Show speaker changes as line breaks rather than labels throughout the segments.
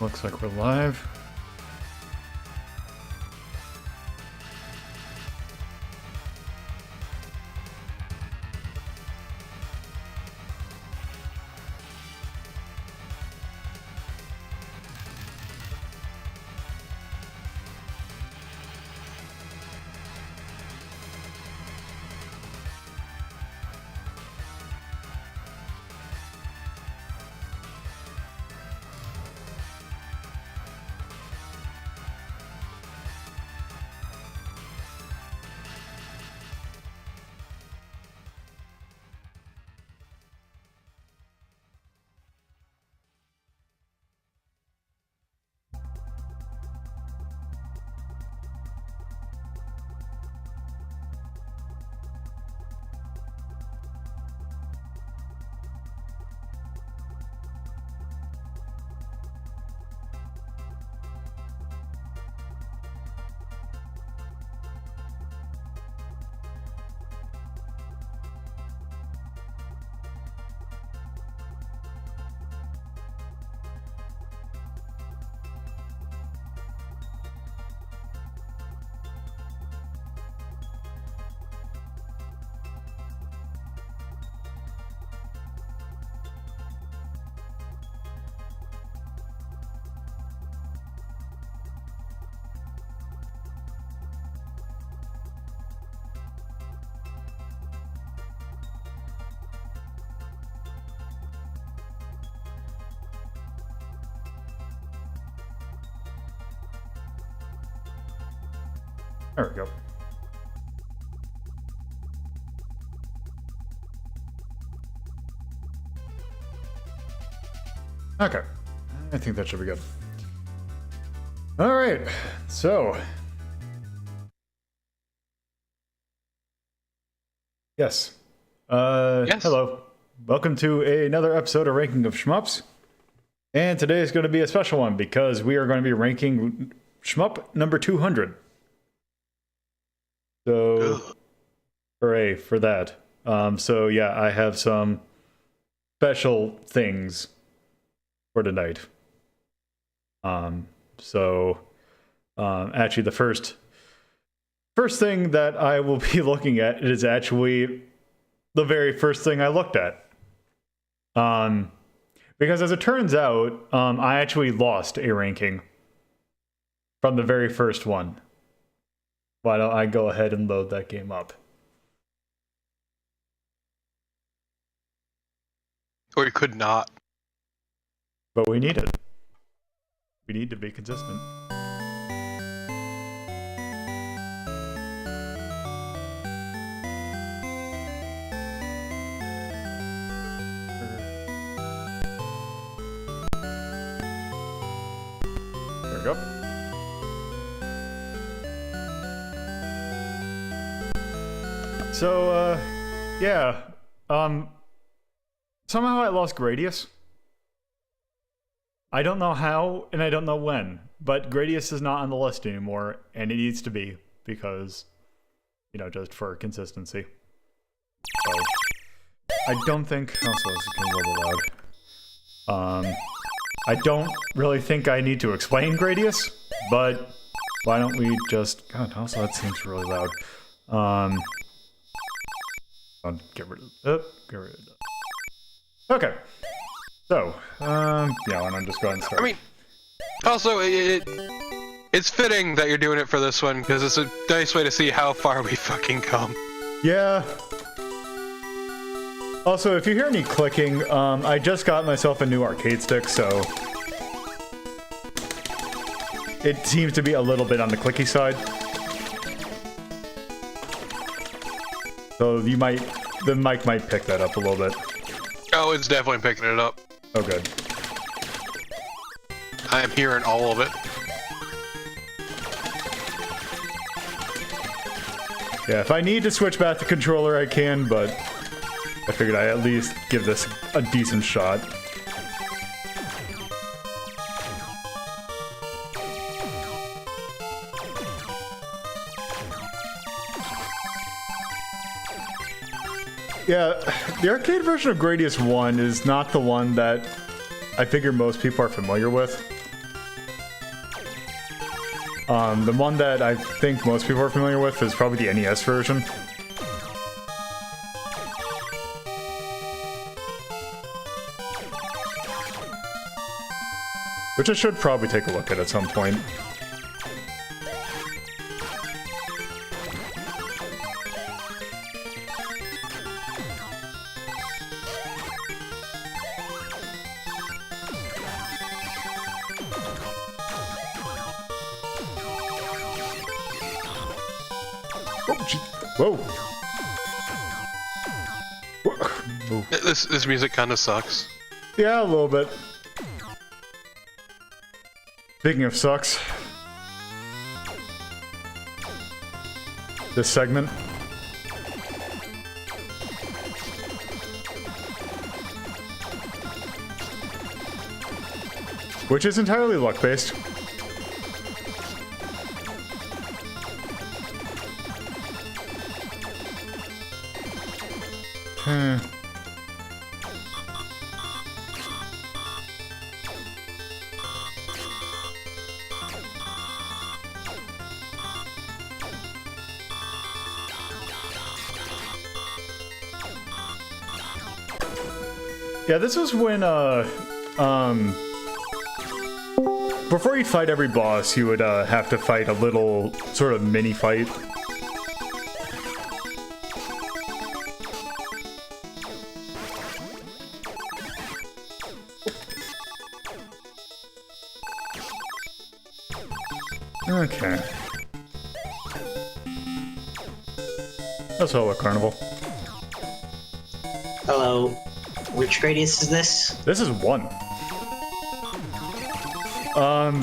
looks like we're live. There we go. Okay, I think that should be good. All right, so yes,
Yes.
hello, welcome to another episode of Ranking of Shmups, and today is going to be a special one because we are going to be ranking Shmup number 200. So, hooray for that. So yeah, I have some special things for tonight. Actually the first thing that I will be looking at is actually the very first thing I looked at. Because as it turns out, I actually lost a ranking from the very first one. Why don't I go ahead and load that game up?
Or you could not.
But we need it. We need to be consistent. There we go. So, yeah, somehow I lost Gradius. I don't know how, and I don't know when, but Gradius is not on the list anymore, and it needs to be, because, you know, just for consistency. So, I don't think, also this is getting a little loud. I don't really think I need to explain Gradius, but why don't we just, God, also that seems really loud. I'll get rid of that. Okay. So, yeah, why don't I just go ahead and start?
I mean, also, it's fitting that you're doing it for this one, because it's a nice way to see how far we fucking come.
Yeah. Also, if you hear any clicking, I just got myself a new arcade stick, so it seems to be a little bit on the clicky side. So the mic might pick that up a little bit.
Oh, it's definitely picking it up.
Oh, good.
I am hearing all of it.
Yeah, if I need to switch back to controller, I can, but I figured I'd at least give this a decent shot. Yeah, the arcade version of Gradius 1 is not the one that I figure most people are familiar with. The one that I think most people are familiar with is probably the NES version. Which I should probably take a look at some point. Whoa. Whoa.
This music kind of sucks.
Yeah, a little bit. Speaking of sucks, this segment. Which is entirely luck-based. Yeah, this was when, before you'd fight every boss, you would, have to fight a little sort of mini-fight. Okay. That's all a carnival.
Hello. Which Gradius is this?
This is 1.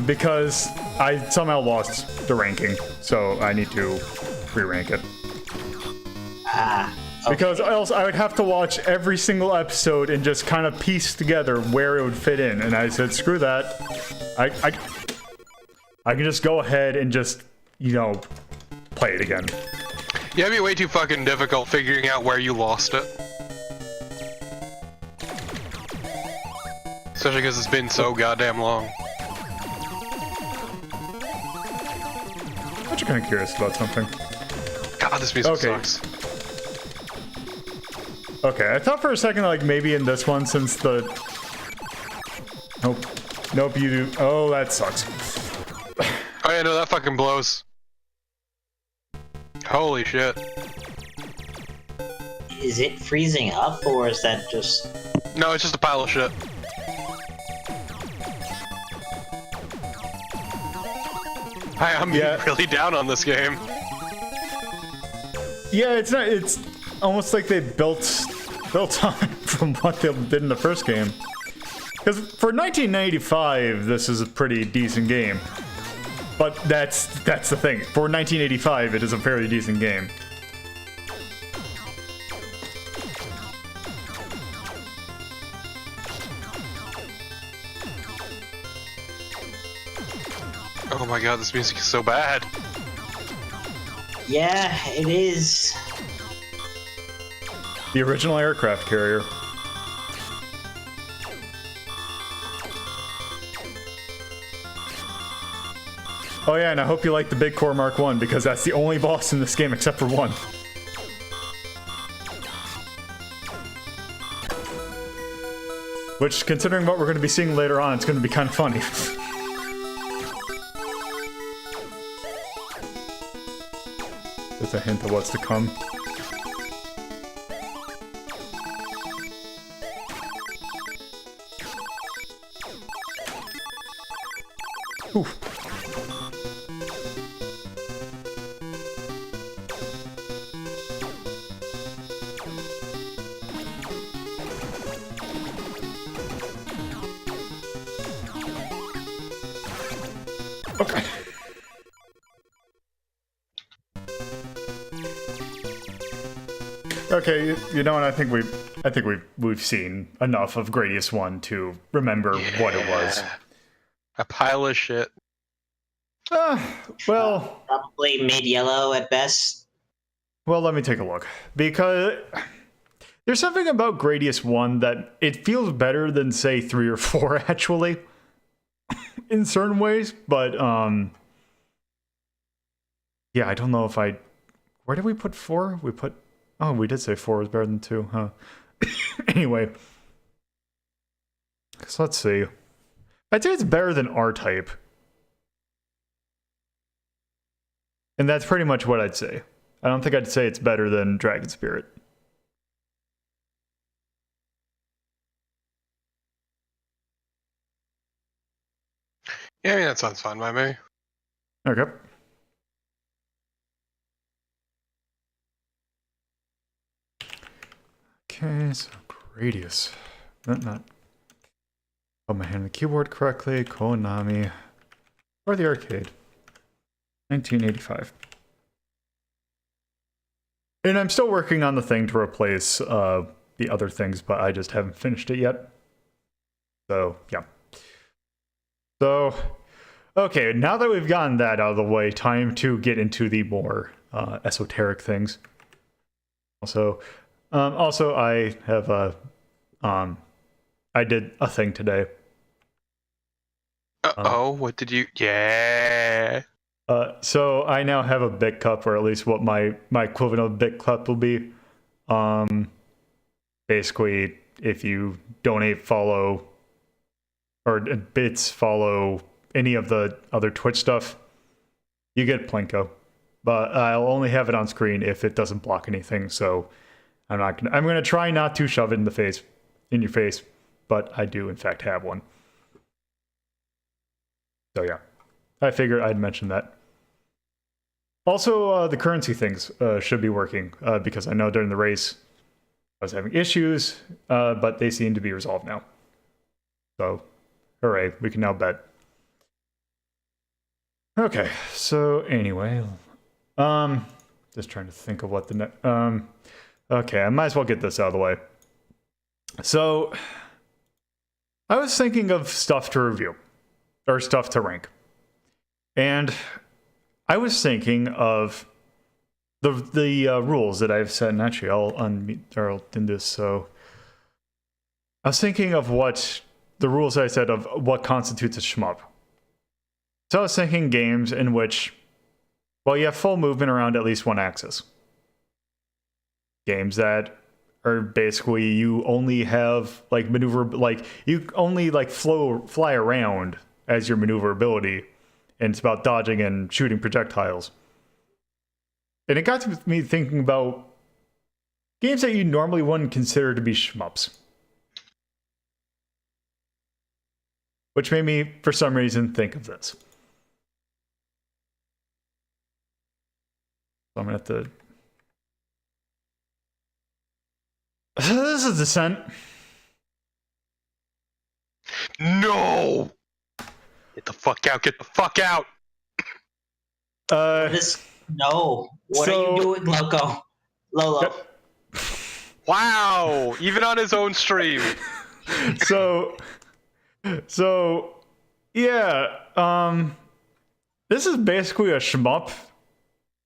Because I somehow lost the ranking, so I need to re-rank it.
Ah. Okay.
Because else I would have to watch every single episode and just kind of piece together where it would fit in, and I said, screw that. I can just go ahead and just, you know, play it again.
Yeah, it'd be way too fucking difficult figuring out where you lost it. Especially because it's been so goddamn long.
I'm actually kind of curious about something.
God, this music sucks.
Okay, I thought for a second, like, maybe in this one, since the... Nope. Nope, you do... Oh, that sucks.
Oh yeah, no, that fucking blows. Holy shit.
Is it freezing up, or is that just...
No, it's just a pile of shit. I'm really down on this game.
Yeah, it's not. It's almost like they built on from what they did in the first game. Because for 1995, this is a pretty decent game. But that's the thing. For 1985, it is a fairly decent game.
Oh my god, this music is so bad.
Yeah, it is.
The original aircraft carrier. Oh yeah, and I hope you like the Big Core Mark 1, because that's the only boss in this game except for 1. Which, considering what we're going to be seeing later on, it's going to be kind of funny. There's a hint of what's to come. Oof. Okay. Okay, you know what? I think we've seen enough of Gradius 1 to remember what it was.
A pile of shit.
Well,
Probably mid-yellow at best.
well, let me take a look, because there's something about Gradius 1 that it feels better than, say, 3 or 4 actually, in certain ways. But Yeah, I don't know if I... Where did we put 4? We put... Oh, we did say 4 was better than 2, huh? Anyway. So let's see. I'd say it's better than R-Type. And that's pretty much what I'd say. I don't think I'd say it's better than Dragon Spirit.
Yeah, I mean, that sounds fine by me.
Okay. Okay, so Gradius. Not put my hand on the keyboard correctly. Konami. Or the arcade. 1985. And I'm still working on the thing to replace the other things, but I just haven't finished it yet. So, yeah. So, okay, now that we've gotten that out of the way, time to get into the more esoteric things. Also, I have I did a thing today.
Uh-oh, what did you... Yeah.
So I now have a bit cup, or at least what my equivalent of a bit cup will be. Basically, if you donate, follow, or bits follow any of the other Twitch stuff, you get Plinko. But I'll only have it on screen if it doesn't block anything. So I'm gonna try not to shove it in your face, but I do in fact have one. So yeah, I figured I'd mention that. Also, the currency things should be working because I know during the race I was having issues, but they seem to be resolved now. So, hooray, we can now bet. Okay, so anyway, just trying to think of what the next... okay, I might as well get this out of the way. So, I was thinking of stuff to review, or stuff to rank. And I was thinking of the rules that I've set, and actually I'll unmute, or I'll do this, so... I was thinking of what the rules I said of what constitutes a shmup. So I was thinking games in which, well, you have full movement around at least one axis. Games that are basically you only have like maneuver, like you only like fly around as your maneuverability, and it's about dodging and shooting projectiles. And it got to me thinking about games that you normally wouldn't consider to be shmups. Which made me, for some reason, think of this. So I'm gonna have to... This is Descent.
No! Get the fuck out, get the fuck out!
No. What are you doing, Loco? Lolo.
Wow! Even on his own stream.
So yeah, this is basically a shmup.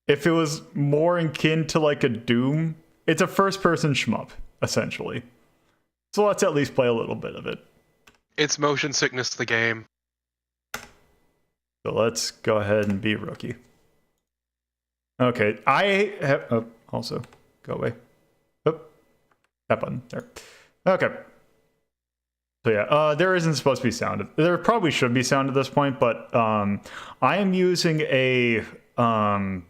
If it was more akin to like a Doom, it's a first-person shmup, essentially. So let's at least play a little bit of it.
It's motion sickness, the game.
So let's go ahead and be rookie. Okay, I have... Oh, also, go away. Oh, that button, there. Okay. So yeah, there isn't supposed to be sound. There probably should be sound at this point, but I am using a... I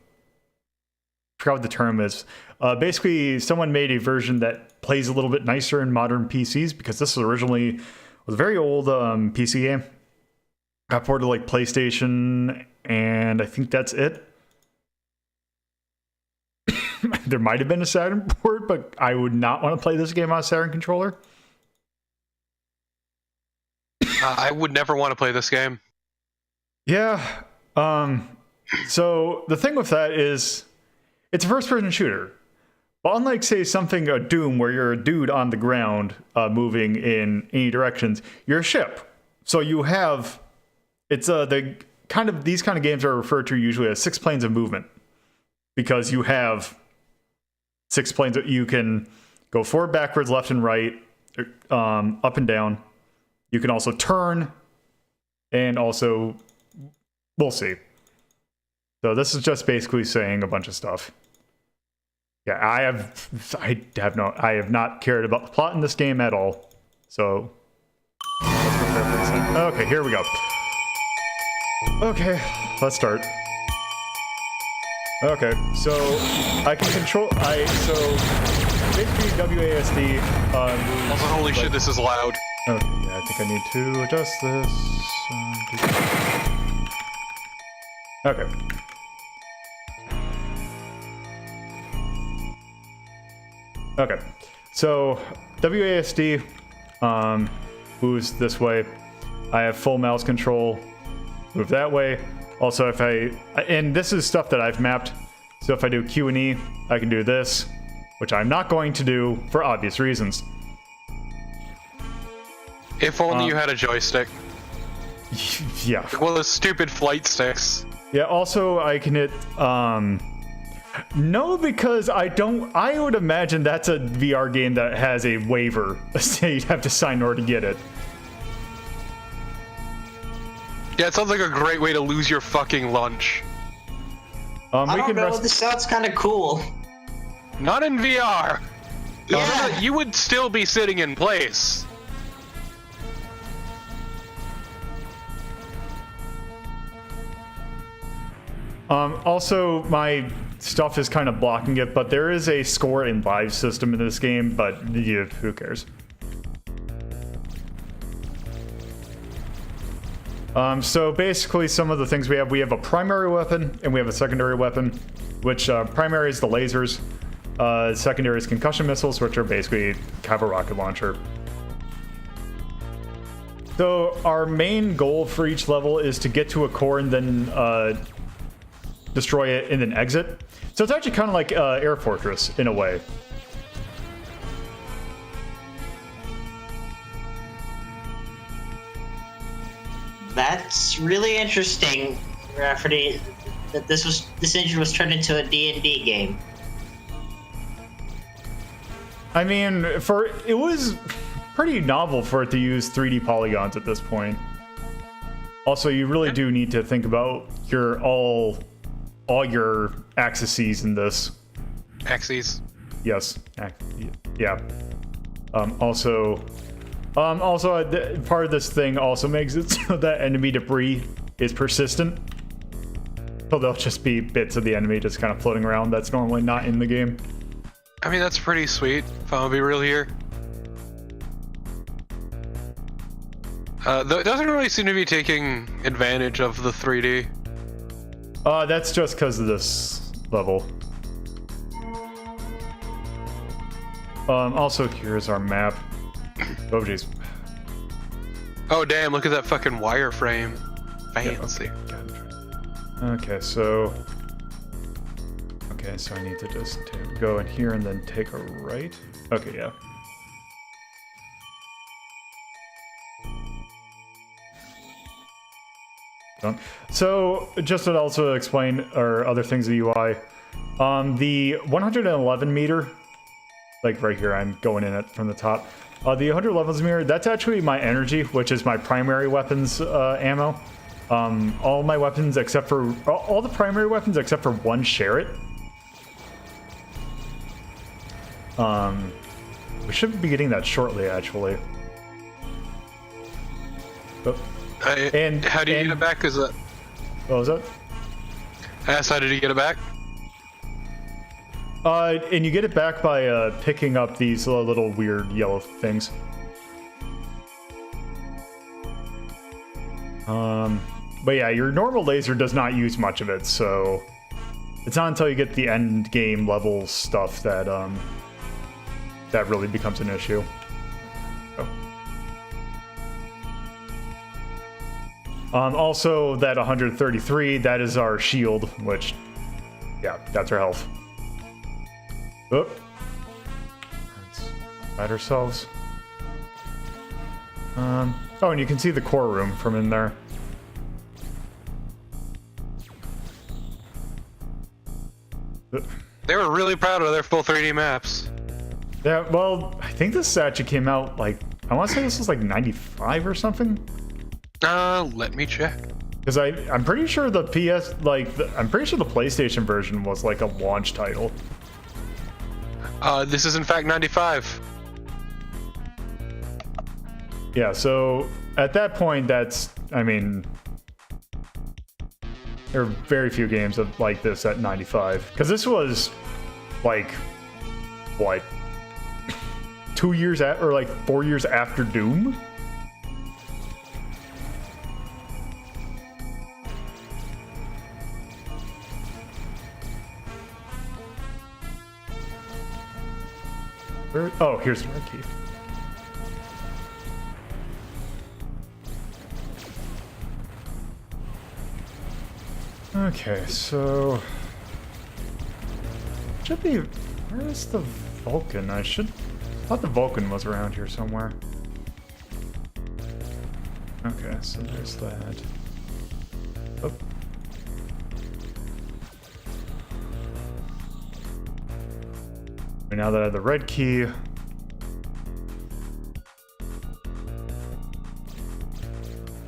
forgot what the term is. Basically, someone made a version that plays a little bit nicer in modern PCs, because this originally was a very old PC game. Got ported to like PlayStation, and I think that's it. There might have been a Saturn port, but I would not want to play this game on a Saturn controller.
I would never want to play this game.
Yeah. So the thing with that is, it's a first-person shooter. But unlike, say, something a Doom, where you're a dude on the ground moving in any directions, you're a ship. So you have... It's these kind of games are referred to usually as 6 planes of movement, because you have 6 planes that you can go forward, backwards, left and right, up and down. You can also turn, and also, we'll see. So this is just basically saying a bunch of stuff. Yeah, I have not cared about the plot in this game at all. So let's prepare for this. Okay, here we go. Okay, let's start. Okay, so I can control. So basically WASD.
Also, holy shit, this is loud.
Okay, yeah, I think I need to adjust this. Okay. Okay, so WASD moves this way. I have full mouse control. Move that way. Also, if and this is stuff that I've mapped. So if I do Q and E, I can do this, which I'm not going to do for obvious reasons.
If only you had a joystick.
Yeah.
Like one of those stupid flight sticks.
Yeah, also I can hit, no, because I would imagine that's a VR game that has a waiver. So you'd have to sign in order to get it.
Yeah, it sounds like a great way to lose your fucking lunch.
I don't know, this sounds kind of cool.
Not in VR.
Yeah.
You would still be sitting in place.
Also, my stuff is kind of blocking it, but there is a score and live system in this game, but yeah, who cares? So basically some of the things we have a primary weapon and we have a secondary weapon, which primary is the lasers, secondary is concussion missiles, which are basically kind of a rocket launcher. So our main goal for each level is to get to a core and then destroy it and then exit. So it's actually kind of like Air Fortress in a way.
That's really interesting, Rafferty, that this engine was turned into a D&D game.
I mean, it was pretty novel for it to use 3D polygons at this point. Also, you really do need to think about all your axes in this.
Axes.
Yes. Yeah. Also, part of this thing also makes it so that enemy debris is persistent. So there'll just be bits of the enemy just kind of floating around that's normally not in the game.
I mean, that's pretty sweet, if I'm gonna be real here. It doesn't really seem to be taking advantage of the 3D.
That's just because of this level. Also, here's our map. Oh, jeez.
Oh, damn, look at that fucking wireframe. Fancy.
Yeah, okay, so I need to just go in here and then take a right. Okay, yeah. Done. So, just to also explain or other things of UI, the 111 meter, like right here, I'm going in it from the top. The 111 meter, that's actually my energy, which is my primary weapons ammo. All my weapons except for all the primary weapons except for one share it. We should be getting that shortly, actually. Oh.
And how do you get it back? Is that?
What was that?
I asked, how did you get it back?
And you get it back by picking up these little weird yellow things. But yeah, your normal laser does not use much of it, so it's not until you get the end game level stuff that that really becomes an issue. Also, that 133, that is our shield, which, yeah, that's our health. Oh. Let's hide ourselves. Oh, and you can see the core room from in there.
They were really proud of their full 3D maps.
Yeah, well, I think this actually came out, like, I want to say this was like 95 or something.
Let me check.
Because I'm pretty sure the PS, I'm pretty sure the PlayStation version was like a launch title.
This is in fact 95.
Yeah, so at that point, that's, I mean, there are very few games like this at 95. Because this was, like, what, 2 years or like 4 years after Doom? Oh, here's the red key. Okay, so should be. Where is the Vulcan? I thought the Vulcan was around here somewhere. Okay, so there's that. Oh. Now that I have the red key.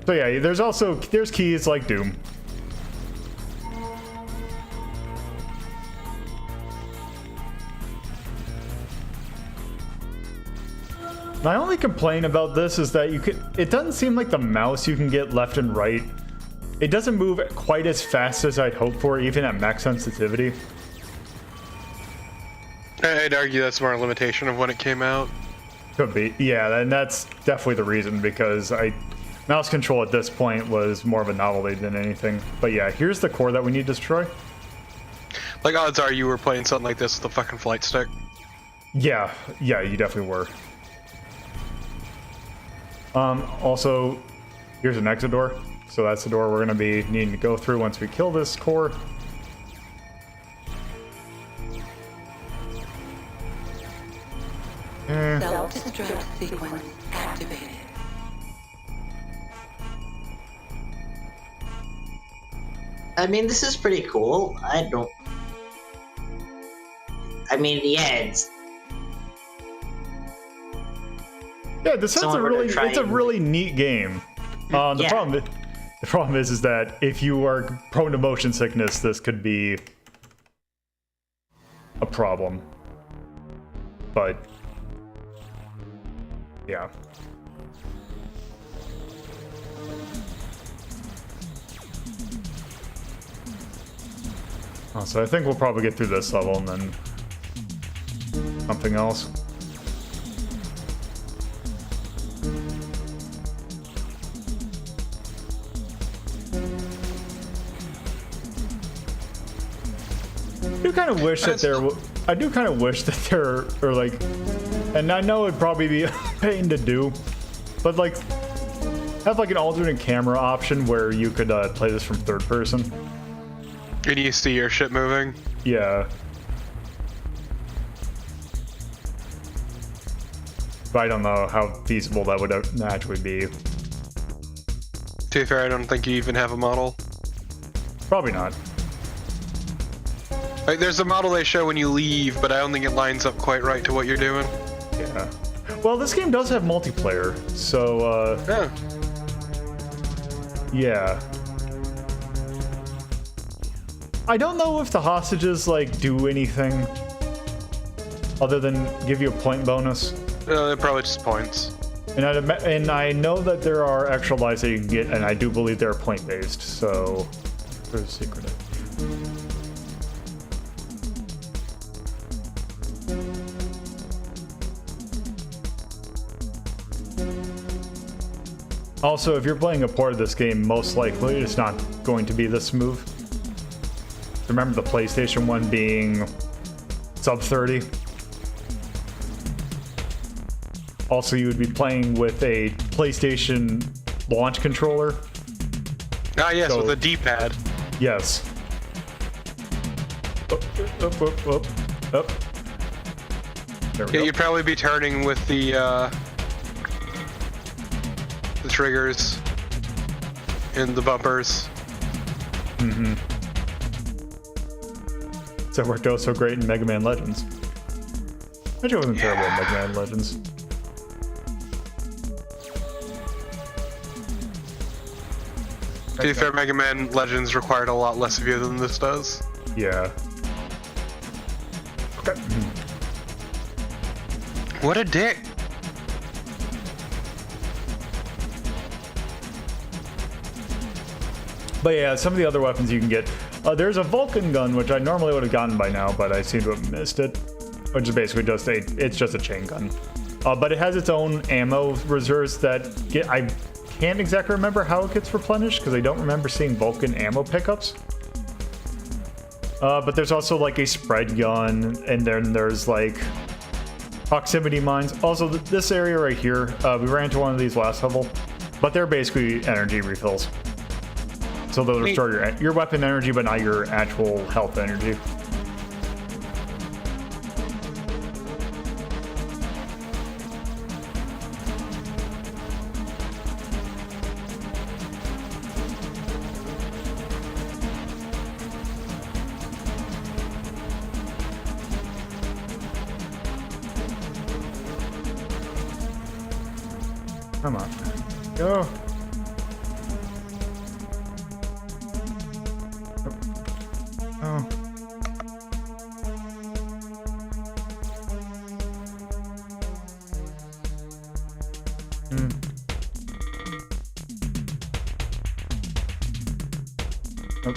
So yeah, there's keys like Doom. My only complaint about this is that it doesn't seem like the mouse you can get left and right. It doesn't move quite as fast as I'd hope for, even at max sensitivity.
I'd argue that's more a limitation of when it came out.
Could be, yeah, and that's definitely the reason, because mouse control at this point was more of a novelty than anything. But yeah, here's the core that we need to destroy.
Like, odds are you were playing something like this with a fucking flight stick.
Yeah, you definitely were. Also, here's an exit door. So that's the door we're going to be needing to go through once we kill this core.
Self-destruct sequence activated.
I mean, this is pretty cool. I mean, yeah,
this is it's a really neat game. The problem is that if you are prone to motion sickness, this could be a problem. But yeah. So I think we'll probably get through this level and then something else. I do kind of wish that there are like, and I know it'd probably be a pain to do, but like have like an alternate camera option where you could play this from third person.
And you see your shit moving?
Yeah. But I don't know how feasible that would actually be.
To be fair, I don't think you even have a model.
Probably not.
Like, there's a model they show when you leave, but I don't think it lines up quite right to what you're doing.
Yeah. Well, this game does have multiplayer, so, yeah. I don't know if the hostages, like, do anything other than give you a point bonus.
They're probably just points.
And I know that there are extra lives that you can get, and I do believe they're point-based, so... There's a secret. Also, if you're playing a port of this game, most likely it's not going to be this smooth. Remember the PlayStation one being sub 30? Also, you would be playing with a PlayStation launch controller.
Ah, yes, so, with a D-pad.
Yes. Up. There we go.
You'd probably be turning with the triggers and the bumpers.
Mm-hmm. So it worked out so great in Mega Man Legends. Actually, it wasn't terrible in Mega Man Legends.
To be fair, Mega Man Legends required a lot less of you than this does.
Yeah. Okay.
What a dick.
But yeah, some of the other weapons you can get. There's a Vulcan gun, which I normally would have gotten by now, but I seem to have missed it. Which is basically just it's just a chain gun. But it has its own ammo reserves that I can't exactly remember how it gets replenished, because I don't remember seeing Vulcan ammo pickups. But there's also like a spread gun, and then there's like proximity mines. Also, this area right here, we ran into one of these last level, but they're basically energy refills. So they'll restore your weapon energy, but not your actual health energy. Come on. Go. Oh. Oh.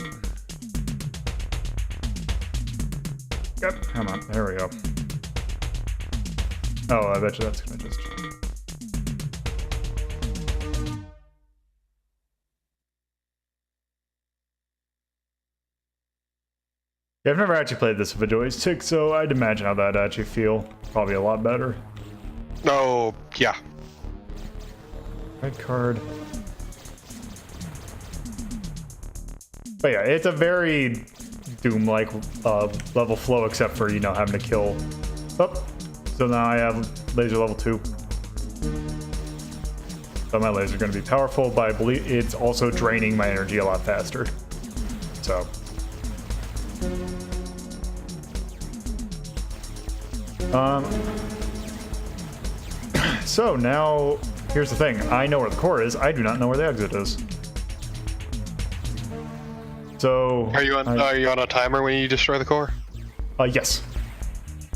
Yep, come on. There we go. Oh, I bet you that's gonna just... Yeah, I've never actually played this with a joystick, so I'd imagine how that'd actually feel. Probably a lot better.
Oh, yeah.
Red card. But yeah, it's a very Doom-like level flow, except for, you know, having to kill. Oh, so now I have laser level 2. So my laser's going to be powerful, but I believe it's also draining my energy a lot faster. So... So now, here's the thing. I know where the core is. I do not know where the exit is. So...
Are you on a timer when you destroy the core?
Yes.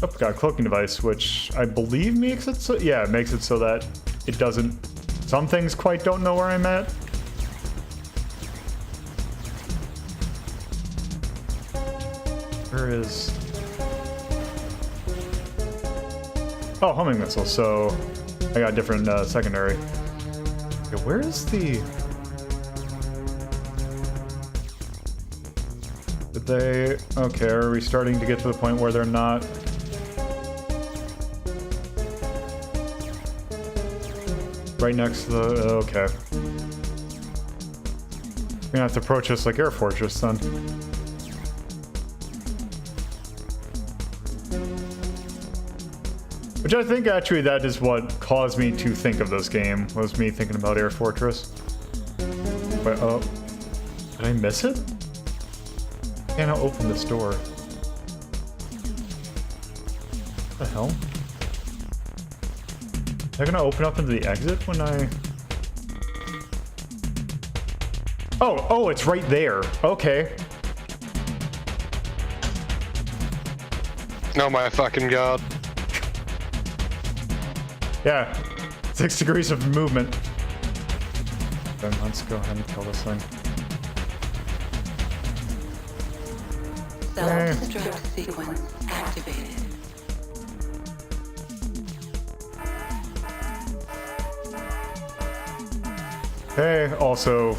Oh, got a cloaking device, which I believe makes it so... Yeah, it makes it so that it doesn't... Some things quite don't know where I'm at. Where is... Oh, homing missile, so I got a different secondary. Okay, where is the... Did they... Okay, are we starting to get to the point where they're not... Right next to the... Okay. We're gonna have to approach this like Air Fortress then. Which I think actually that is what caused me to think of this game, was me thinking about Air Fortress. But, oh, did I miss it? I can't open this door. What the hell? They're gonna open up into the exit when I... Oh, it's right there. Okay.
Oh my fucking god.
Yeah, 6 degrees of movement. Then let's go ahead and kill this thing.
Self-destruct sequence activated.
Okay, also...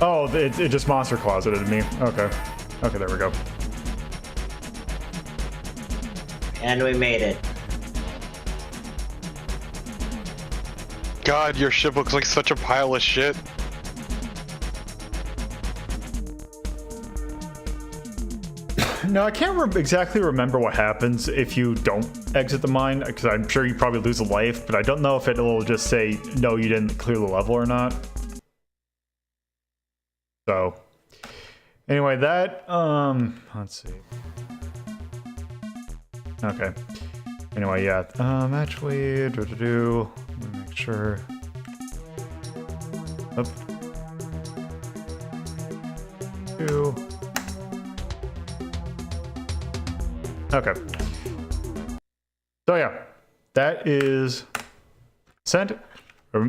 Oh, it just monster closeted me. Okay. Okay, there we go.
And we made it.
God, your ship looks like such a pile of shit.
No, I can't exactly remember what happens if you don't exit the mine, because I'm sure you probably lose a life, but I don't know if it will just say, no, you didn't clear the level or not. So, anyway, that, let's see. Okay. Anyway, yeah, actually, make sure. Up. 2. Okay. So yeah, that is sent.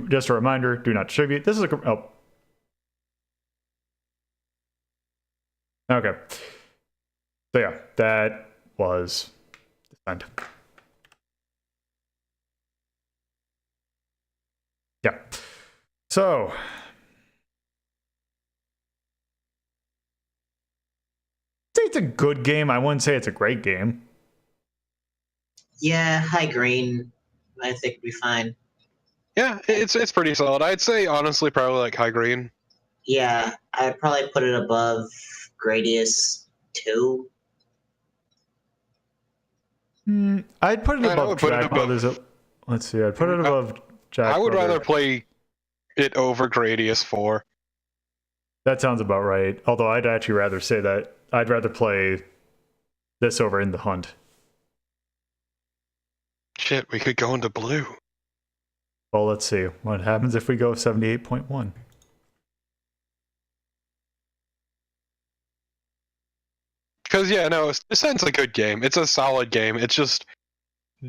Just a reminder, do not distribute. This is a... Oh. Okay. So yeah, that was sent. Yeah. So... it's a good game. I wouldn't say it's a great game.
Yeah, high green. I think we'll be fine.
Yeah, it's pretty solid. I'd say honestly probably like high green.
Yeah, I'd probably put it above Gradius 2.
I'd put it
I
above
would put it
Jack
above-
Brothers. Let's see. I'd put it above Jack
I would
Brothers.
rather play it over Gradius 4.
That sounds about right. Although I'd actually rather say that I'd rather play this over In the Hunt.
Shit, we could go into blue.
Well, let's see. What happens if we go 78.1?
Because, yeah, no, Descent's a good game. It's a solid game. It's just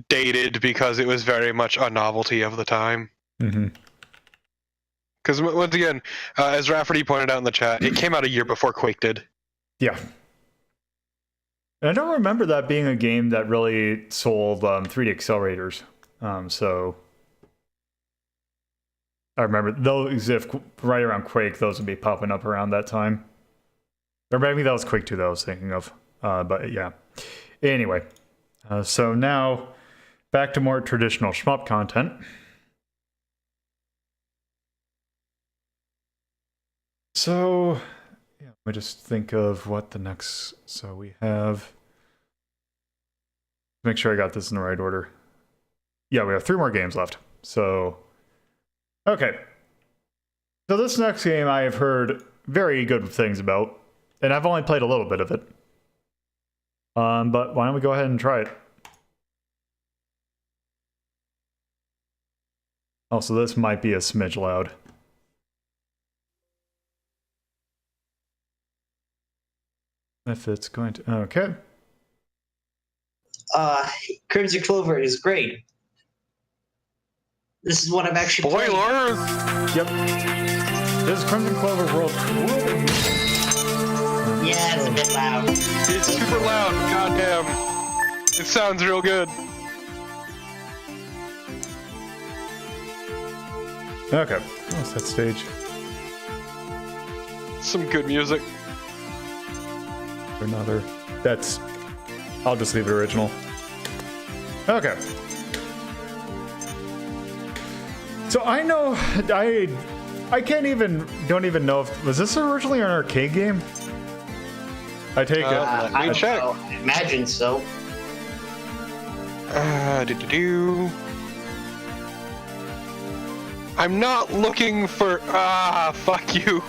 dated because it was very much a novelty of the time.
Mm-hmm.
Because, once again, as Rafferty pointed out in the chat, it came out a year before Quake did.
Yeah. And I don't remember that being a game that really sold 3D accelerators. So I remember those, if right around Quake, those would be popping up around that time. Or maybe that was Quake 2 that I was thinking of. But yeah. Anyway, so now back to more traditional shmup content. So, yeah, let me just think of what the next... So we have... Make sure I got this in the right order. Yeah, we have 3 more games left. So, okay. So this next game I have heard very good things about. And I've only played a little bit of it. But why don't we go ahead and try it? Also, this might be a smidge loud. If it's going to... Okay.
Crimzon Clover is great. This is what I've actually played.
Spoilers!
Yep. This is Crimzon Clover World.
Yeah, it's a bit loud.
It's super loud, goddamn. It sounds real good.
Okay. What's that stage?
Some good music.
Another. That's... I'll just leave it original. Okay. So I know... I can't even... Don't even know if... Was this originally an arcade game? I take it.
Let me check.
I imagine so.
I'm not looking for... fuck you.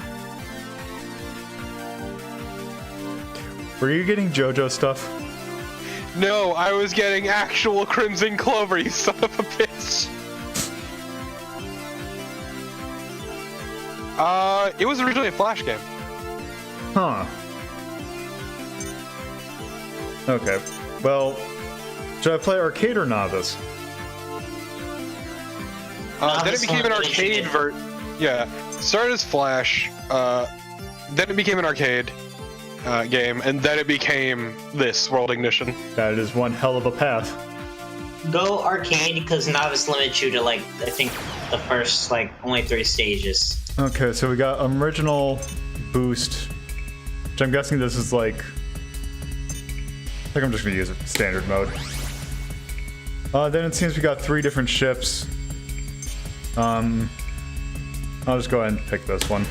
Were you getting JoJo stuff?
No, I was getting actual Crimzon Clover, you son of a bitch. It was originally a Flash game.
Huh. Okay. Well, should I play arcade or novice?
Then it became an arcade Yeah, started as Flash, then it became an arcade game, and then it became this, World Ignition.
That is one hell of a path.
Go arcade because novice limits you to like I think the first like only 3 stages.
Okay, so we got original boost, which I'm guessing this is like... I think I'm just gonna use it standard mode. Then it seems we got 3 different ships. I'll just go ahead and pick this one.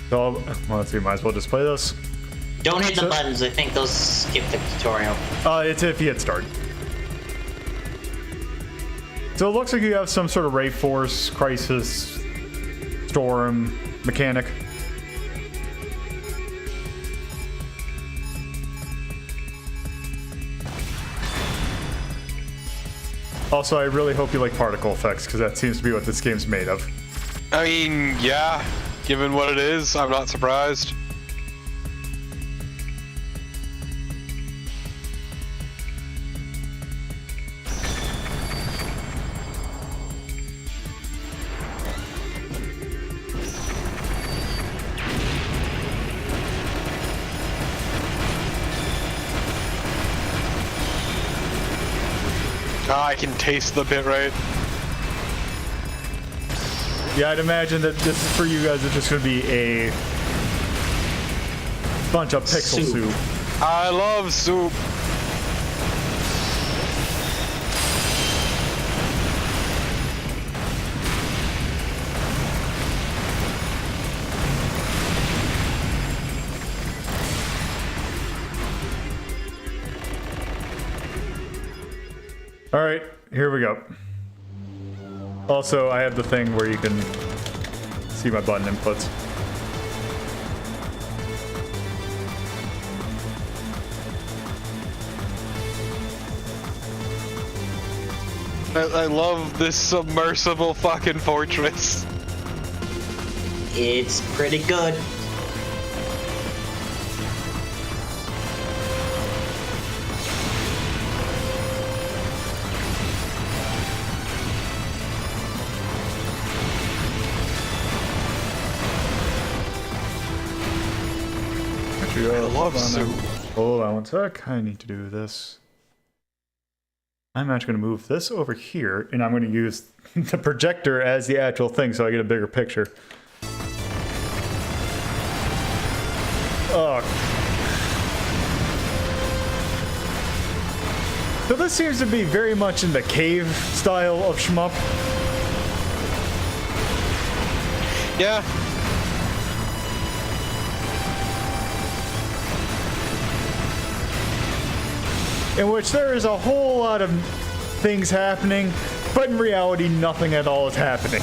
So, well, let's see, might as well just play this.
Don't hit the buttons. I think those skip the tutorial.
It's if you hit start. So it looks like you have some sort of Ray Force, Crisis, Storm mechanic. Also, I really hope you like particle effects, because that seems to be what this game's made of.
I mean, yeah. Given what it is, I'm not surprised. I can taste the bit right.
Yeah, I'd imagine that this is for you guys. It's just going to be a bunch of pixel soup.
I love soup.
All right, here we go. Also, I have the thing where you can see my button inputs.
I love this submersible fucking fortress.
It's pretty good.
I love soup.
Hold on one sec. I need to do this. I'm actually going to move this over here, and I'm going to use the projector as the actual thing so I get a bigger picture. Oh. So this seems to be very much in the cave style of shmup.
Yeah.
In which there is a whole lot of things happening, but in reality, nothing at all is happening.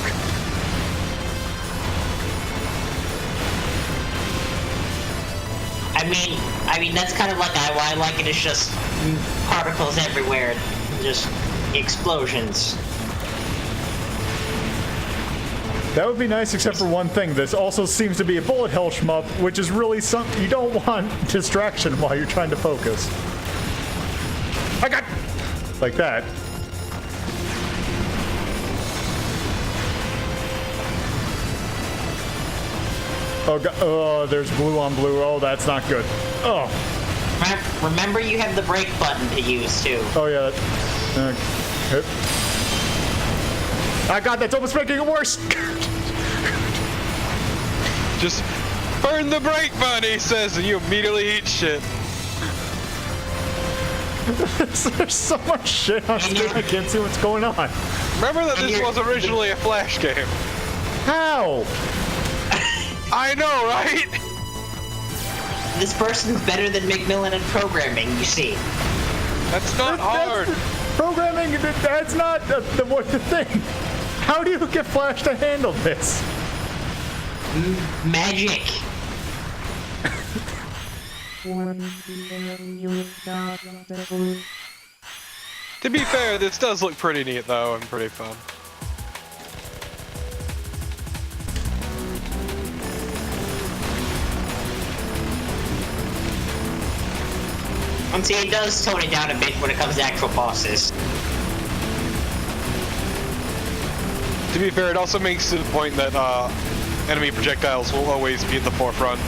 I mean that's kind of like why I like it. It's just particles everywhere, just explosions.
That would be nice, except for one thing. This also seems to be a bullet hell shmup, which is really something you don't want distraction while you're trying to focus. I got like that. Oh god! Oh, there's blue on blue. Oh, that's not good. Oh.
Remember, you have the brake button to use too.
Oh yeah. Ah, god, that's almost making it worse.
Just burn the brake button, he says, and you immediately eat shit.
There's so much shit on screen, I can't see what's going on.
Remember that this was originally a Flash game.
How?
I know, right?
This person's better than Macmillan at programming, you see.
That's not hard.
Programming, that's not the thing. How do you get Flash to handle this?
Magic.
To be fair, this does look pretty neat though, and pretty fun.
And see, it does tone it down a bit when it comes to actual bosses.
To be fair, it also makes it the point that enemy projectiles will always be at the forefront.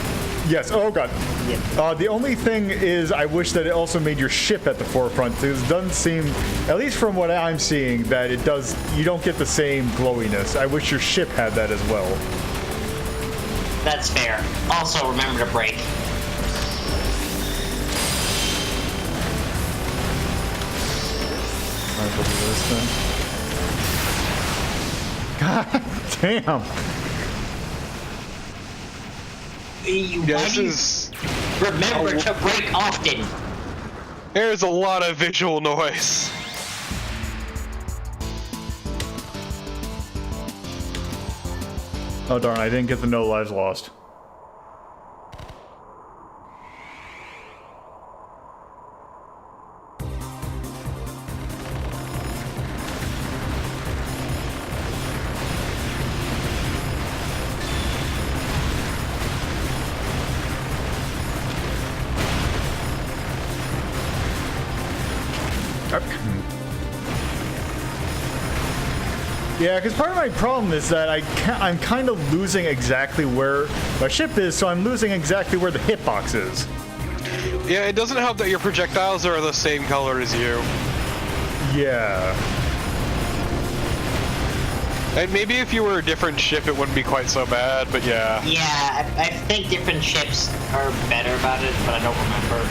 Yes, oh god.
Yeah.
The only thing is, I wish that it also made your ship at the forefront, because it doesn't seem, at least from what I'm seeing, that it does, you don't get the same glowiness. I wish your ship had that as well.
That's fair. Also, remember to brake.
Might as well do this then. God damn.
Remember to brake often.
There's a lot of visual noise.
Oh darn, I didn't get the no lives lost. Yeah, because part of my problem is that I'm kind of losing exactly where my ship is, so I'm losing exactly where the hitbox is.
Yeah, it doesn't help that your projectiles are the same color as you.
Yeah.
And maybe if you were a different ship, it wouldn't be quite so bad, but yeah.
Yeah, I think different ships are better about it, but I don't remember.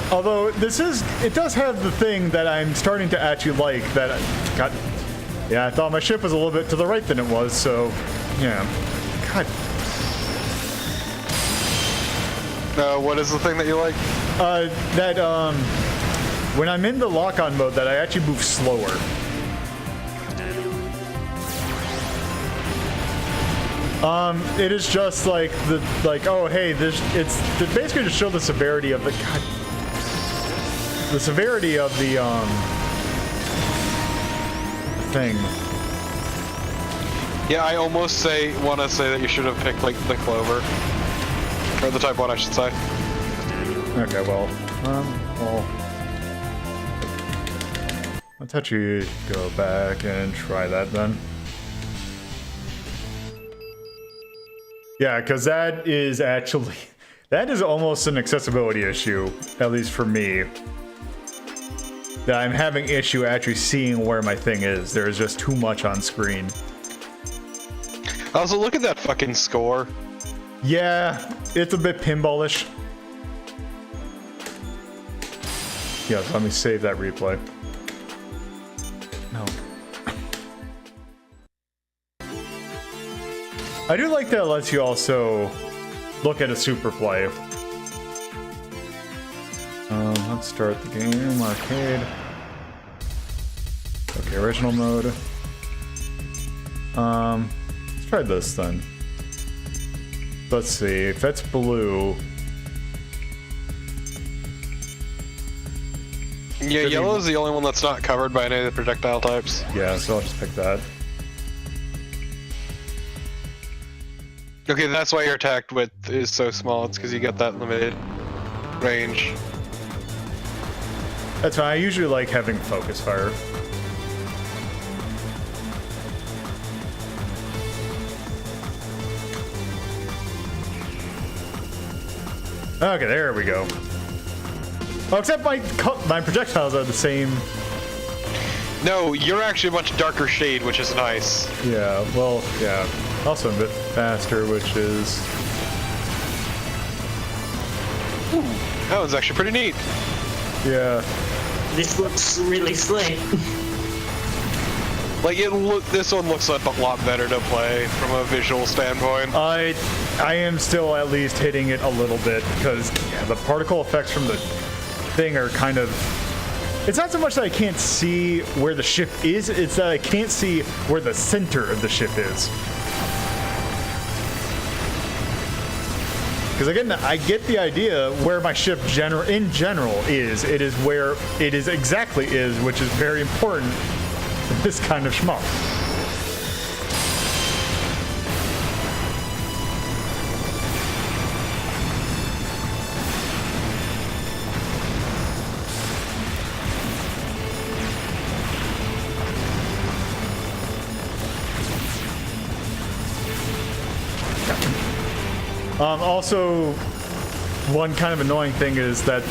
Although it does have the thing that I'm starting to actually like, that I thought my ship was a little bit to the right than it was, so, yeah. God.
What is the thing that you like?
When I'm in the lock-on mode, that I actually move slower. It is just like oh hey, it's basically to show the severity of the severity of the thing.
Yeah, I almost want to say that you should have picked like the Clover, or the Type 1, I should say.
Okay, well, let's actually go back and try that then. Yeah, because that is almost an accessibility issue, at least for me. That I'm having issue actually seeing where my thing is. There is just too much on screen.
Also, look at that fucking score.
Yeah, it's a bit pinballish. Yeah, let me save that replay. No. I do like that it lets you also look at a super play. Let's start the game. Arcade. Okay, original mode. Let's try this then. Let's see, if that's blue.
Yeah, yellow is the only one that's not covered by any of the projectile types.
Yeah, so I'll just pick that.
Okay, that's why your attack width is so small. It's because you get that limited range.
That's fine. I usually like having focus fire. Okay, there we go. Oh, except my projectiles are the same.
No, you're actually a much darker shade, which is nice.
Yeah, well, yeah. Also a bit faster, which is...
Ooh, that one's actually pretty neat.
Yeah.
This looks really slick.
Like this one looks a lot better to play from a visual standpoint.
I am still at least hitting it a little bit because the particle effects from the thing are kind of... It's not so much that I can't see where the ship is, it's that I can't see where the center of the ship is. Because again, I get the idea where my ship in general is. It is where it is exactly is, which is very important in this kind of shmup. Also, one kind of annoying thing is that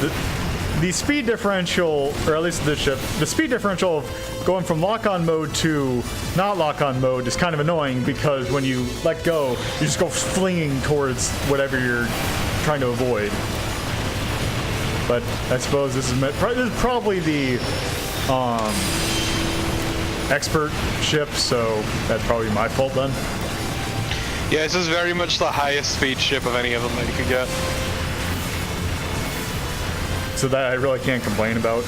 the speed differential, or at least this ship, the speed differential of going from lock-on mode to not lock-on mode is kind of annoying because when you let go, you just go flinging towards whatever you're trying to avoid. But I suppose this is probably the expert ship, so that's probably my fault then.
Yeah, this is very much the highest speed ship of any of them that you could get.
So that I really can't complain about.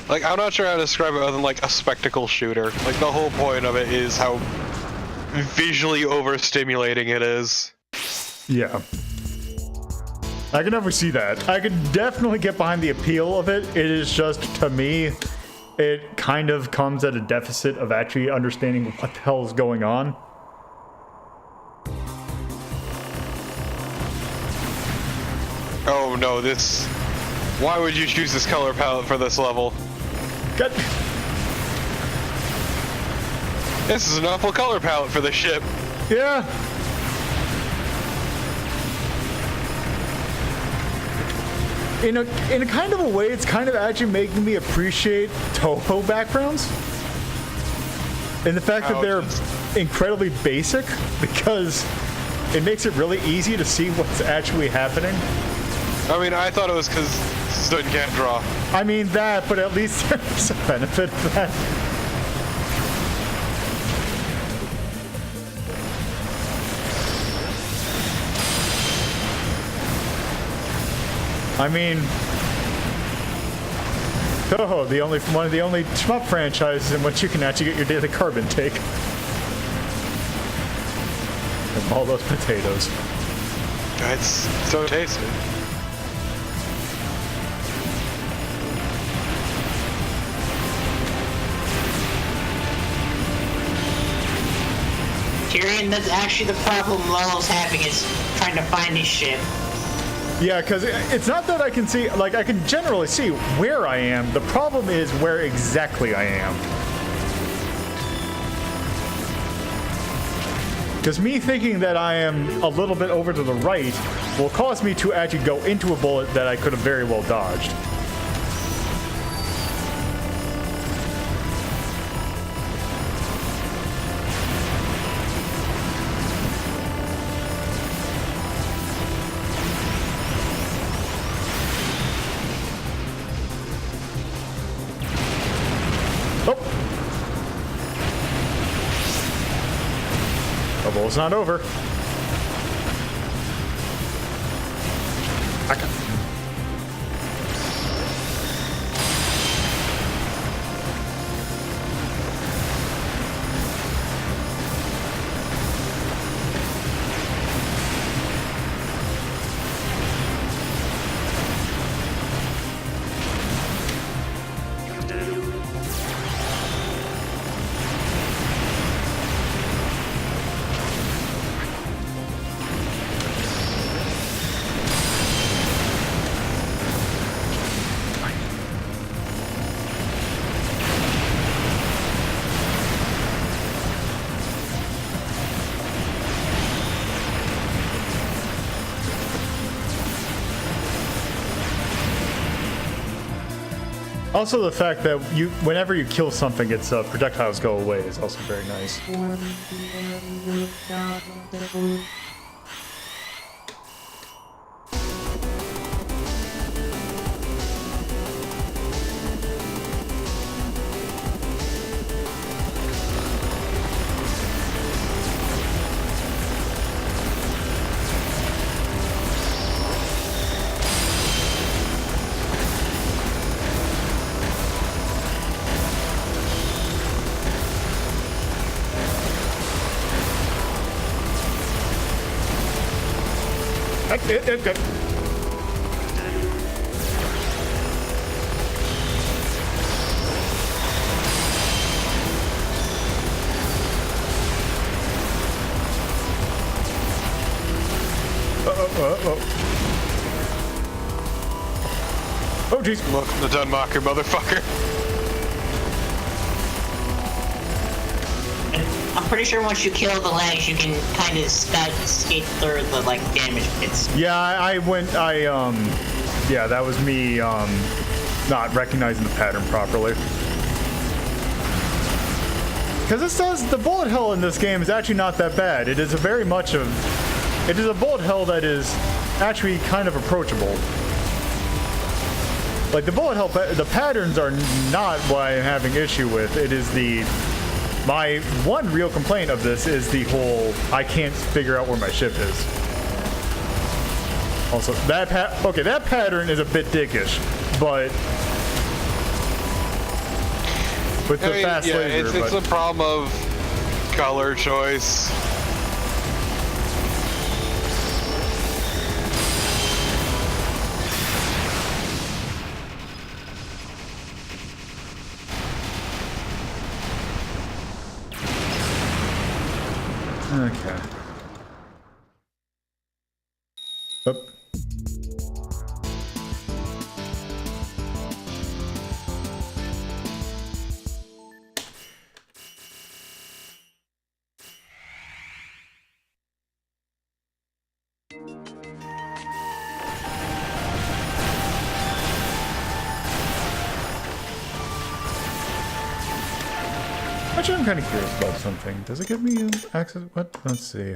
Like, I'm not sure how to describe it other than, like, a spectacle shooter. Like, the whole point of it is how visually overstimulating it is.
Yeah. I can never see that. I could definitely get behind the appeal of it. It is just, to me, it kind of comes at a deficit of actually understanding what the hell is going on.
Oh no, this... Why would you choose this color palette for this level?
God.
This is an awful color palette for this ship.
Yeah. In a kind of a way, it's kind of actually making me appreciate Toho backgrounds. And the fact that they're incredibly basic, because it makes it really easy to see what's actually happening.
I mean, I thought it was because Stun can't draw.
I mean that, but at least there's a benefit to that. I mean, Toho, one of the only shmup franchises in which you can actually get your daily carb intake. From all those potatoes.
It's so tasty.
Tyrion, that's actually the problem Lolo's having, is trying to find his ship.
Yeah, because it's not that I can see, like, I can generally see where I am. The problem is where exactly I am. Because me thinking that I am a little bit over to the right will cause me to actually go into a bullet that I could have very well dodged. It's not over. I can... Also, the fact that whenever you kill something, its projectiles go away is also very nice. Good. Oh, jeez.
Welcome to Dunmocker, motherfucker.
I'm pretty sure once you kill the legs, you can kind of skate through the, like, damage pits.
Yeah, yeah, that was me, not recognizing the pattern properly. Because the bullet hell in this game is actually not that bad. It is a bullet hell that is actually kind of approachable. Like, the bullet hell, the patterns are not what I'm having issue with. It is my one real complaint of this is the whole, I can't figure out where my ship is. Also, that pattern is a bit dickish, but with the fast
yeah,
laser.
it's a problem of color choice.
Okay. Oop. Actually, I'm kind of curious about something. Does it give me access? What? Let's see.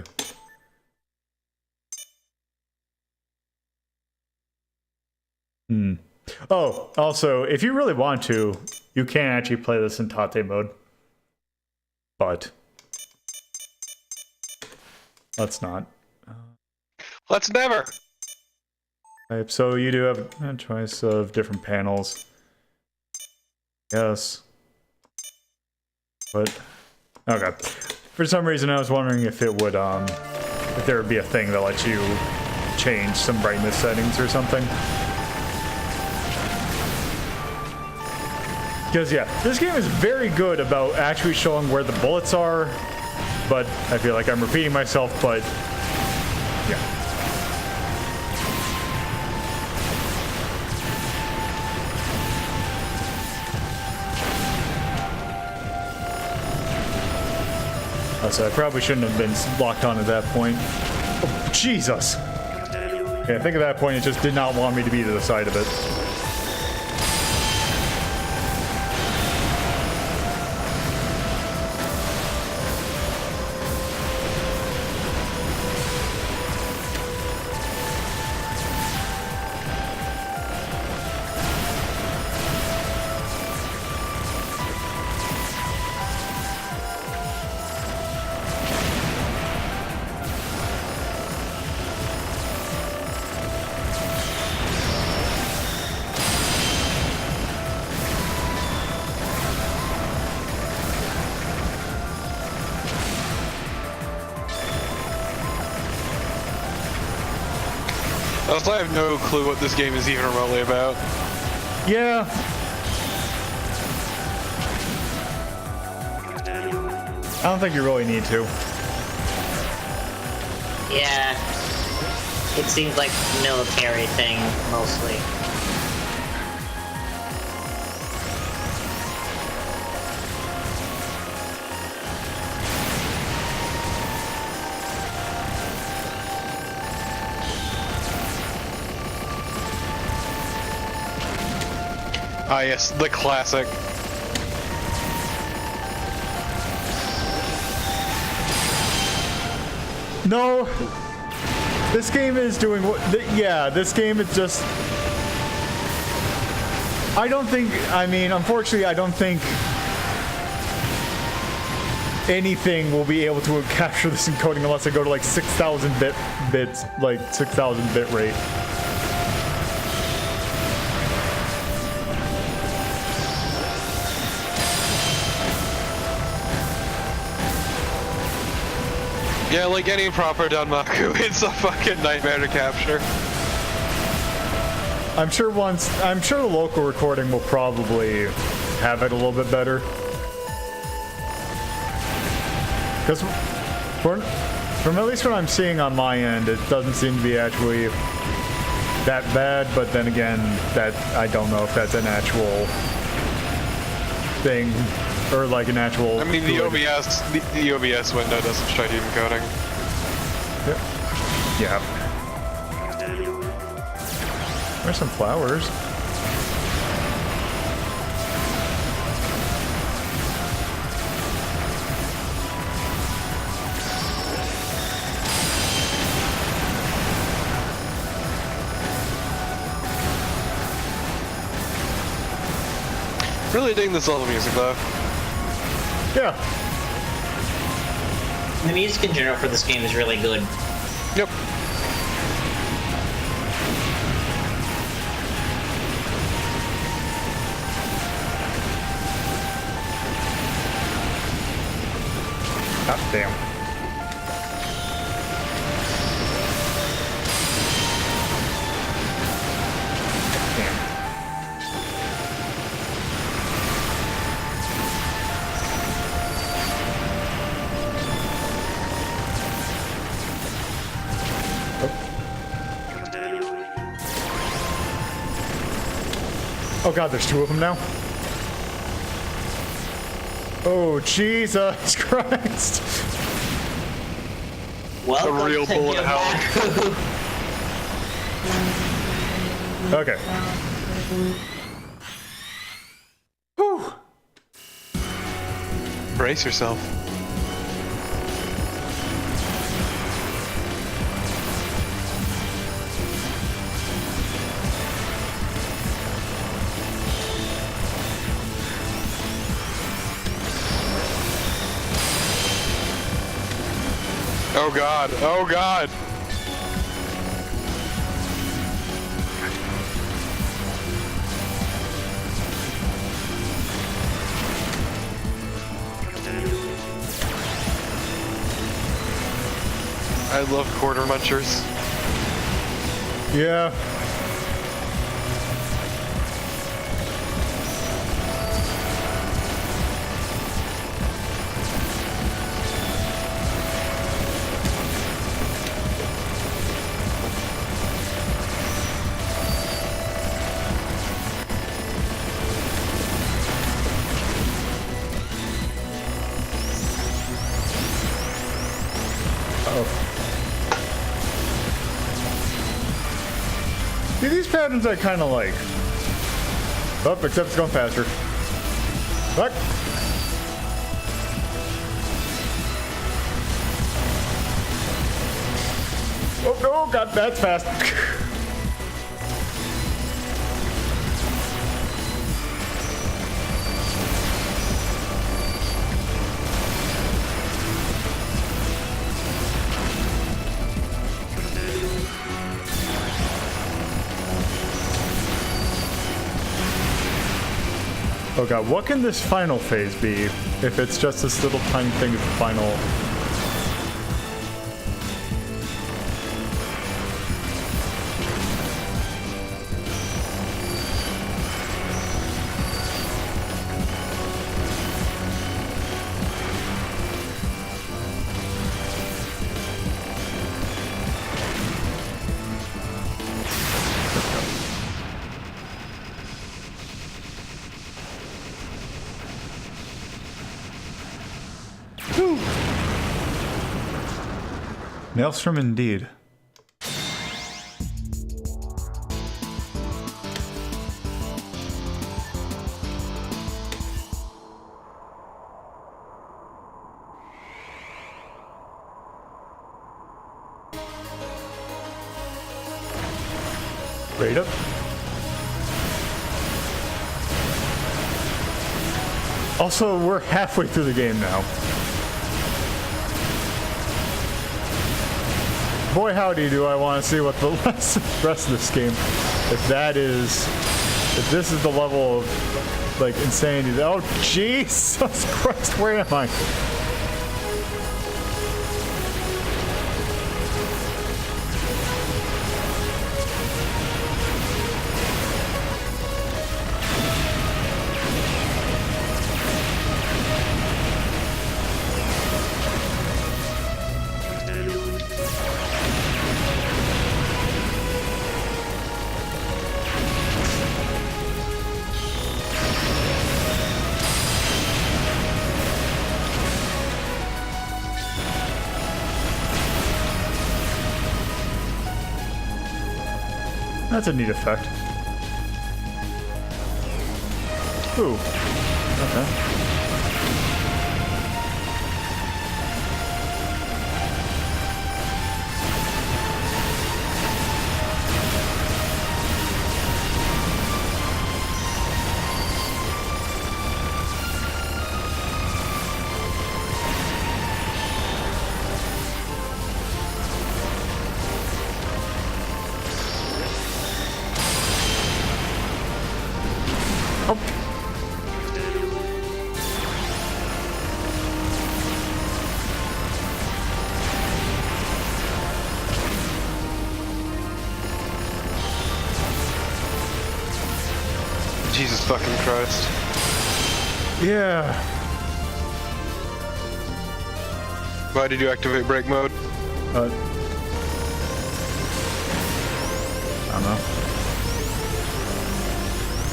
Oh, also, if you really want to, you can actually play this in Tate mode. But let's not.
Let's never.
Right, so you do have a choice of different panels. Yes. But okay. For some reason, I was wondering if it would if there would be a thing that lets you change some brightness settings or something. Because yeah, this game is very good about actually showing where the bullets are, but I feel like I'm repeating myself, but yeah. So I probably shouldn't have been locked on at that point. Oh, Jesus! Yeah, I think at that point it just did not want me to be to the side of it.
Also, I have no clue what this game is even remotely about.
Yeah. I don't think you really need to.
Yeah. It seems like a military thing, mostly.
Ah, yes, the classic.
No. This game is doing what... Yeah, this game is just... I don't think... I mean, unfortunately, I don't think anything will be able to capture this encoding unless I go to like 6,000 bits, like 6,000 bit rate.
Yeah, like any proper Danmaku, it's a fucking nightmare to capture.
I'm sure the local recording will probably have it a little bit better. Because from at least what I'm seeing on my end, it doesn't seem to be actually that bad, but then again, that I don't know if that's an actual thing. Or like an actual...
I mean, the OBS window doesn't show you encoding.
Yep. Yeah. There's some flowers.
Really digging this level music though.
Yeah.
The music in general for this game is really good.
Yep.
Ah, damn. Oh god, there's two of them now? Oh, Jesus Christ!
Welcome
The real
to
bullet hell.
Yabaku.
Okay. Whew.
Brace yourself. Oh god, oh god! I love quarter munchers.
Yeah. See, these patterns I kind of like. Oh, except it's going faster. Fuck. Oh, no, God, that's fast. Oh god, what can this final phase be if it's just this little tiny thing at the final? Maelstrom indeed. Right up. Also, we're halfway through the game now. Boy howdy do I want to see what the rest of this game, if this is the level of like insanity. Oh Jesus Christ, where am I? That's a neat effect. Ooh. Okay.
Jesus fucking Christ.
Yeah.
Why did you activate break mode?
I don't know.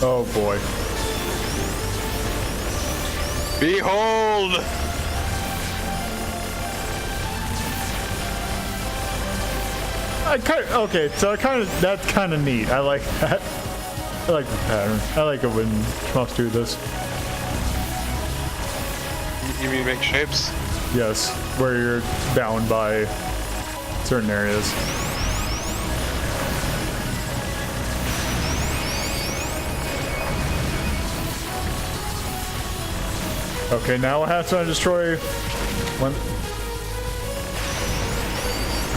Oh boy.
Behold!
Okay, so that's kind of neat. I like that. I like the pattern. I like it when Shmups do this.
You mean make shapes?
Yes, where you're bound by certain areas. Okay, now what happens when I destroy one?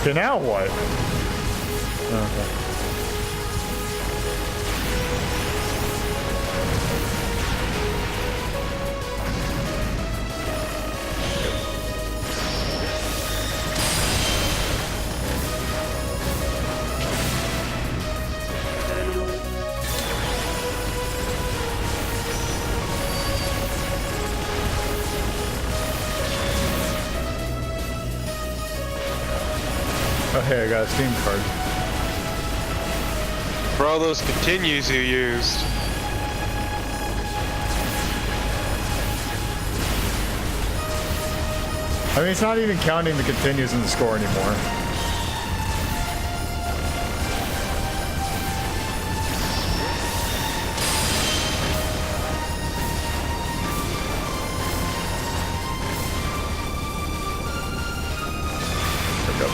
Okay, now what? Okay. Oh, hey, I got a Steam card.
For all those continues you used.
I mean, it's not even counting the continues in the score anymore. There we go.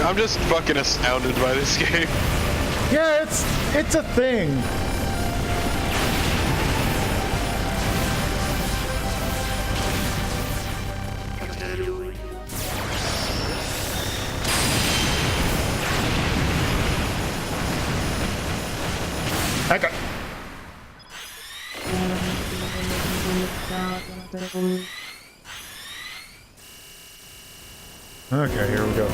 I'm just fucking astounded by this game.
Yeah, it's a thing. Okay. Okay, here we go.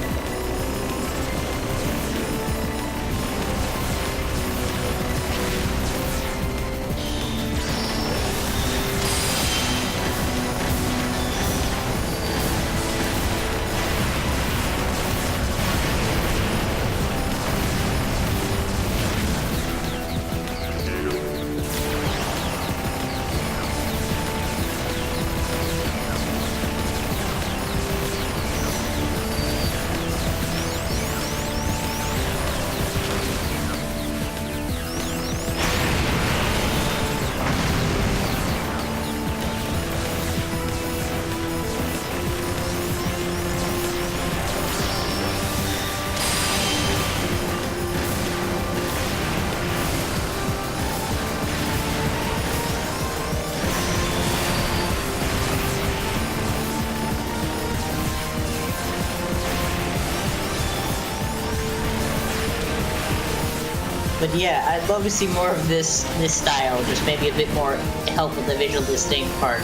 But yeah, I'd love to see more of this style, just maybe a bit more help with the visual distinct part.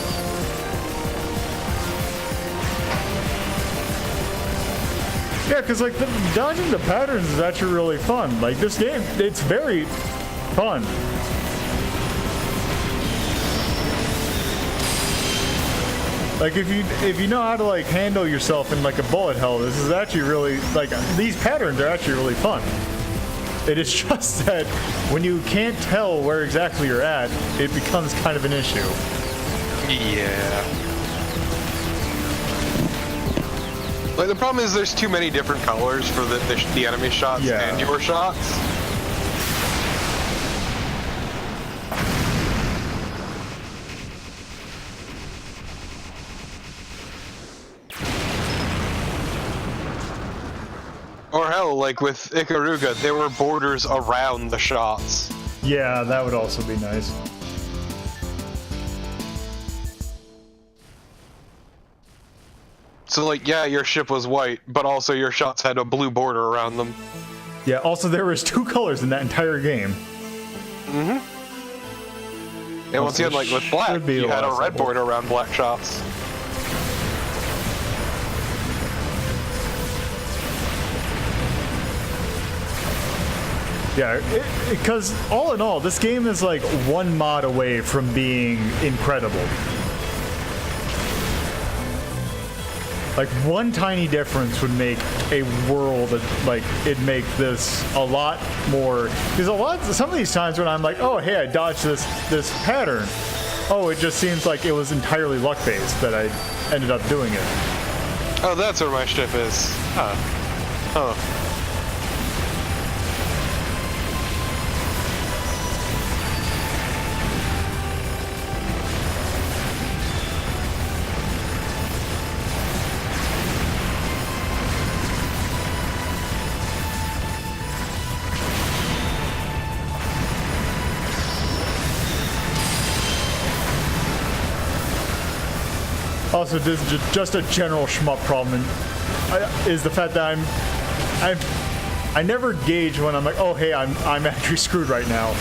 Yeah, because like the dodging the patterns is actually really fun. Like this game, it's very fun. Like if you know how to like handle yourself in like a bullet hell, this is actually really like these patterns are actually really fun. It is just that when you can't tell where exactly you're at, it becomes kind of an issue.
Yeah. Like the problem is there's too many different colors for the enemy shots and your shots. Or hell, like with Ikaruga, there were borders around the shots.
Yeah, that would also be nice.
So like, yeah, your ship was white, but also your shots had a blue border around them.
Yeah, also there was 2 colors in that entire game.
Mm-hmm. And once again, like with black, you had a red border around black shots.
Yeah, because all in all, this game is like 1 mod away from being incredible. Like 1 tiny difference would make a world of, like, it'd make this a lot more. Because some of these times when I'm like, oh hey, I dodged this pattern. Oh, it just seems like it was entirely luck based that I ended up doing it.
Oh, that's where my ship is. Huh. Huh.
Also, this is just a general shmup problem, is the fact that I never gauge when I'm like, oh hey, I'm actually screwed right now.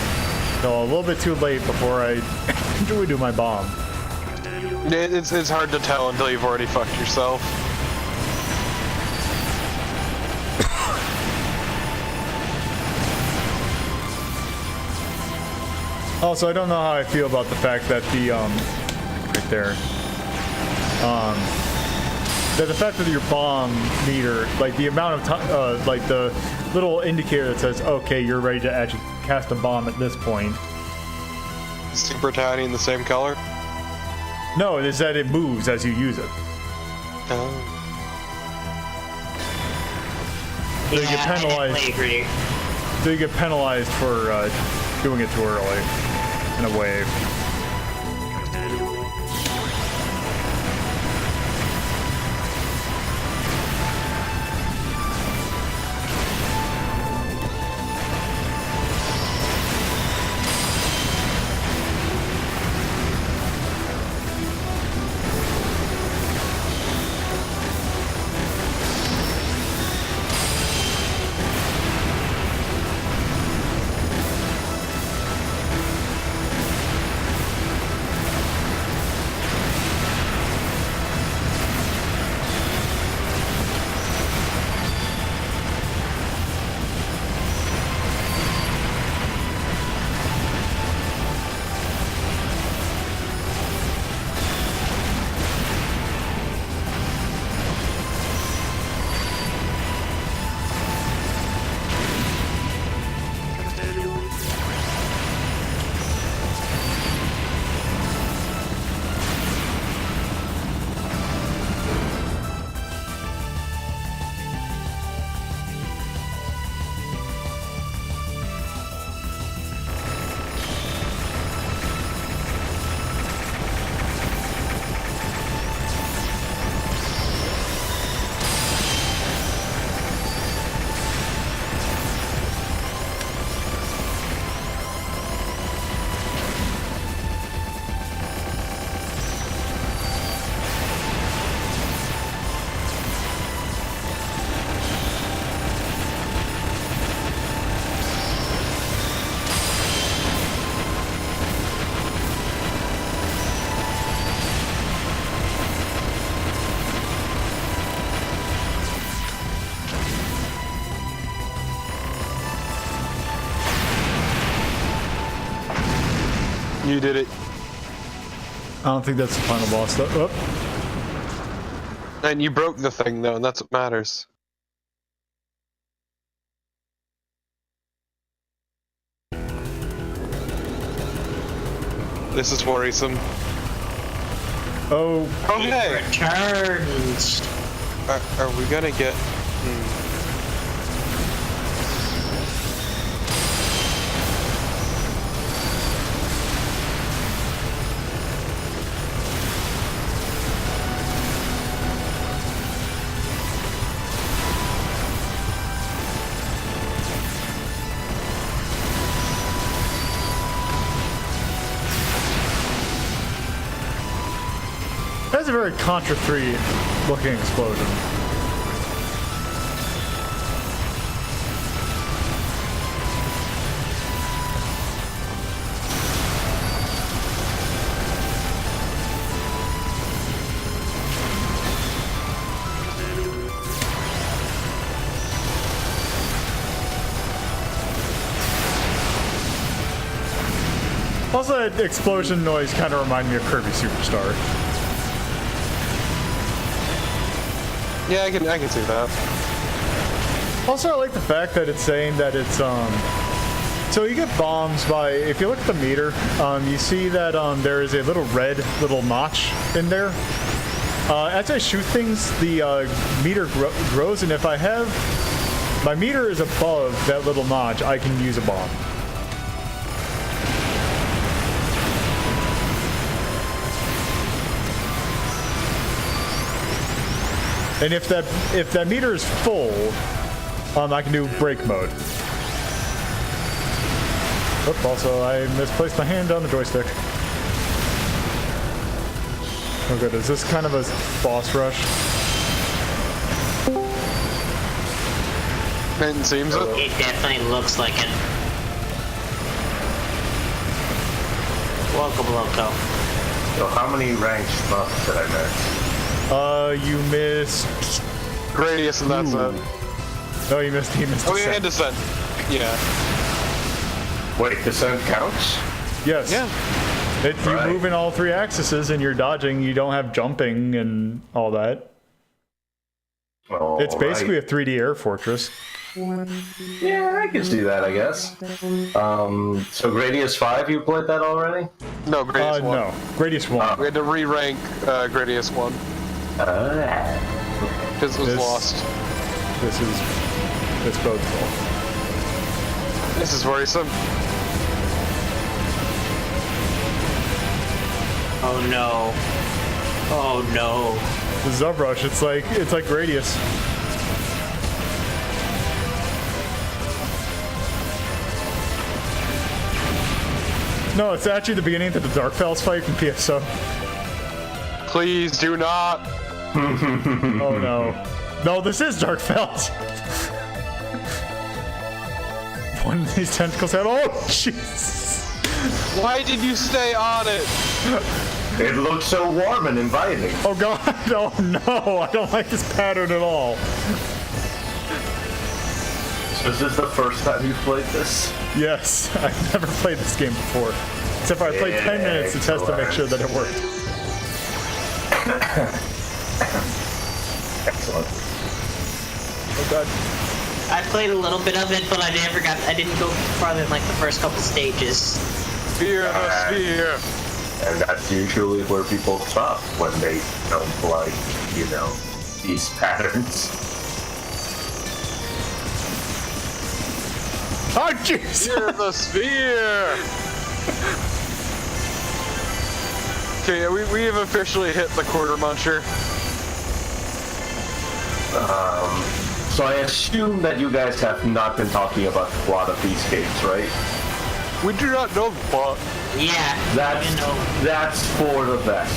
So a little bit too late before I do my bomb.
It's hard to tell until you've already fucked yourself.
Also, I don't know how I feel about the fact that the right there. That the fact that your bomb meter, like the amount of time, like the little indicator that says, okay, you're ready to actually cast a bomb at this point.
Super tiny in the same color?
No, it is that it moves as you use it.
Oh.
So you get penalized.
I agree.
So you get penalized for doing it too early, in a way.
You did it.
I don't think that's the final boss, though. Oh.
And you broke the thing, though, and that's what matters. This is worrisome.
Oh.
Okay.
Returns.
Are we gonna get...
a very Contra 3 looking explosion. Also, that explosion noise kind of reminded me of Kirby Superstar.
Yeah, I can see that.
Also, I like the fact that it's saying that it's so you get bombs by, if you look at the meter, you see that there is a little red little notch in there. As I shoot things, the meter grows, and if I have my meter is above that little notch, I can use a bomb. And if that meter is full, I can do break mode. Oop, also I misplaced my hand on the joystick. Oh good, is this kind of a boss rush?
It seems it.
It definitely looks like it. Welcome, Loco.
So how many ranked Shmups did I miss?
You missed...
Gradius and that's it.
No, you missed
Oh, yeah, and
Descent.
Descent. Yeah.
Wait, Descent counts?
Yes.
Yeah.
If you move in all 3 axes and you're dodging, you don't have jumping and all that. It's basically a 3D air fortress.
Yeah, I can see that, I guess. So Gradius 5, you played that already?
No, Gradius 1.
No. Gradius 1.
We had to re-rank Gradius 1. Because it was lost.
This bodes well.
This is worrisome.
Oh no. Oh no.
The Zubrush, it's like Gradius. No, it's actually the beginning of the Dark Fells fight from PSO.
Please do not.
Oh no. No, this is Dark Fells. One of these tentacles had. Oh, jeez.
Why did you stay on it?
It looks so warm and inviting.
Oh god. Oh no. I don't like this pattern at all.
So is this the first time you've played this?
Yes. I've never played this game before. Except for I played 10 minutes to test to make sure that it worked.
Excellent.
Oh god.
I played a little bit of it, but I didn't go farther than like the first couple stages.
Sphere the sphere.
And that's usually where people stop when they don't like, these patterns.
Oh jeez.
Sphere the sphere. Okay, we have officially hit the quarter muncher.
So I assume that you guys have not been talking about a lot of these games, right?
We do not know what.
Yeah.
That's for the best.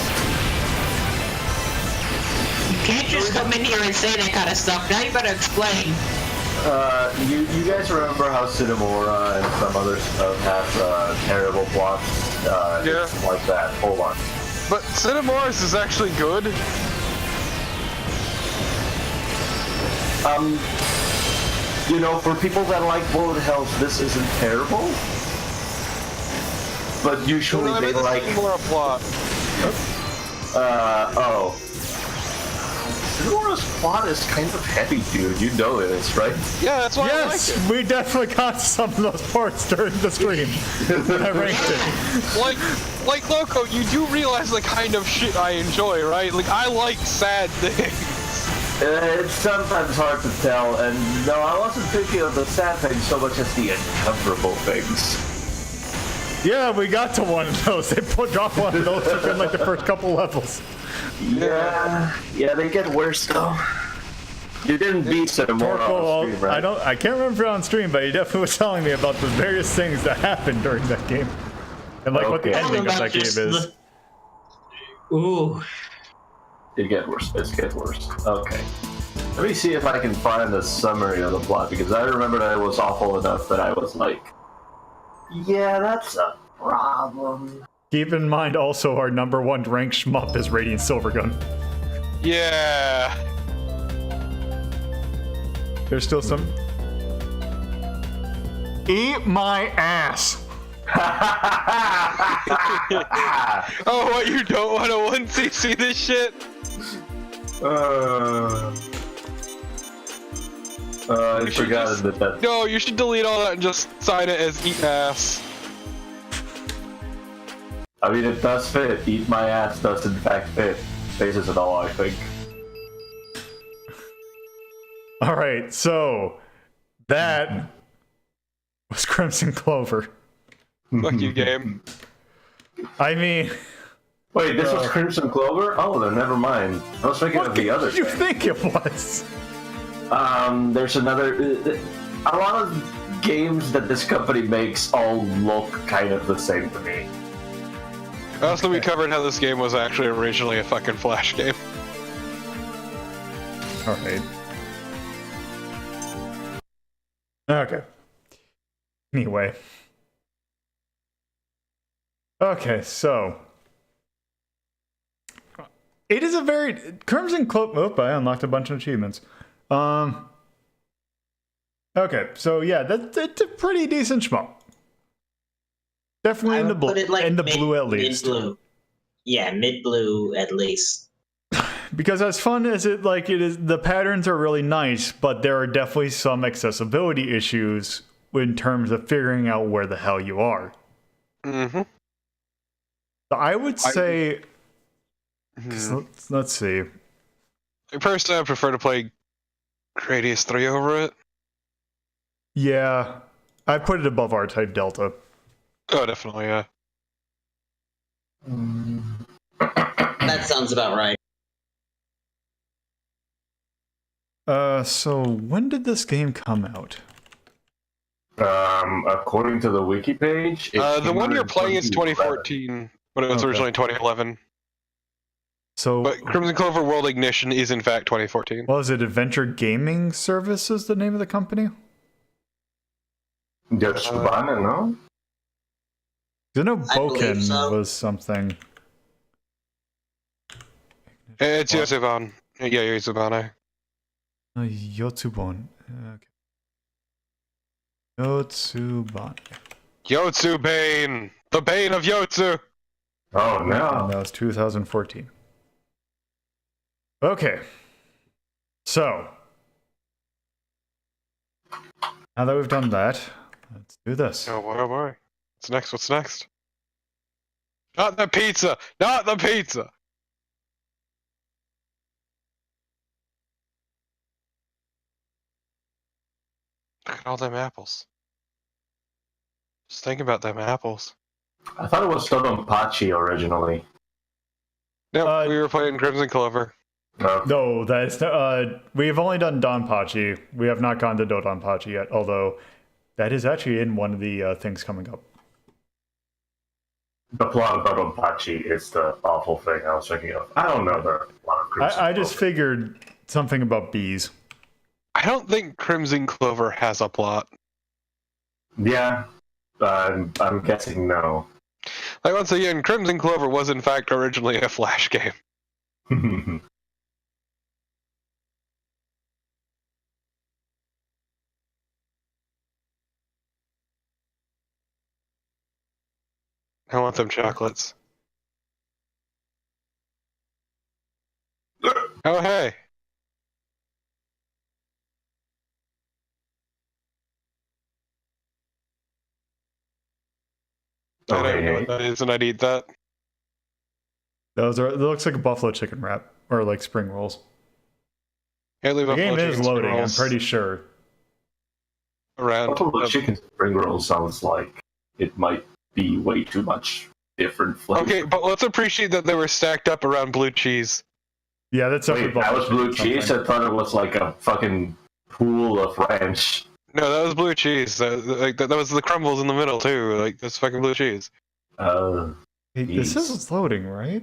You can't just come in here and say that kind of stuff. Now you better explain.
You guys remember how Cinemora and some other stuff have terrible plots?
Yeah.
It's like that. Hold on.
But Cinemoris is actually good.
For people that like bullet hells, this isn't terrible. But usually they like...
Cinemora's plot.
Cinora's plot is kind of heavy, dude. You know this, right?
Yeah, that's why I like
Yes,
it.
we definitely got some of those parts during the stream when I ranked it.
Like Loco, you do realize the kind of shit I enjoy, right? Like, I like sad things.
It's sometimes hard to tell, and no, I wasn't thinking of the sad things so much as the uncomfortable things.
Yeah, we got to one of those. They dropped one of those within like the first couple levels.
Yeah, they get worse though. You didn't beat Cinemora on stream, right?
I can't remember on stream, but he definitely was telling me about the various things that happened during that game. And like what the
Okay.
ending of that game is.
Ooh.
It gets worse. It gets worse. Okay. Let me see if I can find a summary of the plot, because I remember that it was awful enough that I was like, yeah, that's a problem.
Keep in mind also our #1 ranked shmup is Radiant Silvergun.
Yeah.
There's still some... Eat my ass!
Oh, what, you don't want to 1cc this shit?
I forgot that.
No, you should delete all that and just sign it as eat ass.
I mean, it does fit. Eat my ass does in fact fit. Basis and all, I think.
Alright, so... That... was Crimson Clover.
Fuck you, game.
I mean...
Wait, this was Crimson Clover? Oh, then never mind. I was thinking of the other
What did you
thing.
think it was?
There's another... a lot of games that this company makes all look kind of the same to me.
Also, we covered how this game was actually originally a fucking Flash game.
Alright. Okay. Anyway. Okay, so... It is a very... Crimson Clover... Oh, I unlocked a bunch of achievements. Okay, so yeah, that's a pretty decent shmup. Definitely in the blue, blue at least.
Mid-blue. Yeah, mid-blue at least.
Because as fun as it is, the patterns are really nice, but there are definitely some accessibility issues in terms of figuring out where the hell you are.
Mm-hmm.
I would say... Let's see.
Personally, I prefer to play Gradius 3 over it.
Yeah, I put it above R-Type Delta.
Oh, definitely, yeah.
That sounds about right.
So when did this game come out?
According to the wiki page...
The one you're playing is 2014, but it was originally 2011.
So,
But Crimson Clover World Ignition is in fact 2014.
Was it Adventure Gaming Services, the name of the company?
Yoshibana, no?
I know
I believe
Boken
so.
was something.
It's Yosuban. Yeah, Yotsubane.
Yotsubon. Okay. Yotsubon.
Yotsu Bane! The Bane of Yotsu!
Oh,
And
no.
that was 2014. Okay. So. Now that we've done that, let's do this.
Oh boy, oh boy. What's next? What's next? Not the pizza! Not the pizza! Look at all them apples. Just think about them apples.
I thought it was Dodonpachi originally.
Nope, we were playing Crimson Clover.
No, that's we've only done Donpachi. We have not gone to Dodonpachi yet, although that is actually in one of the things coming up.
The plot of Dodonpachi is the awful thing I was thinking of. I don't know the plot of Crimson
I just
Clover.
figured something about bees.
I don't think Crimson Clover has a plot.
Yeah, I'm guessing no.
Like, once again, Crimson Clover was in fact originally a Flash game. I want them chocolates. Oh, hey. I don't know what that is, and I'd eat that.
Those are. It looks like a buffalo chicken wrap or like spring rolls.
Can't leave
The game
Buffalo
is
chicken
loading. I'm
rolls
pretty sure.
around.
Buffalo chicken spring roll sounds like it might be way too much different flavor.
Okay, but let's appreciate that they were stacked up around blue cheese.
Yeah, that's
Wait, that was blue cheese? I thought it was like a fucking pool of ranch.
No, that was blue cheese. That was the crumbles in the middle too. Like, that's fucking blue cheese.
Hey, this is loading, right?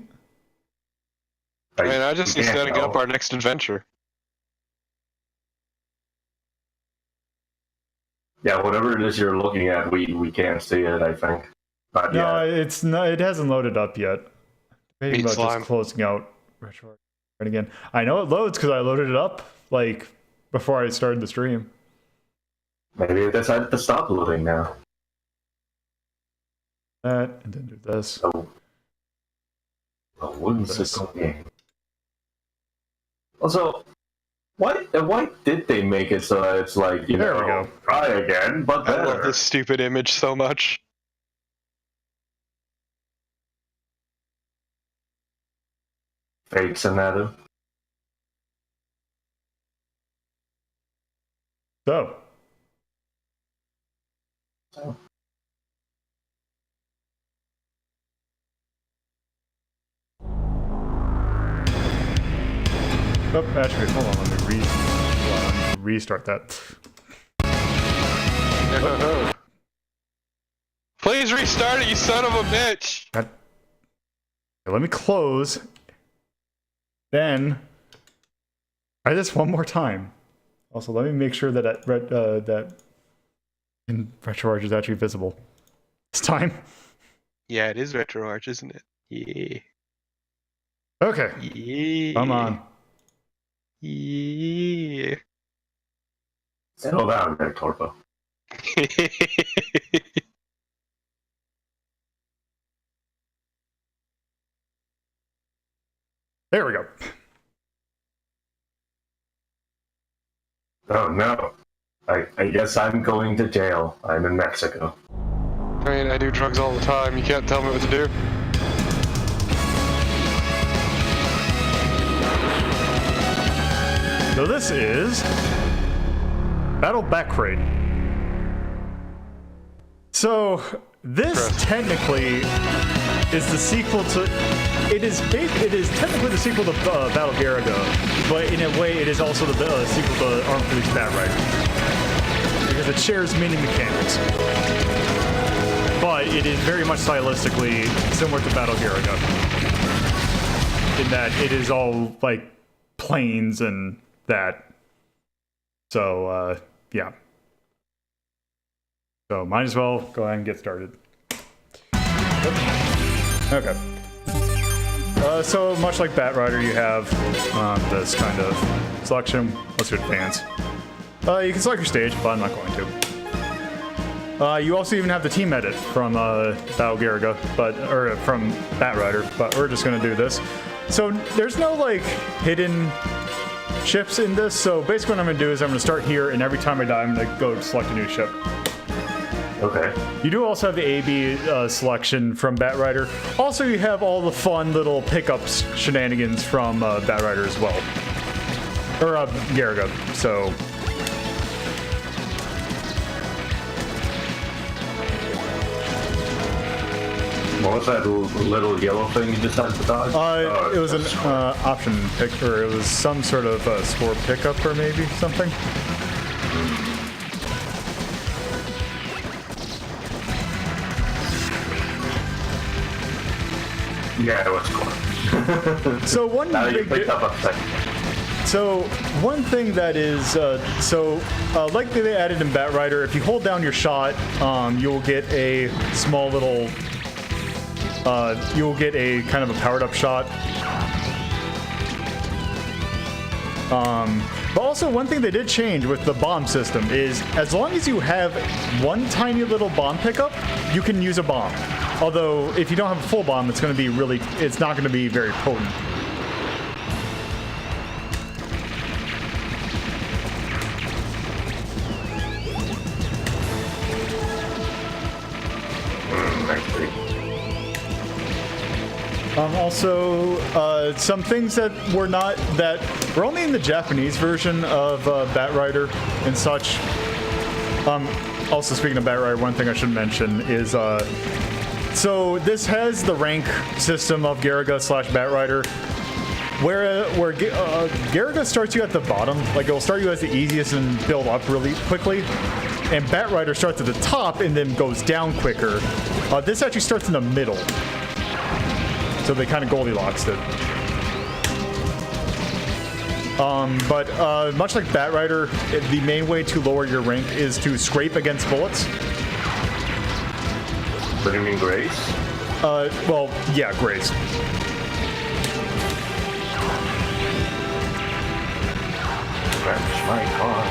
I mean, I just need setting up our next adventure.
Yeah, whatever it is you're looking at, we can't see it, I think. Not
No,
yet.
it's not. It hasn't loaded up yet. Maybe
Meat
about
slime.
just closing out retro again. I know it loads because I loaded it up like before I started the stream.
Maybe it decided to stop loading now.
That and then do this.
So, a whimsical game. Also, why did they make it so that it's like, you
There
know,
we go.
try again, but
I love
better?
this stupid image so much.
Fakes and Adam.
So, oh, actually, hold on. Let me restart that.
Please restart it, you son of a bitch!
Let me close. Then try this one more time. Also, let me make sure that that RetroArch is actually visible this time.
Yeah, it is RetroArch, isn't it? Yeah.
Okay,
Yeah.
come on.
Yeah.
Settle down there, Torpo.
There we go.
Oh no. I guess I'm going to jail. I'm in Mexico.
I mean, I do drugs all the time. You can't tell me what to do.
So this is Battle Bakraid. So this technically is the sequel to. It is technically the sequel to Battle Garaga, but in a way, it is also the sequel to Armed Police Batrider because it shares many mechanics. But it is very much stylistically similar to Battle Garaga in that it is all like planes and that. So yeah. So might as well go ahead and get started. Okay. So much like Batrider, you have this kind of selection. Let's do advance. You can select your stage, but I'm not going to. You also even have the team edit from Battle Garaga, or from Batrider, but we're just going to do this. So there's no like hidden ships in this. So basically, what I'm going to do is I'm going to start here, and every time I die, I'm going to go select a new ship.
Okay.
You do also have the A/B selection from Batrider. Also, you have all the fun little pickups shenanigans from Batrider as well. Or Garaga, so...
What was that little yellow thing you just had to dodge?
it was an option pick, or it was some sort of score pickup, or maybe something.
Yeah, it was cool.
So one
Now you
big
picked up a second.
So one thing that is like they added in Batrider, if you hold down your shot, you'll get a small little you'll get a kind of a powered up shot. But also one thing they did change with the bomb system is as long as you have one tiny little bomb pickup, you can use a bomb. Although if you don't have a full bomb, it's not going to be very potent. Also, some things that were only in the Japanese version of Batrider and such. Also, speaking of Batrider, one thing I should mention is so this has the rank system of Garaga / Batrider, where Garaga starts you at the bottom, like it will start you as the easiest and build up really quickly, and Batrider starts at the top and then goes down quicker. This actually starts in the middle. So they kind of Goldilocks it. But much like Batrider, the main way to lower your rank is to scrape against bullets.
What do you mean, Grace?
Well, yeah, Grace.
Crash my car.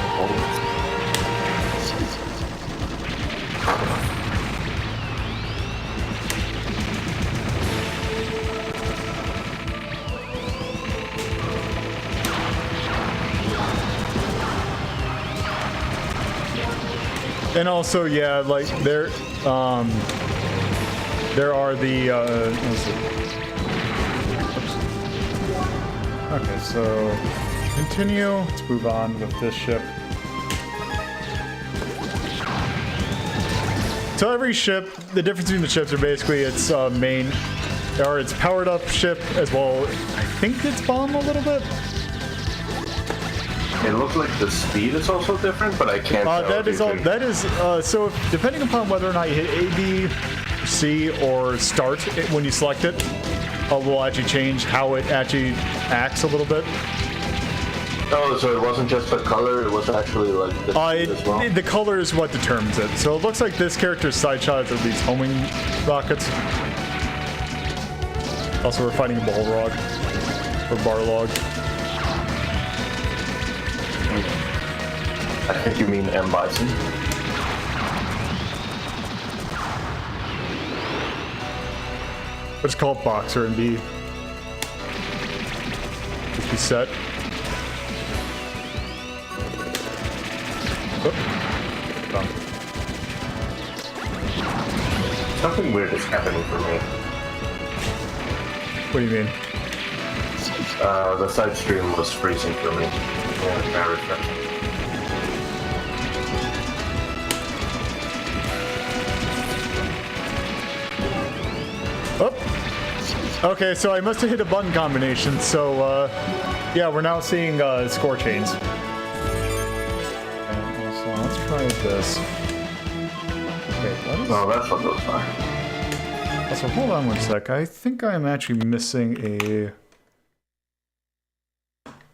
And also, yeah, like there are the. Let's see. Oops. Okay, so continue. Let's move on with this ship. So every ship, the difference between the ships are basically its main, or its powered up ship as well. I think its bomb a little bit.
It looks like the speed is also different, but I can't tell.
That is all. That is so. Depending upon whether or not you hit A, B, C, or start when you select it, will actually change how it actually acts a little bit.
Oh, so it wasn't just the color; it was actually like the speed as well.
The color is what determines it. So it looks like this character's side shot is at least homing rockets. Also, we're fighting a Balrog or Barlog.
I think you mean M. Bison.
Let's call it Boxer and B. Let's be set. Oh. Done.
Something weird is happening for me.
What do you mean?
The side stream was freezing for me. Yeah, very refreshing.
Oh. Okay, so I must have hit a button combination. So, yeah, we're now seeing score chains. And also, let's try this. Okay, what is...
Oh, that's what those are.
Also, hold on 1 sec. I think I'm actually missing a...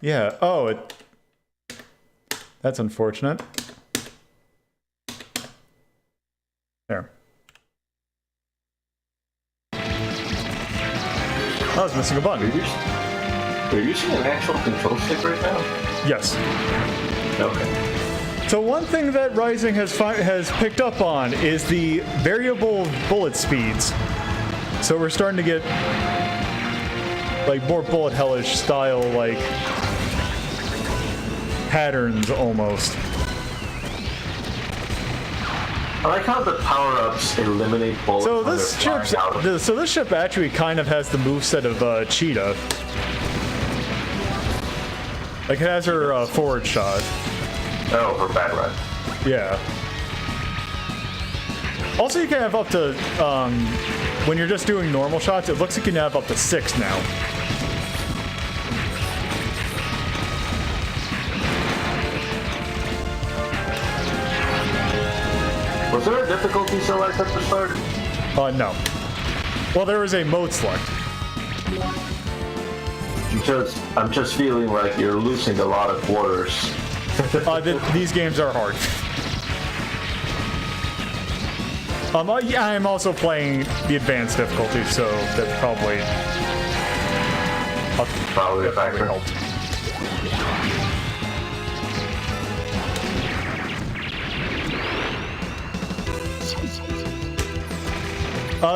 Yeah, oh, it... That's unfortunate. There. I was missing a button.
Are you using an actual control stick right now?
Yes.
Okay.
So one thing that Rising has picked up on is the variable bullet speeds. So we're starting to get like more bullet hellish style like patterns almost.
I like how the power-ups eliminate bullets.
So
when
this
they're
ship,
flying out.
so this ship actually kind of has the moveset of Cheetah. Like it has her forward shot.
Oh, for Bakraid.
Yeah. Also, you can have up to when you're just doing normal shots. It looks like you can have up to 6 now.
Was there a difficulty select at the start?
No. Well, there is a mode select.
I'm just feeling like you're losing a lot of quarters.
These games are hard. Yeah, I'm also playing the advanced difficulty, so that's probably
Probably a factor.
helped.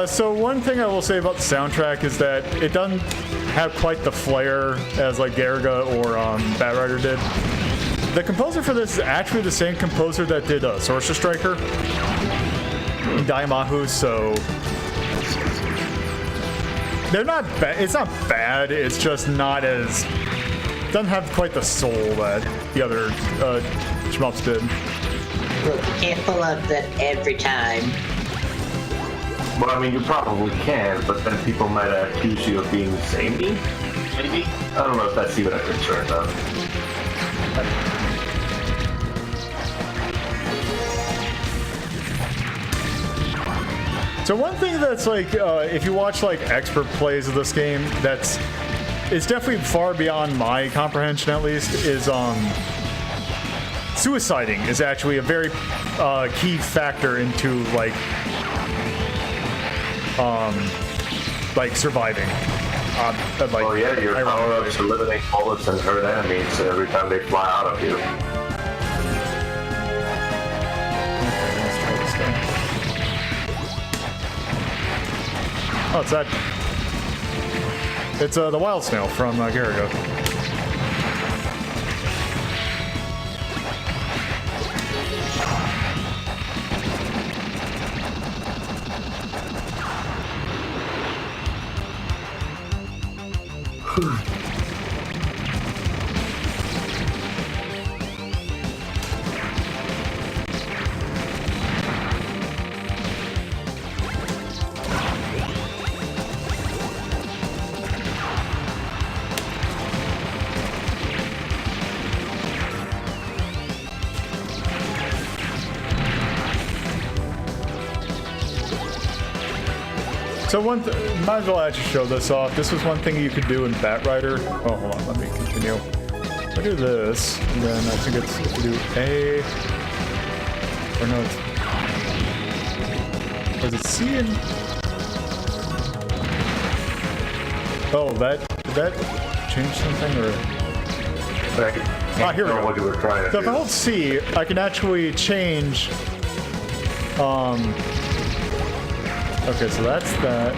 So one thing I will say about the soundtrack is that it doesn't have quite the flair as like Garriga or Batrider did. The composer for this is actually the same composer that did Sorcerer Striker, Daimahu, so they're not bad. It's not bad. It's just not as doesn't have quite the soul that the other Shmups did.
Look, you can't pull out that every time.
Well, I mean, you probably can, but then people might accuse you of being samey, maybe? I don't know if that's even a concern, though.
So one thing that's like, if you watch like expert plays of this game, that's it's definitely far beyond my comprehension, at least, is suiciding is actually a very key factor into like surviving.
Oh yeah, your power-ups eliminate bullets and hurt enemies every time they fly out of you.
Okay, let's try this guy. Oh, it's that. It's the wild snail from Garago. So might as well actually show this off. This was one thing you could do in Batrider. Oh, hold on, let me continue. I do this, and then I think it's if you do A, or no, was it C and? Oh, did that change something or? Here we go.
What you were trying to
So
do.
if I hold C, I can actually change. Okay, so that's that.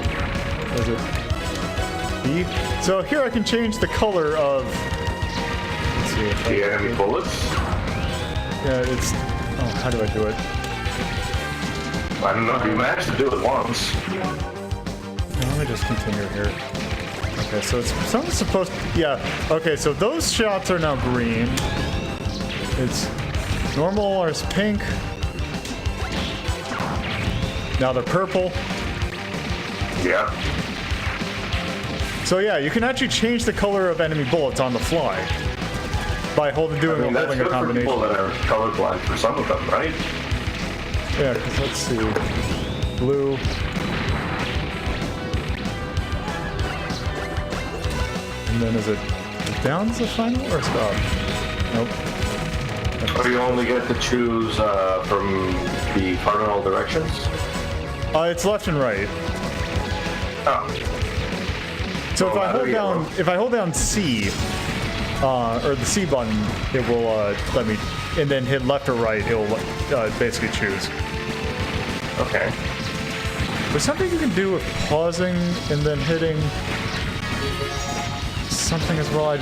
Was it B? So here I can change the color of. Let's see if
The enemy bullets?
Yeah, it's. Oh, how do I do it?
I don't know. You managed to do it once.
Let me just continue here. Okay, so it's something's supposed. Yeah. Okay, so those shots are now green. It's normal or it's pink. Now they're purple.
Yeah.
So yeah, you can actually change the color of enemy bullets on the fly by
That's
holding a
good for people
combination.
that are colorblind for some of them, right?
Yeah, because let's see, blue. And then is it down to the final or stop? Nope.
Or you only get to choose from the cardinal directions?
It's left and right.
Oh.
So
Well,
if I hold down C, or the C button, it will let me, and then hit left or right, it will basically choose.
Okay.
There's something you can do with pausing and then hitting something as well. I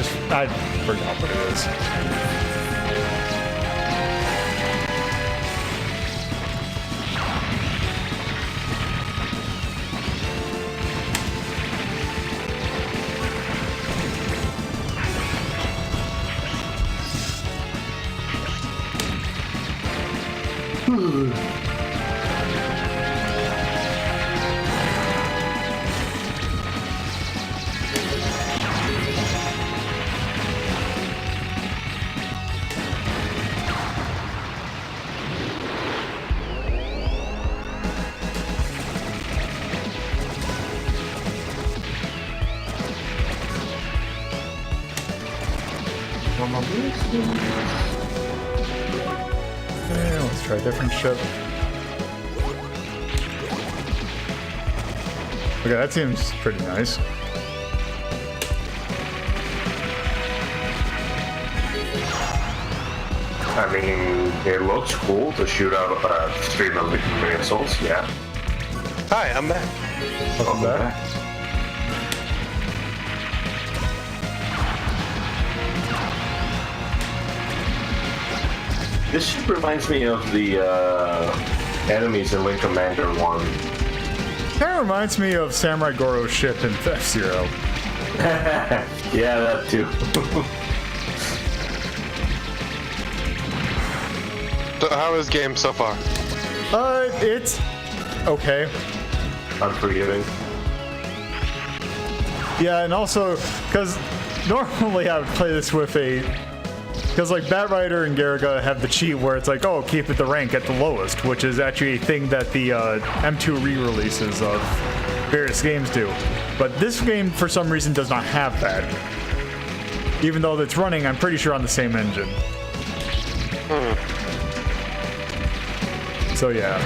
forgot what it is. Okay, let's try a different ship. Okay, that seems pretty nice.
I mean, it looks cool to shoot out 3 millimeter missiles, yeah.
Hi, I'm back.
Welcome back.
This ship reminds me of the enemies in Wing Commander 1.
Kind of reminds me of Samurai Goro's ship in F-Zero.
Yeah, that too.
So how is game so far?
It's okay.
Unforgiving.
Yeah, and also, because normally I would play this with because like Batrider and Garaga have the cheat where it's like, oh, keep the rank at the lowest, which is actually a thing that the M2 re-releases of various games do. But this game, for some reason, does not have that. Even though it's running, I'm pretty sure, on the same engine. So yeah.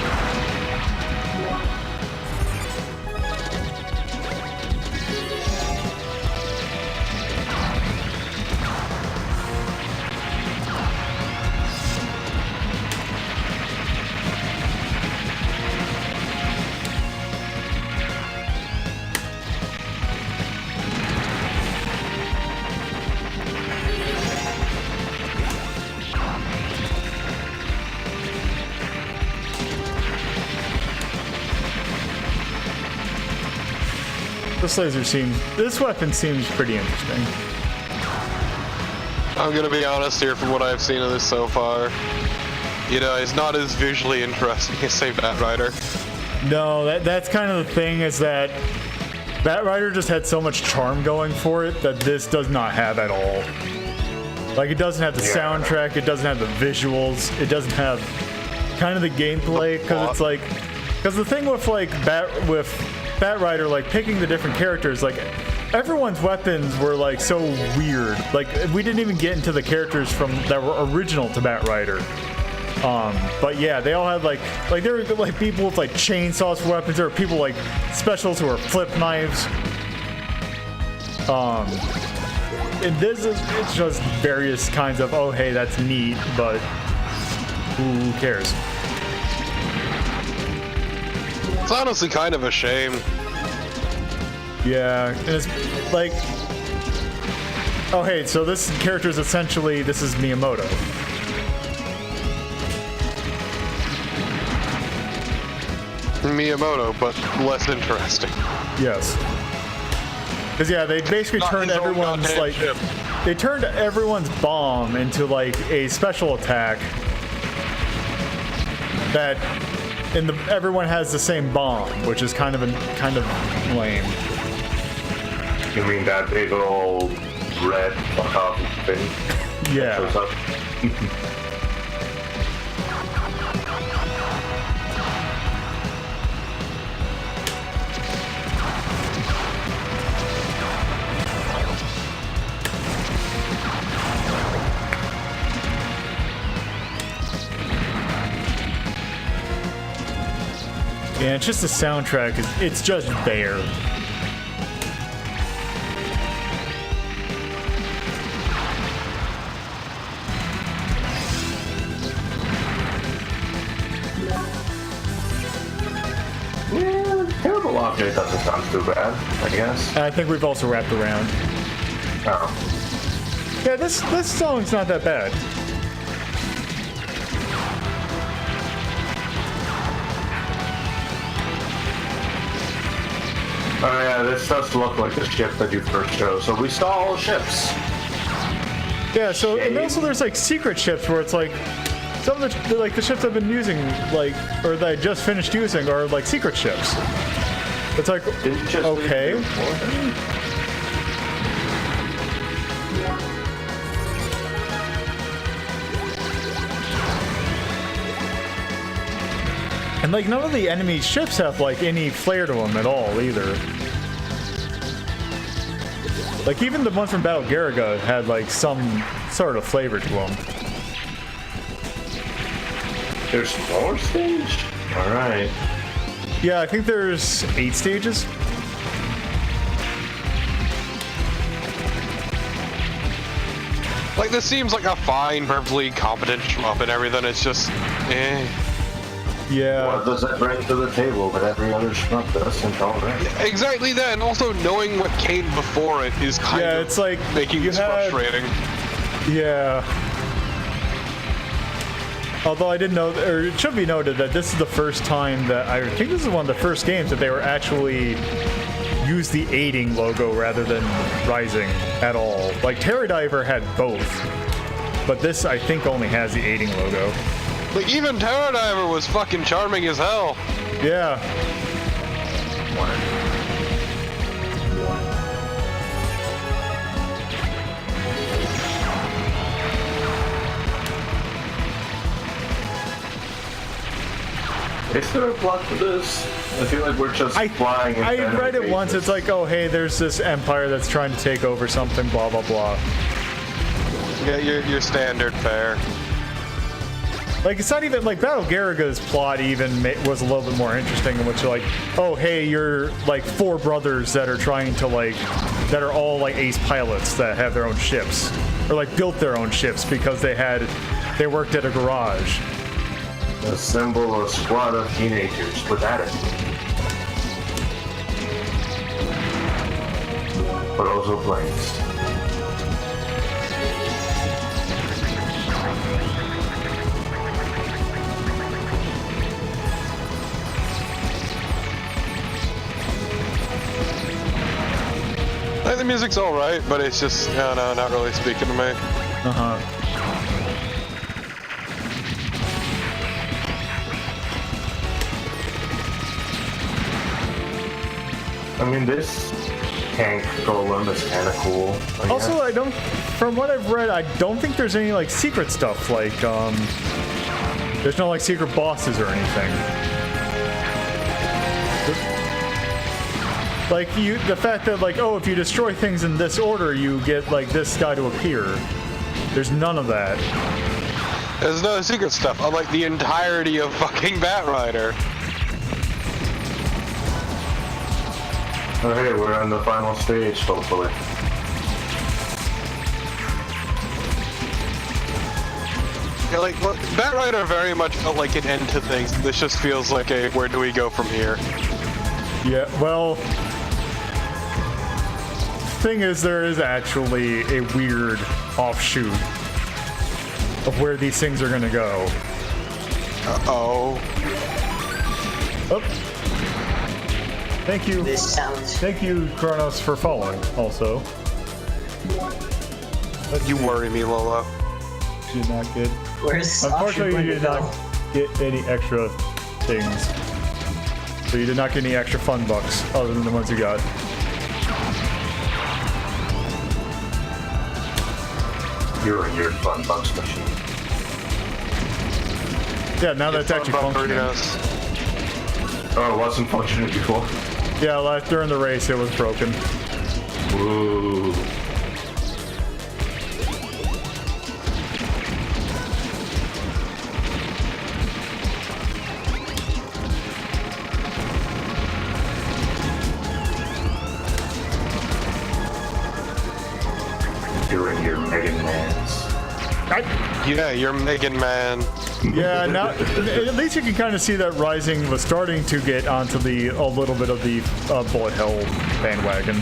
This weapon seems pretty interesting.
I'm gonna be honest here from what I've seen of this so far. You know, it's not as visually interesting as, say, Batrider.
No, that's kind of the thing, is that Batrider just had so much charm going for it that this does not have at all. Like, it doesn't have the soundtrack, it doesn't have the visuals, it doesn't have kind of the gameplay, because it's like, because the thing with like Batrider, like picking the different characters, like everyone's weapons were like so weird. Like we didn't even get into the characters from that were original to Batrider. But yeah, they all had like there were like people with like chainsaws for weapons. There were people like specials who were flip knives. And it's just various kinds of, oh hey, that's neat, but who cares?
It's honestly kind of a shame.
Yeah, and it's like, oh hey, so this character is essentially, this is Miyamoto.
Miyamoto, but less interesting.
Yes. Because yeah, they basically turned everyone's like, they turned everyone's bomb into like a special attack that, and everyone has the same bomb, which is kind of lame.
You mean that big old red fuck off thing?
Yeah.
That shows up?
Yeah, it's just the soundtrack. It's just there.
Terrible object doesn't sound too bad, I guess.
I think we've also wrapped around.
Oh.
Yeah, this song's not that bad.
Oh yeah, this does look like the ship that you first chose. So we saw all ships.
Yeah, so and also there's like secret ships where it's like some of the ships I've been using, like, or that I just finished using, are like secret ships. It's like, okay. And like none of the enemy ships have like any flair to them at all either. Like even the ones from Battle Garaga had like some sort of flavor to them.
There's more stage? Alright.
Yeah, I think there's 8 stages.
Like, this seems like a fine, perfectly competent shmup and everything. It's just, eh.
Yeah.
What does that bring to the table that every other shmup doesn't already?
Exactly that, and also knowing what came before it is kind of
it's like
making this frustrating.
Yeah. Although I didn't know, or it should be noted that this is the first time that, I think this is one of the first games that they were actually use the aiding logo rather than rising at all. Like Terror Diver had both, but this I think only has the aiding logo.
Like, even Terror Diver was fucking charming as hell.
Yeah.
Is there a plot to this? I feel like we're just flying.
I read it once. It's like, oh, hey, there's this empire that's trying to take over something, blah, blah, blah.
Yeah, your standard fare.
Like, it's not even, like, Battle Garaga's plot even was a little bit more interesting, in which you're like, oh, hey, you're, like, 4 brothers that are trying to, like, that are all, like, ace pilots that have their own ships. Or, like, built their own ships because they worked at a garage.
Assemble a squad of teenagers with attitude. But also planes.
Like, the music's alright, but it's just, I don't know, not really speaking to me.
Uh-huh.
I mean, this tank golem is kind of cool.
Also, from what I've read, I don't think there's any, like, secret stuff, like, there's no, like, secret bosses or anything. Like, the fact that, like, oh, if you destroy things in this order, you get, like, this guy to appear. There's none of that.
There's no secret stuff, unlike the entirety of fucking Batrider.
Oh, hey, we're on the final stage, hopefully.
Yeah, like, look, Batrider very much felt like an end to things. This just feels like a, where do we go from here?
Yeah, well... thing is, there is actually a weird offshoot of where these things are gonna go.
Uh-oh.
Oh. Thank you.
This sounds.
Thank you, Kronos, for following, also.
You worry me, Lolo.
You did not get...
Where's
Unfortunately, you did not get any extra things. So you did not get any extra fun bucks, other than the ones you got.
You're in your fun bucks machine.
Yeah, now that's actually functioning.
Oh, it wasn't functioning before?
Yeah, during the race, it was broken.
Ooh. You're in your Mega Mans.
Yeah, you're Megan Man.
Yeah, now at least you can kind of see that Rising was starting to get onto a little bit of the bullet hell bandwagon.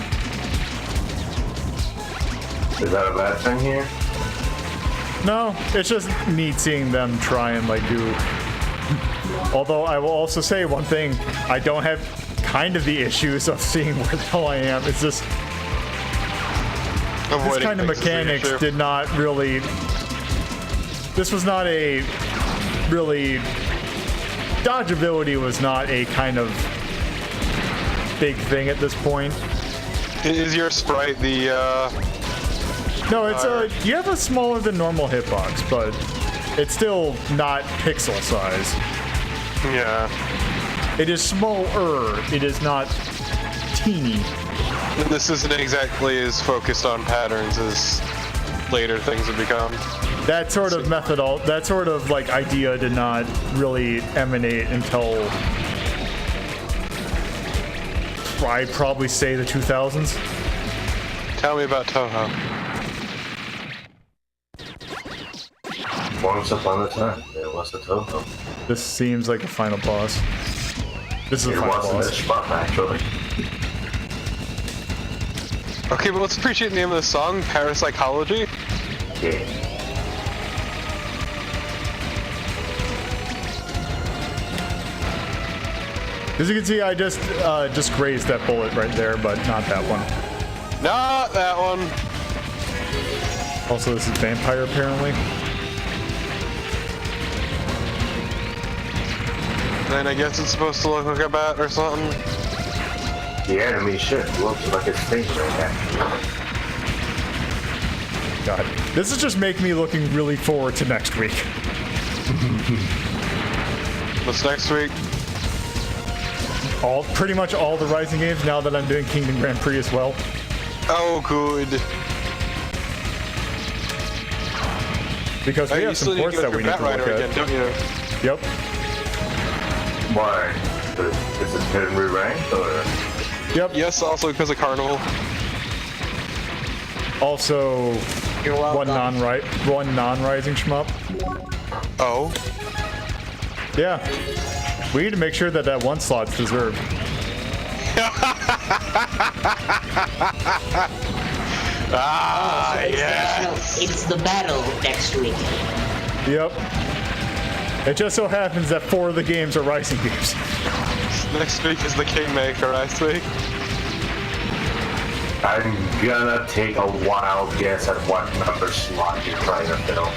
Is that a bad thing here?
No, it's just neat seeing them try and like do. Although I will also say one thing, I don't have kind of the issues of seeing where the hell I am. It's just this kind of mechanics did not really. This was not a really. Dodgeability was not a kind of big thing at this point.
Is your sprite the,
No, it's you have a smaller than normal hitbox, but it's still not pixel size.
Yeah.
It is smaller. It is not teeny.
This isn't exactly as focused on patterns as later things have become.
That sort of that sort of like idea did not really emanate until I'd probably say the 2000s.
Tell me about Toho.
Once upon a time, there was a Toho.
This seems like a final boss. This is a
It
final
wasn't
boss.
this spot, actually.
Okay, but let's appreciate the name of the song, Parapsychology.
Yeah.
As you can see, I just grazed that bullet right there, but not that one.
Not that one.
Also, this is vampire apparently.
Then I guess it's supposed to look like a bat or something.
The enemy ship looks like a stingray, actually.
God, this is just making me looking really forward to next week.
What's next week?
pretty much all the Rising games now that I'm doing Kingdom Grand Prix as well.
Oh, good.
Because we have some ports that we need to look at.
Again, don't you?
Yep.
Why? Is it getting re-ranked or?
Yep. Yes, also because of Carnival.
Also,
You're welcome.
one non-rising shmup.
Oh.
Yeah. We need to make sure that that one slot's deserved.
Yes.
It's the battle next week.
Yep. It just so happens that 4 of the games are rising games.
Next week is the Kingmaker, I think.
I'm gonna take a wild guess at what number slot you're trying to fill.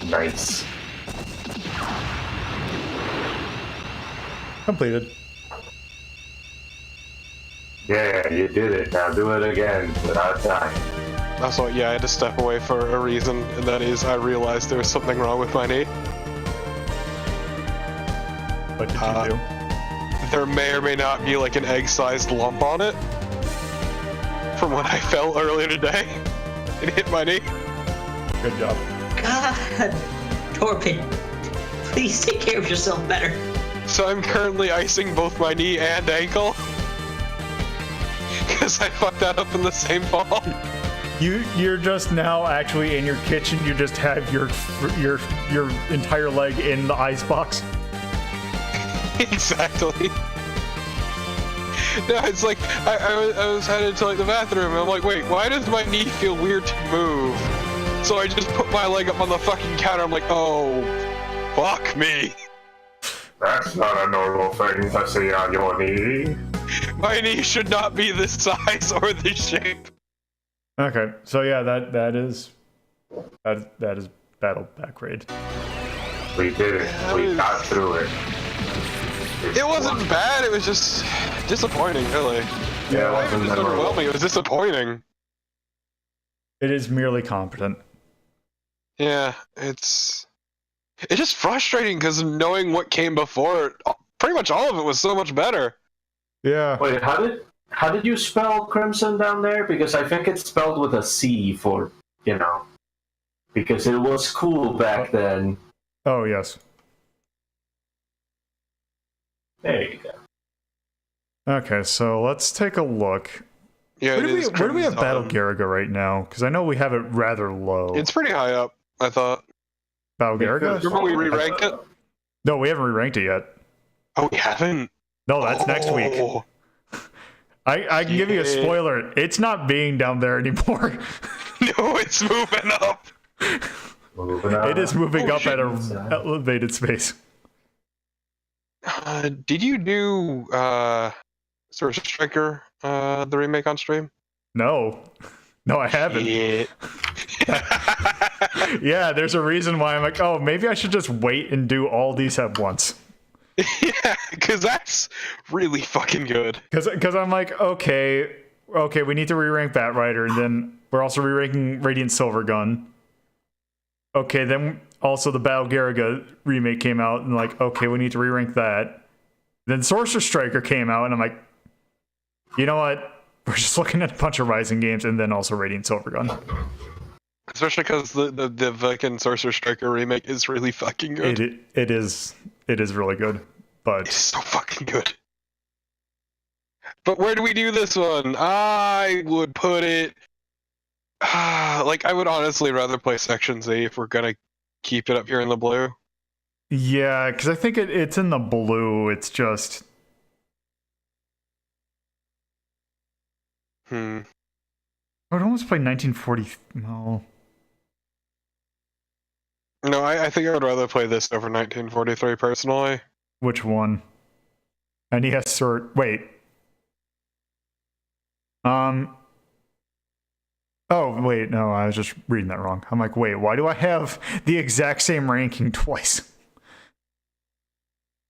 Nice.
Completed.
Yeah, you did it. Now do it again without dying.
Also, yeah, I had to step away for a reason, and that is I realized there was something wrong with my knee.
What did you do?
There may or may not be like an egg-sized lump on it from when I fell earlier today. It hit my knee.
Good job.
God, Torpid, please take care of yourself better.
So I'm currently icing both my knee and ankle. Because I fucked that up in the same fall.
You're just now actually in your kitchen. You just have your entire leg in the ice box.
Exactly. No, it's like I was headed to like the bathroom and I'm like, wait, why does my knee feel weird to move? So I just put my leg up on the fucking counter. I'm like, oh, fuck me.
That's not a normal thing to see on your knee.
My knee should not be this size or this shape.
Okay, so yeah, that is Battle Bakraid.
We did it. We got through it.
It wasn't bad. It was just disappointing, really.
Yeah, it
It
wasn't
was
memorable.
underwhelming. It was disappointing.
It is merely competent.
Yeah, it's just frustrating because knowing what came before it, pretty much all of it was so much better.
Yeah.
Wait, how did you spell Crimzon down there? Because I think it's spelled with a C for, because it was cool back then.
Oh yes.
There you go.
Okay, so let's take a look.
Yeah,
Where
it is
do we have
Crimzon.
Battle Garaga right now? Because I know we have it rather low.
It's pretty high up, I thought.
Battle Garaga?
Remember we re-ranked it?
No, we haven't re-ranked it yet.
Oh, we haven't?
No, that's next week.
Oh.
I can give you a spoiler. It's not being down there anymore.
No, it's moving up.
Moving on.
It is moving
Oh,
up at a
shit.
elevated space.
Did you do Sorcerer Striker, the remake on stream?
No. No, I haven't.
Shit.
Yeah, there's a reason why I'm like, oh, maybe I should just wait and do all these at once.
Yeah, because that's really fucking good.
Because I'm like, okay, we need to re-rank Bat Rider, and then we're also re-ranking Radiant Silvergun. Okay, then also the Battle Garaga remake came out, and like, okay, we need to re-rank that. Then Sorcerer Striker came out, and I'm like, you know what? We're just looking at a bunch of Rising games, and then also Radiant Silvergun.
Especially because the fucking Sorcerer Striker remake is really fucking good.
It is really good, but
It's so fucking good. But where do we do this one? I would put it... like, I would honestly rather play Section Z if we're gonna keep it up here in the blue.
yeah, because I think it's in the blue. It's just I would almost play 1940. No.
No, I think I would rather play this over 1943 personally.
Which one? NES or wait. Oh wait, no, I was just reading that wrong. I'm like, wait, why do I have the exact same ranking twice?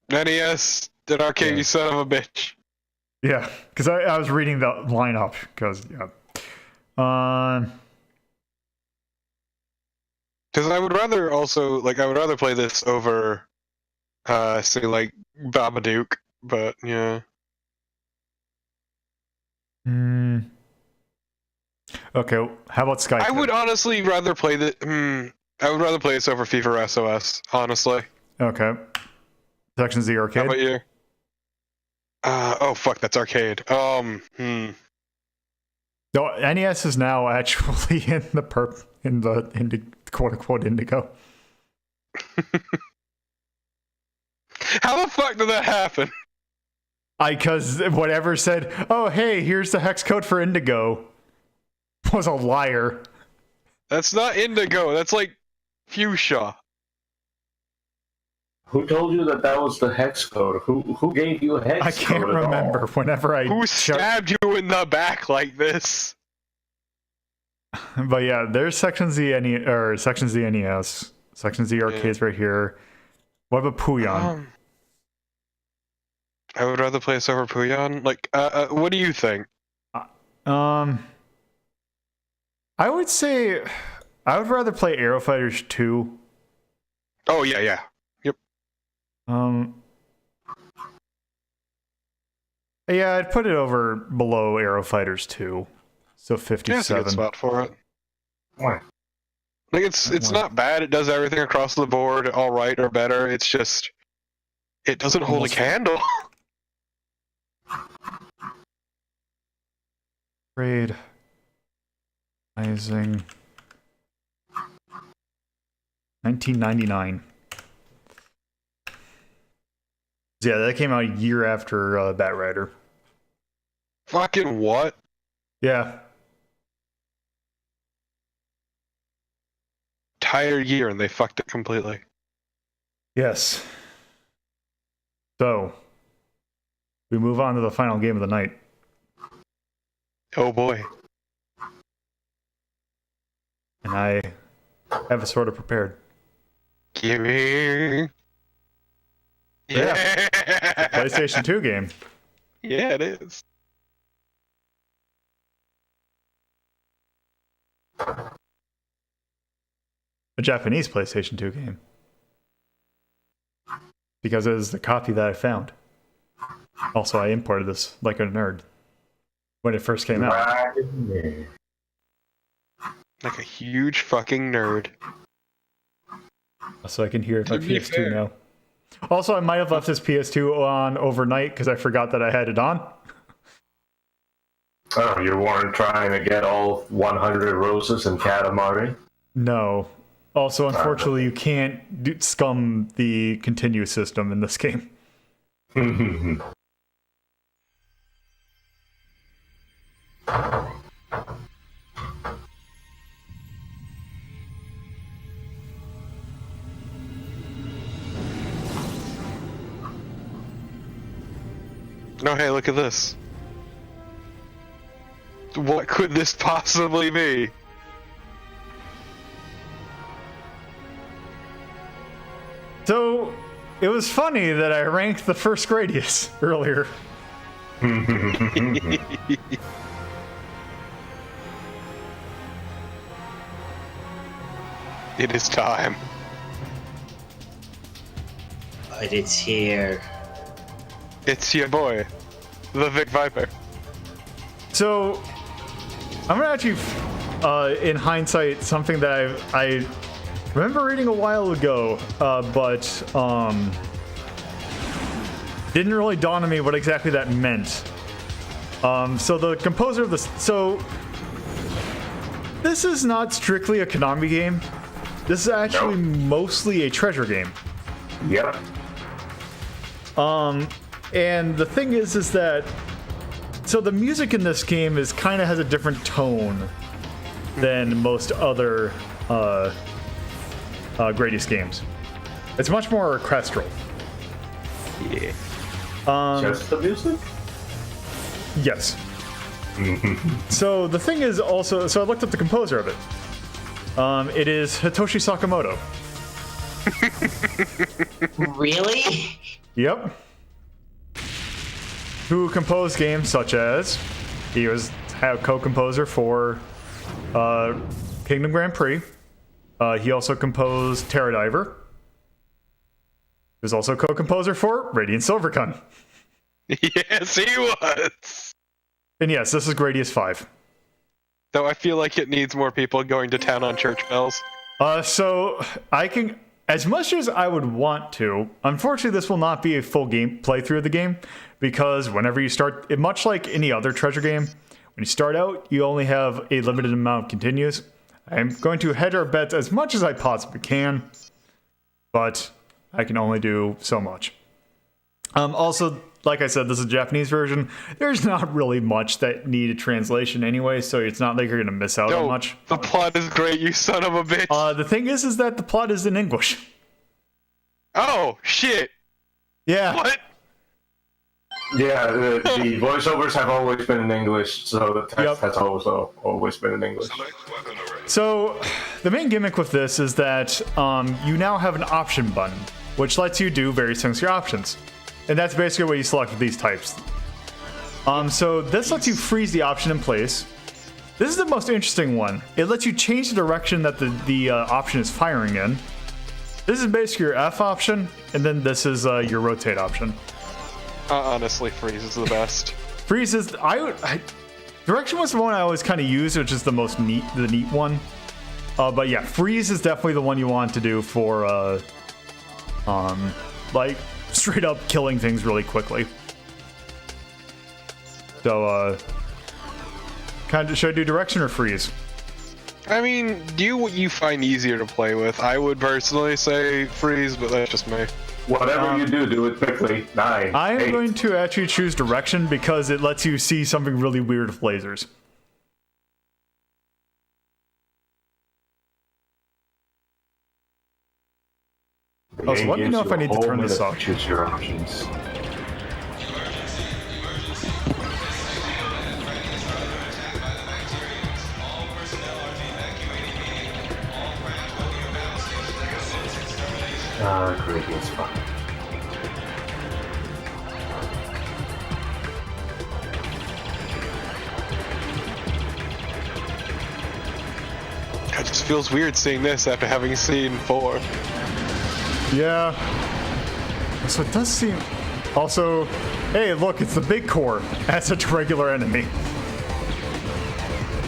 NES, an arcade, you son of a bitch.
Yeah, because I was reading the lineup. Because yeah.
Because I would rather also, like, I would rather play this over say like Babadook, but yeah.
Okay, how about Sky?
I would honestly rather play I would rather play this over FIFA SOS, honestly.
Okay. Section Z
How
arcade.
about you? Oh fuck, that's arcade.
No, NES is now actually in the quote unquote Indigo.
How the fuck did that happen?
Because whatever said, oh hey, here's the hex code for Indigo, was a liar.
That's not indigo. That's like fuchsia.
Who told you that was the hex code? Who gave you a hex code?
I can't remember. Whenever I
Who stabbed you in the back like this?
But yeah, there's Section Z or Section Z NES, Section Z arcades right here. What about Puyon?
I would rather play this over Puyon. Like, what do you think?
I would say I would rather play Aero Fighters 2.
Oh yeah. Yep.
Yeah, I'd put it over below Aero Fighters 2. So 57.
That's a good spot for it.
Why?
Like it's not bad. It does everything across the board all right or better. It's just it doesn't hold a candle.
Raid. Rising. 1999. Yeah, that came out a year after Batrider.
Fucking what?
Yeah.
Entire year and they fucked it completely.
Yes. So, we move on to the final game of the night.
Oh boy.
And I have it sort of prepared.
Gimme.
Yeah. PlayStation 2 game.
Yeah, it is.
A Japanese PlayStation 2 game. Because it is the copy that I found. Also, I imported this like a nerd when it first came out.
Like a huge fucking nerd.
So I can hear my
To be
PS2
fair.
now. Also, I might have left this PS2 on overnight because I forgot that I had it on.
Oh, you weren't trying to get all 100 roses in Katamari?
No. Also, unfortunately, you can't scum the continue system in this game.
No, hey, look at this. What could this possibly be?
So, it was funny that I ranked the first Gradius earlier.
It is time.
But it's here.
It's your boy, the Vic Viper.
So, I'm gonna actually, in hindsight, something that I remember reading a while ago, but didn't really dawn on me what exactly that meant. So the composer of this, so this is not strictly a Konami game. This is actually mostly a treasure game.
Yep.
And the thing is that, so the music in this game is kind of has a different tone than most other Gradius games. It's much more orchestral.
Yeah.
Just the music?
Yes. So the thing is also, so I looked up the composer of it. It is Hitoshi Sakamoto.
Really?
Yep. Who composed games such as, he was co-composer for Kingdom Grand Prix. He also composed Terra Diver. He was also co-composer for Radiant Silvergun.
Yes, he was.
And yes, this is Gradius V.
Though I feel like it needs more people going to town on church bells.
So I can, as much as I would want to, unfortunately this will not be a full game playthrough of the game, because whenever you start, much like any other treasure game, when you start out, you only have a limited amount of continues. I'm going to hedge our bets as much as I possibly can, but I can only do so much. Also, like I said, this is a Japanese version. There's not really much that needed translation anyway, so it's not like you're going to miss out on much.
The plot is great, you son of a bitch.
The thing is that the plot is in English.
Oh, shit.
Yeah.
What?
Yeah, the voiceovers have always been in English, so the text has also always been in English.
So, the main gimmick with this is that you now have an option button, which lets you do various things with your options. And that's basically what you select with these types. So this lets you freeze the option in place. This is the most interesting one. It lets you change the direction that the option is firing in. This is basically your F option, and then this is your rotate option.
Honestly, freeze is the best.
Freeze is direction was the one I always kind of used, which is the most neat one. But yeah, freeze is definitely the one you want to do for like straight up killing things really quickly. So should I do direction or freeze?
I mean, do what you find easier to play with. I would personally say freeze, but that's just me.
Whatever you do it quickly. 9.
I am
8.
going to actually choose direction because it lets you see something really weird with lasers. Also, let me know if I need to turn this off.
Choose your options. Gradius V.
It just feels weird seeing this after having seen 4.
Yeah. So it does seem... Also, hey, look, it's the big core as a regular enemy.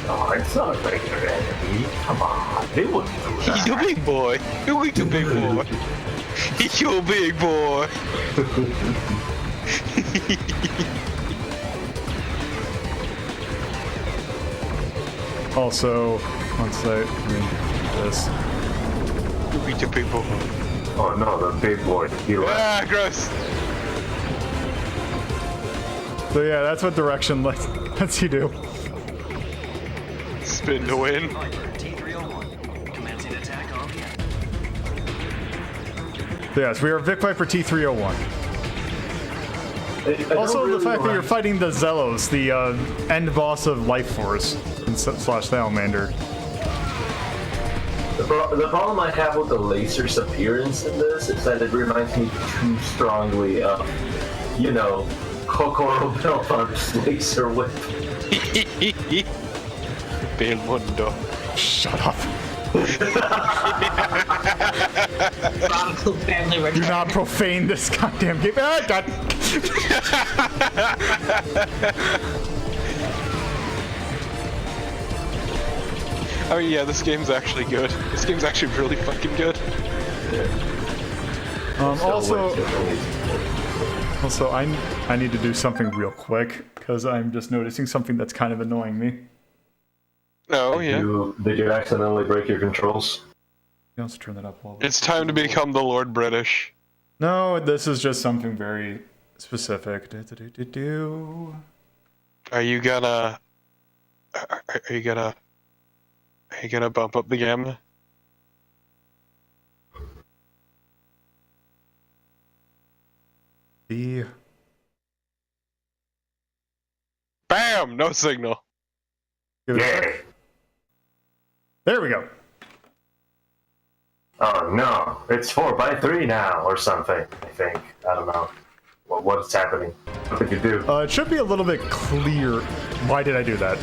Oh, it's not a regular enemy. Come on, they wouldn't do that.
He's a big boy. He's a big boy. He's your big boy.
Also, once I read this...
He's a big boy.
Oh no, the big boy. He left.
Ah, gross.
So yeah, that's what direction lets you do.
Spin to win.
So yes, we are Vic Viper T301. Also, the fact that you're fighting the Zelos, the end boss of Life Force slash Salamander.
The problem I have with the laser's appearance in this is that it reminds me too strongly of, you know, Kokoro Belltharp's laser whip.
Belmondo.
Shut up.
Chronicle family
Do
return.
not profane this goddamn game. Ah, God.
Oh yeah, this game's actually good. This game's actually really fucking good.
Also, I need to do something real quick because I'm just noticing something that's kind of annoying me.
Oh yeah.
Did you accidentally break your controls?
You also turn that up while.
It's time to become the Lord British.
No, this is just something very specific.
Are you gonna bump up the gamma? Bam! No signal.
Yeah.
There we go.
Oh no, it's 4x3 now or something. I think. I don't know. What's happening? What did you do?
It should be a little bit clear. Why did I do that?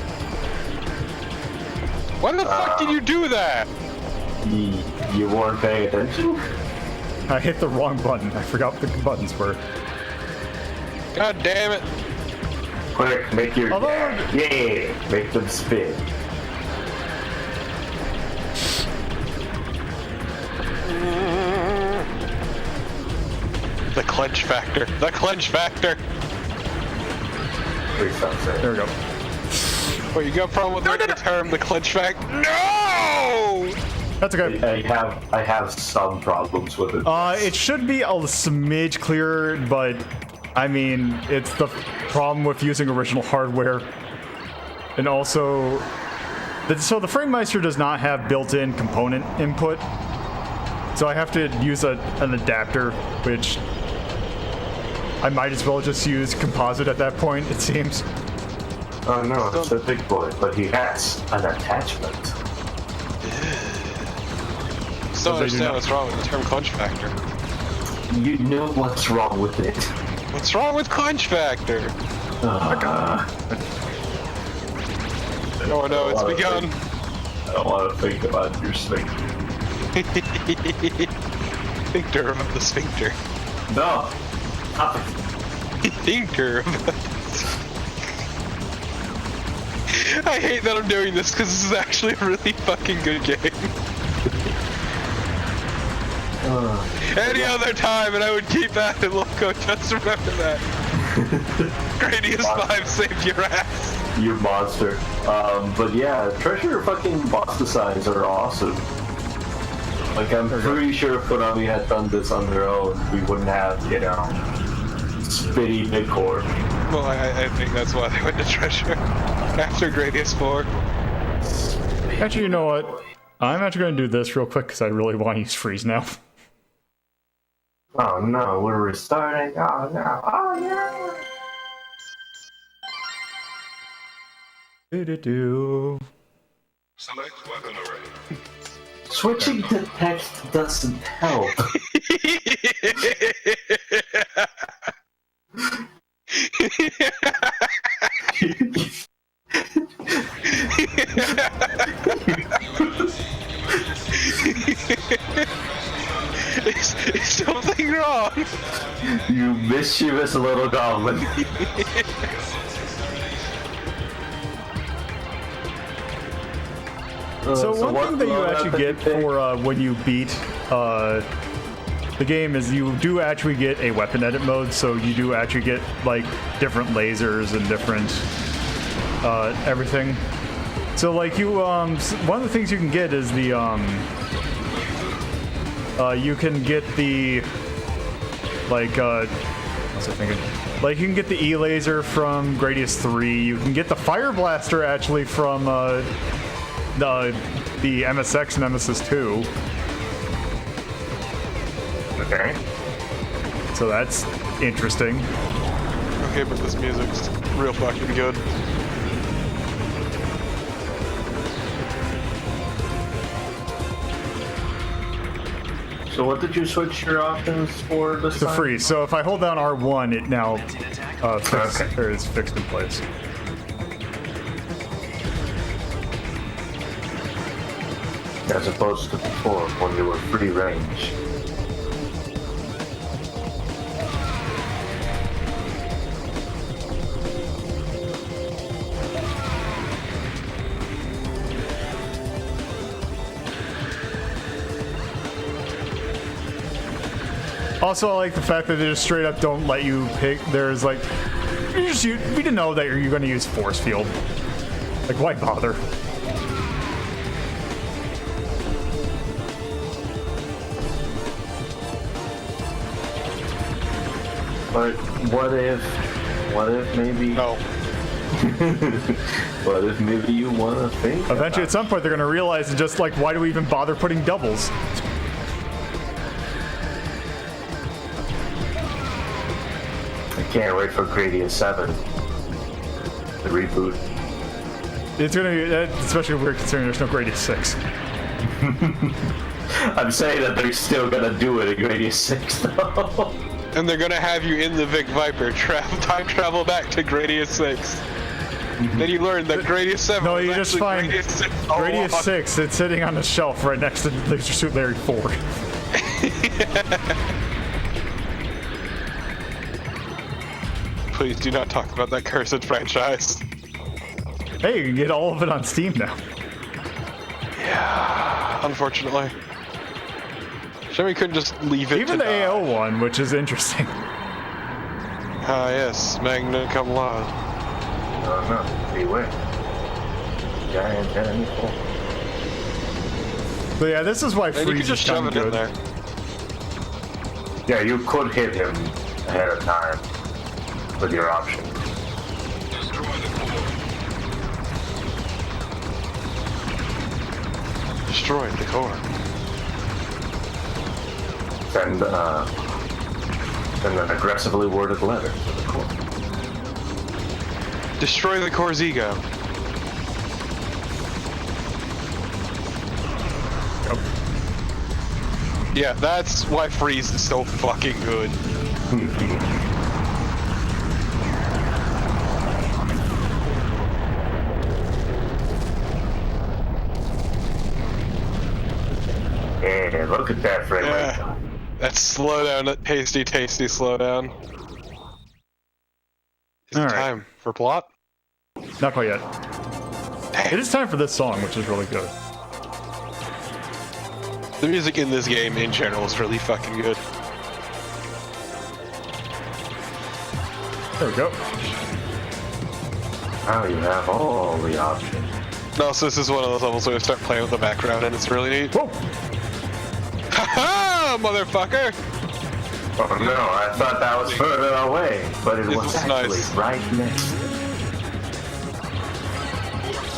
Why the fuck did you do that?
You weren't paying attention?
I hit the wrong button. I forgot what the buttons were.
God damn it.
Quick, make your yeah, make them spin.
The clench factor. The clench factor.
Please stop saying.
There we go.
Oh, you got a problem with the term, the clench factor? No!
That's okay.
I have some problems with it.
It should be a smidge clearer, but I mean, it's the problem with using original hardware. And also, so the FrameMeister does not have built-in component input. So I have to use an adapter, which I might as well just use composite at that point, it seems.
Oh no, it's a big boy, but he has an attachment.
Still understand what's wrong with the term clench factor.
You know what's wrong with it.
What's wrong with clench factor? Oh no, it's begun.
I don't want to think about your sphincter.
Sphincter of the sphincter.
No.
Sphincter. I hate that I'm doing this because this is actually a really fucking good game. Any other time and I would keep that in loco, just remember that. Gradius V saved your ass.
You monster. But yeah, treasure fucking boss designs are awesome. Like, I'm pretty sure if Konami had done this on their own, we wouldn't have, you know, spitty midcore.
Well, I think that's why they went to treasure after Gradius 4.
Actually, you know what? I'm actually going to do this real quick because I really want to use freeze now.
Oh no, we're restarting. Oh no. Oh no.
Do-do-do.
Select weapon array.
Switching to text doesn't help.
Is something wrong?
You mischievous little goblin.
So one thing that you actually get for when you beat the game is you do actually get a weapon edit mode, so you do actually get like different lasers and different everything. So like you one of the things you can get is the you can get the like what's I thinking? Like you can get the E laser from Gradius 3. You can get the Fire Blaster actually from the MSX Nemesis 2.
Okay.
So that's interesting.
Okay, but this music's real fucking good.
So what did you switch your options for this
To
time?
freeze. So if I hold down R1, it now is fixed in place.
As opposed to before, when you were free range.
Also, I like the fact that they just straight up don't let you pick. There's like, we didn't know that you're going to use force field. Like, why bother?
But what if maybe?
No.
What if maybe you want to think?
Eventually, at some point, they're going to realize and just like, why do we even bother putting doubles?
I can't wait for Gradius 7. The reboot.
It's going to be especially weird considering there's no Gradius 6.
I'm saying that they're still gonna do it in Gradius 6 though.
And they're gonna have you in the Vic Viper time travel back to Gradius 6. Then you learn that Gradius 7
No,
was
you just
actually
find
Gradius 6 all
Gradius
along.
6. It's sitting on the shelf right next to Laser Suit Larry 4.
Please do not talk about that cursed franchise.
Hey, you can get all of it on Steam now.
Yeah, unfortunately. Shame we couldn't just leave it
Even
to
the
die.
AO one, which is interesting.
Ah, yes, Magna Cum Laude.
Oh no, beware. Giant enemy foe.
But yeah, this is why
And you
Freeze
could just
is
shove
kind
it
of
in
good.
there.
Yeah, you could hit him ahead of time with your option.
Destroyed the core.
Send an aggressively worded letter to the core.
Destroy the core's ego. Yeah, that's why Freeze is so fucking good.
Hey, look at that frame rate.
Yeah. That slowdown, that tasty slowdown. Is it
All right.
time for plot?
Not quite yet. It is time for this song, which is really good.
The music in this game in general is really fucking good.
There we go.
Now you have all the options.
No, so this is one of those levels where you start playing with the background and it's really neat.
Whoa!
Haha, motherfucker!
Oh no, I thought that was further away, but it
This
was
is
actually
nice.
right next.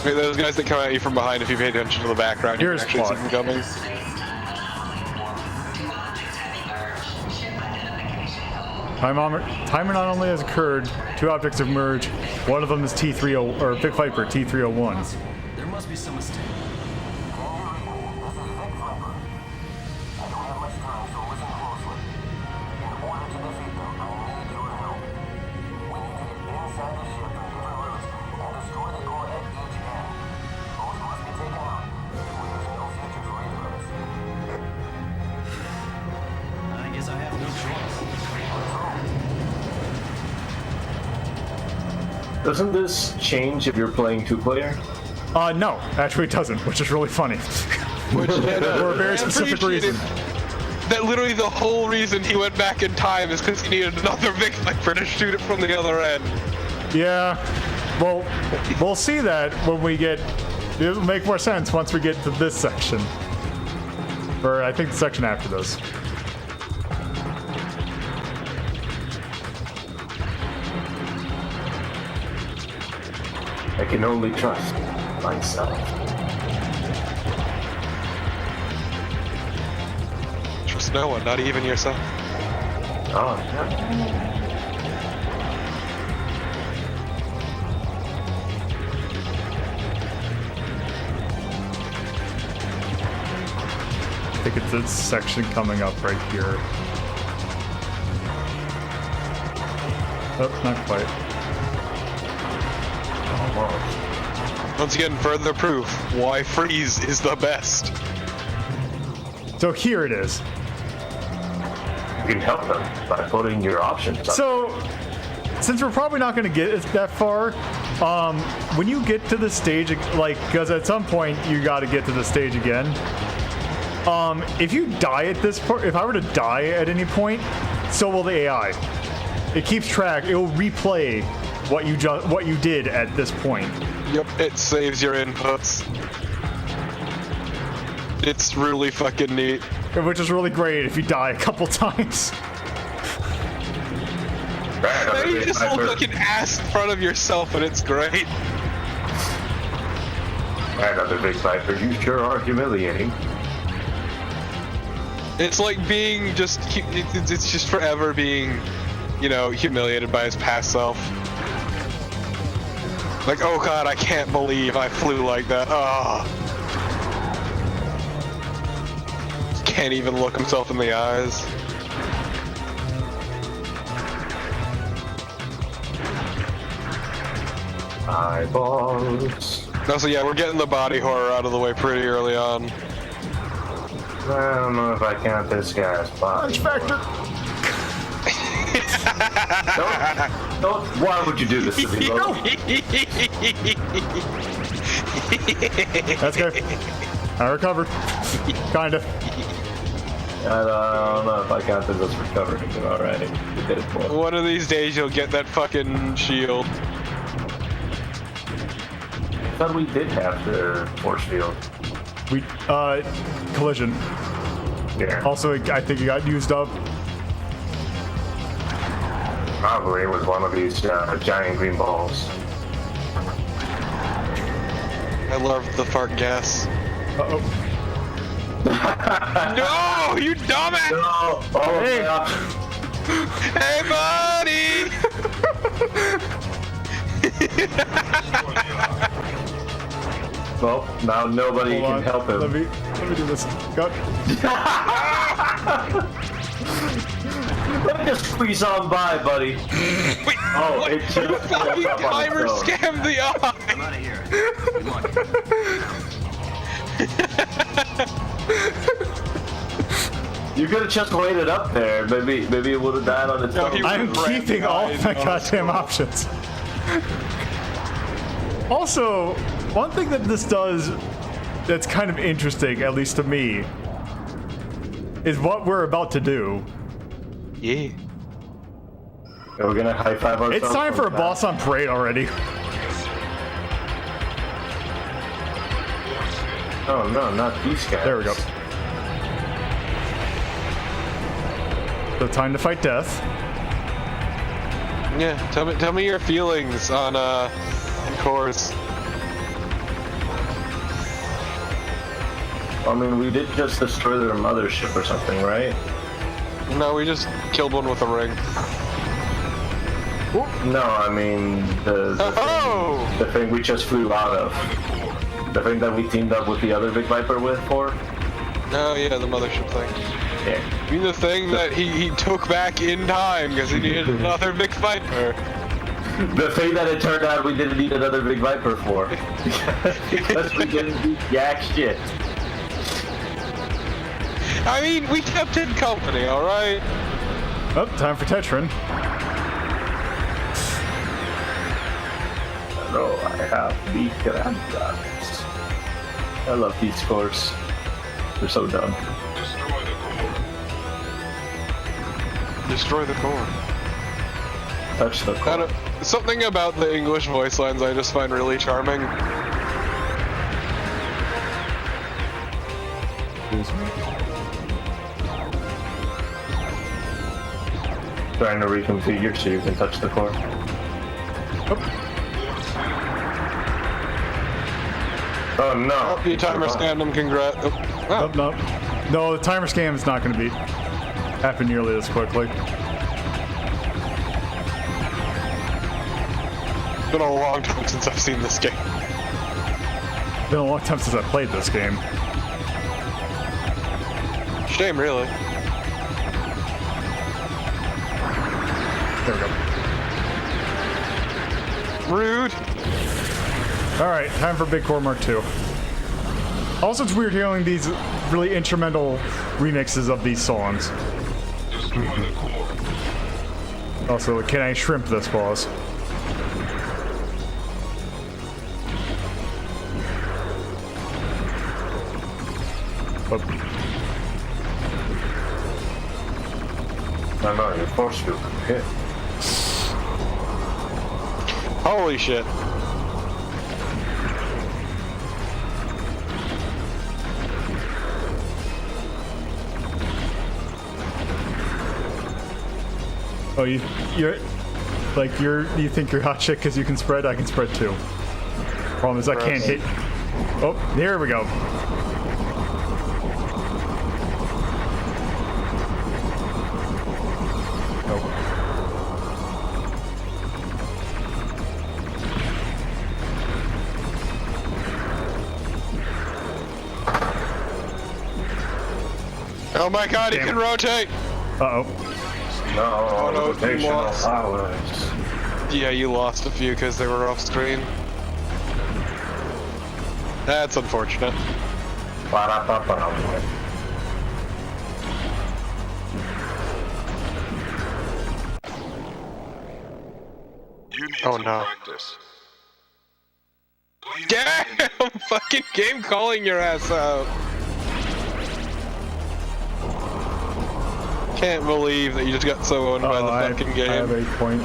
I mean, those guys that come at you from behind, if you pay attention to the background, you can
Here's
actually see
plot.
them coming.
Timer not only has occurred, two objects have merged. One of them is T30 or Big Viper T301.
There must be some mistake. I guess I have no choice.
Doesn't this change if you're playing two-player?
No, actually it doesn't, which is really funny.
Which,
For a very specific reason.
That literally the whole reason he went back in time is because he needed another Big Viper to shoot it from the other end.
Yeah, well, we'll see that when we get. It'll make more sense once we get to this section. Or I think the section after this.
I can only trust myself.
Trust no one, not even yourself.
Oh, yeah.
I think it's this section coming up right here. Oh, not quite.
Once again, further proof why Freeze is the best.
So here it is.
You can help them by putting your options up.
So, since we're probably not going to get it that far, when you get to the stage, like, because at some point you got to get to the stage again. If you die at this point, if I were to die at any point, so will the AI. It keeps track. It will replay what you did at this point.
Yep, it saves your inputs. It's really fucking neat.
Which is really great if you die a couple times.
Now you just look like an ass in front of yourself and it's great.
Another Big Viper, you sure are humiliating.
It's like being just, it's just forever being, you know, humiliated by his past self. Like, oh god, I can't believe I flew like that. Oh. Can't even look himself in the eyes.
Eyeballs.
No, so yeah, we're getting the body horror out of the way pretty early on.
I don't know if I count this guy's body.
Factor.
Don't. Why would you do this to me, Lo?
That's good. I recovered. Kinda.
I don't know if I count this as recovering. Alrighty. You did it, boy.
One of these days you'll get that fucking shield.
I thought we did have the force field.
We, collision.
Yeah.
Also, I think it got used up.
Probably with one of these giant green balls.
I love the fart gas.
Uh-oh.
No, you dumbass!
No! Oh,
Hey.
man.
Hey, buddy!
Well, now nobody
Hold
can
on.
help him.
Let me do this. Go.
Let me just squeeze on by, buddy.
Wait,
Oh,
what?
it just
You fucking
up on its
timer
own.
scammed the eye!
I'm out of here. Good luck.
You could have just waited up there. Maybe it would have died on its
No,
own.
he
I'm
Brand
keeping all
died
my
on
goddamn
school.
options. Also, one thing that this does that's kind of interesting, at least to me, is what we're about to do.
Yeah.
We're gonna high five ourselves.
It's time for a
sometime.
boss on parade already.
Oh no, not these guys.
There we go. So time to fight death.
Yeah, tell me your feelings on Course.
I mean, we did just destroy their mothership or something, right?
No, we just killed one with a ring.
No, I mean
Oh!
the thing we just flew out of. The thing that we teamed up with the other big viper for.
Oh yeah, the mothership thing.
Yeah.
I mean the thing that he took back in time because he needed another big viper.
The thing that it turned out we didn't need another big viper for. Because we didn't do jack shit.
I mean, we kept in company, alright?
Oh, time for Tetrin.
No, I have the Grandas. I love these scores. They're so dumb.
Destroy the core.
Destroy the core.
Touch the
I
core.
don't, something about the English voice lines I just find really charming.
Trying to reconfigure so you can touch the core. Oh no!
You timer scanned him, congrats. Oh.
Oh, no. No, the timer scam is not going to happen nearly this quickly.
It's been a long time since I've seen this game.
It's been a long time since I played this game.
Shame, really.
There we go.
Rude.
Alright, time for Big Core Mark II. Also, it's weird hearing these really instrumental remixes of these songs.
Destroy the core.
Also, can I shrimp this boss? Oh,
No, no, you force you. Hit.
Holy shit.
oh, you think you're hot shit because you can spread? I can spread too. Problem is I can't hit. Oh, here we go.
Oh my god, he
Damn
can
it.
rotate!
Uh-oh.
No,
no, you
rotational
lost.
powers.
Yeah, you lost a few because they were off screen. That's unfortunate.
Ba-da-ba-ba.
Oh no. Damn! Fucking game calling your ass out. Can't believe that you just got so owned by the fucking game.
I have 8 point.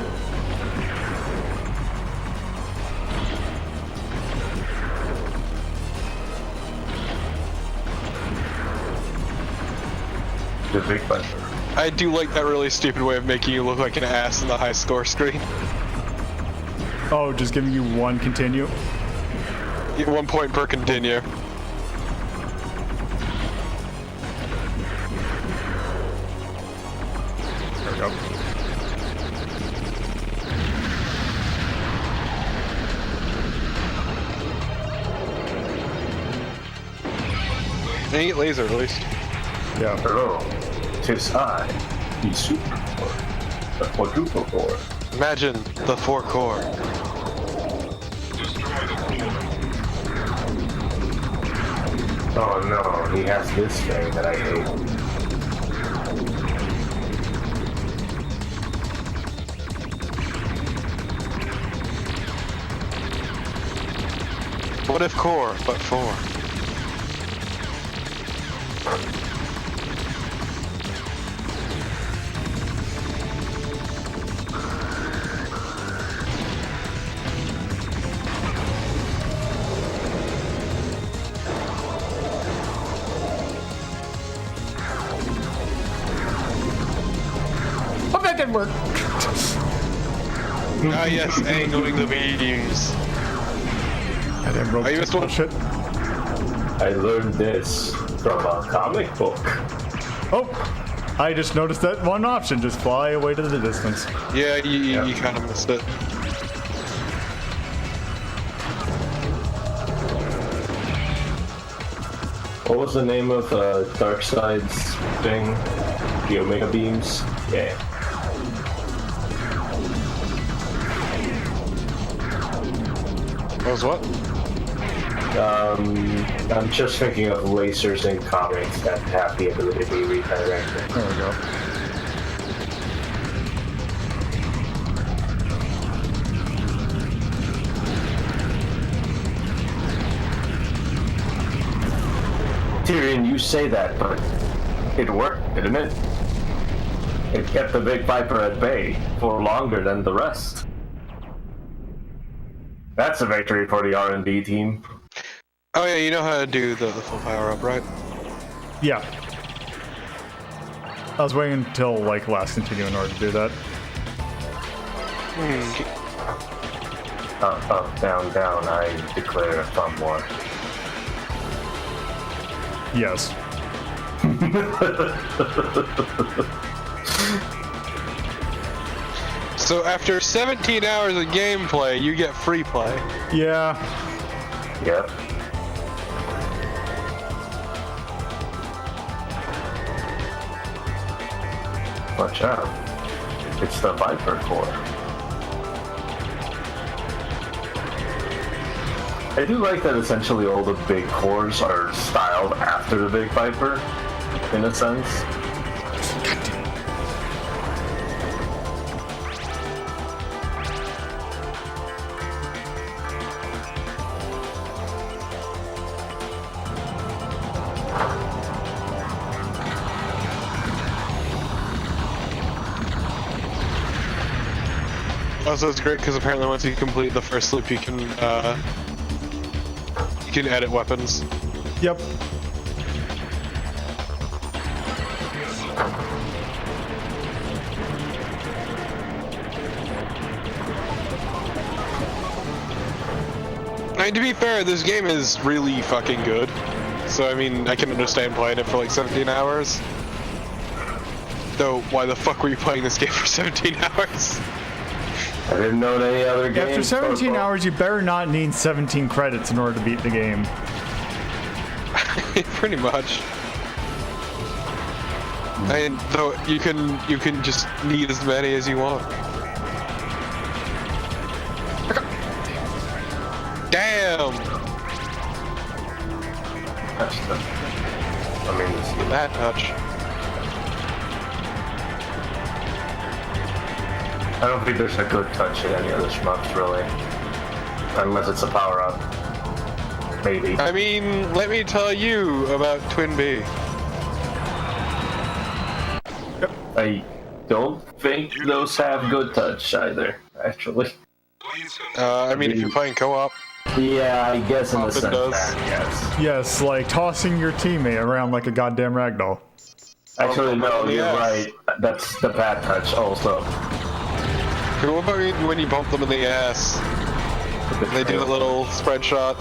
The big Viper.
I do like that really stupid way of making you look like an ass in the high score screen.
Oh, just giving you 1 continue?
Get 1 point per continue.
There we go.
And you get laser at least.
Yeah.
Hello, 'tis I, the super core, the quadruple core.
Imagine the 4 core.
Oh no, he has this thing that I hate.
What if core, but 4?
Oh, that didn't work!
Ah yes, angling the beams.
I didn't broke
Are you still-
shit.
I learned this from a comic book.
Oh! I just noticed that one option, just fly away to the distance.
Yeah, you kind of missed it.
What was the name of Darkseid's thing? The Omega Beams? Yeah.
What was what?
I'm just thinking of lasers in comics that have the ability to be redirected.
There we go.
Tyrion, you say that, but it worked, didn't it? It kept the Big Viper at bay for longer than the rest. That's a victory for the R&D team.
Oh yeah, you know how to do the full power up, right?
Yeah. I was waiting until, like, last continue in order to do that.
Up, up, down, down, I declare a thumb war.
Yes.
So after 17 hours of gameplay, you get free play.
Yeah.
Yep. Watch out. It's the Viper core. I do like that essentially all the big cores are styled after the Big Viper, in a sense.
Also, it's great because apparently once you complete the first loop, you can edit weapons.
Yep.
I mean, to be fair, this game is really fucking good. So, I mean, I can understand playing it for like 17 hours. Though, why the fuck were you playing this game for 17 hours?
I didn't know any other game.
After 17 hours, you better not need 17 credits in order to beat the game.
Pretty much. And though you can just need as many as you want. Damn!
That's the, I mean, it's,
That touch.
I don't think there's a good touch in any of the shmups, really. Unless it's a power-up. Maybe.
I mean, let me tell you about Twin B.
I don't think those have good touch either, actually.
I mean, if you're playing co-op.
Yeah, I guess in the
It
sense
does.
that, yes.
Yes, like tossing your teammate around like a goddamn ragdoll.
Actually, no, you're
Yes.
right. That's the bad touch also.
Okay, what about when you bump them in the ass? They do a little spread shot.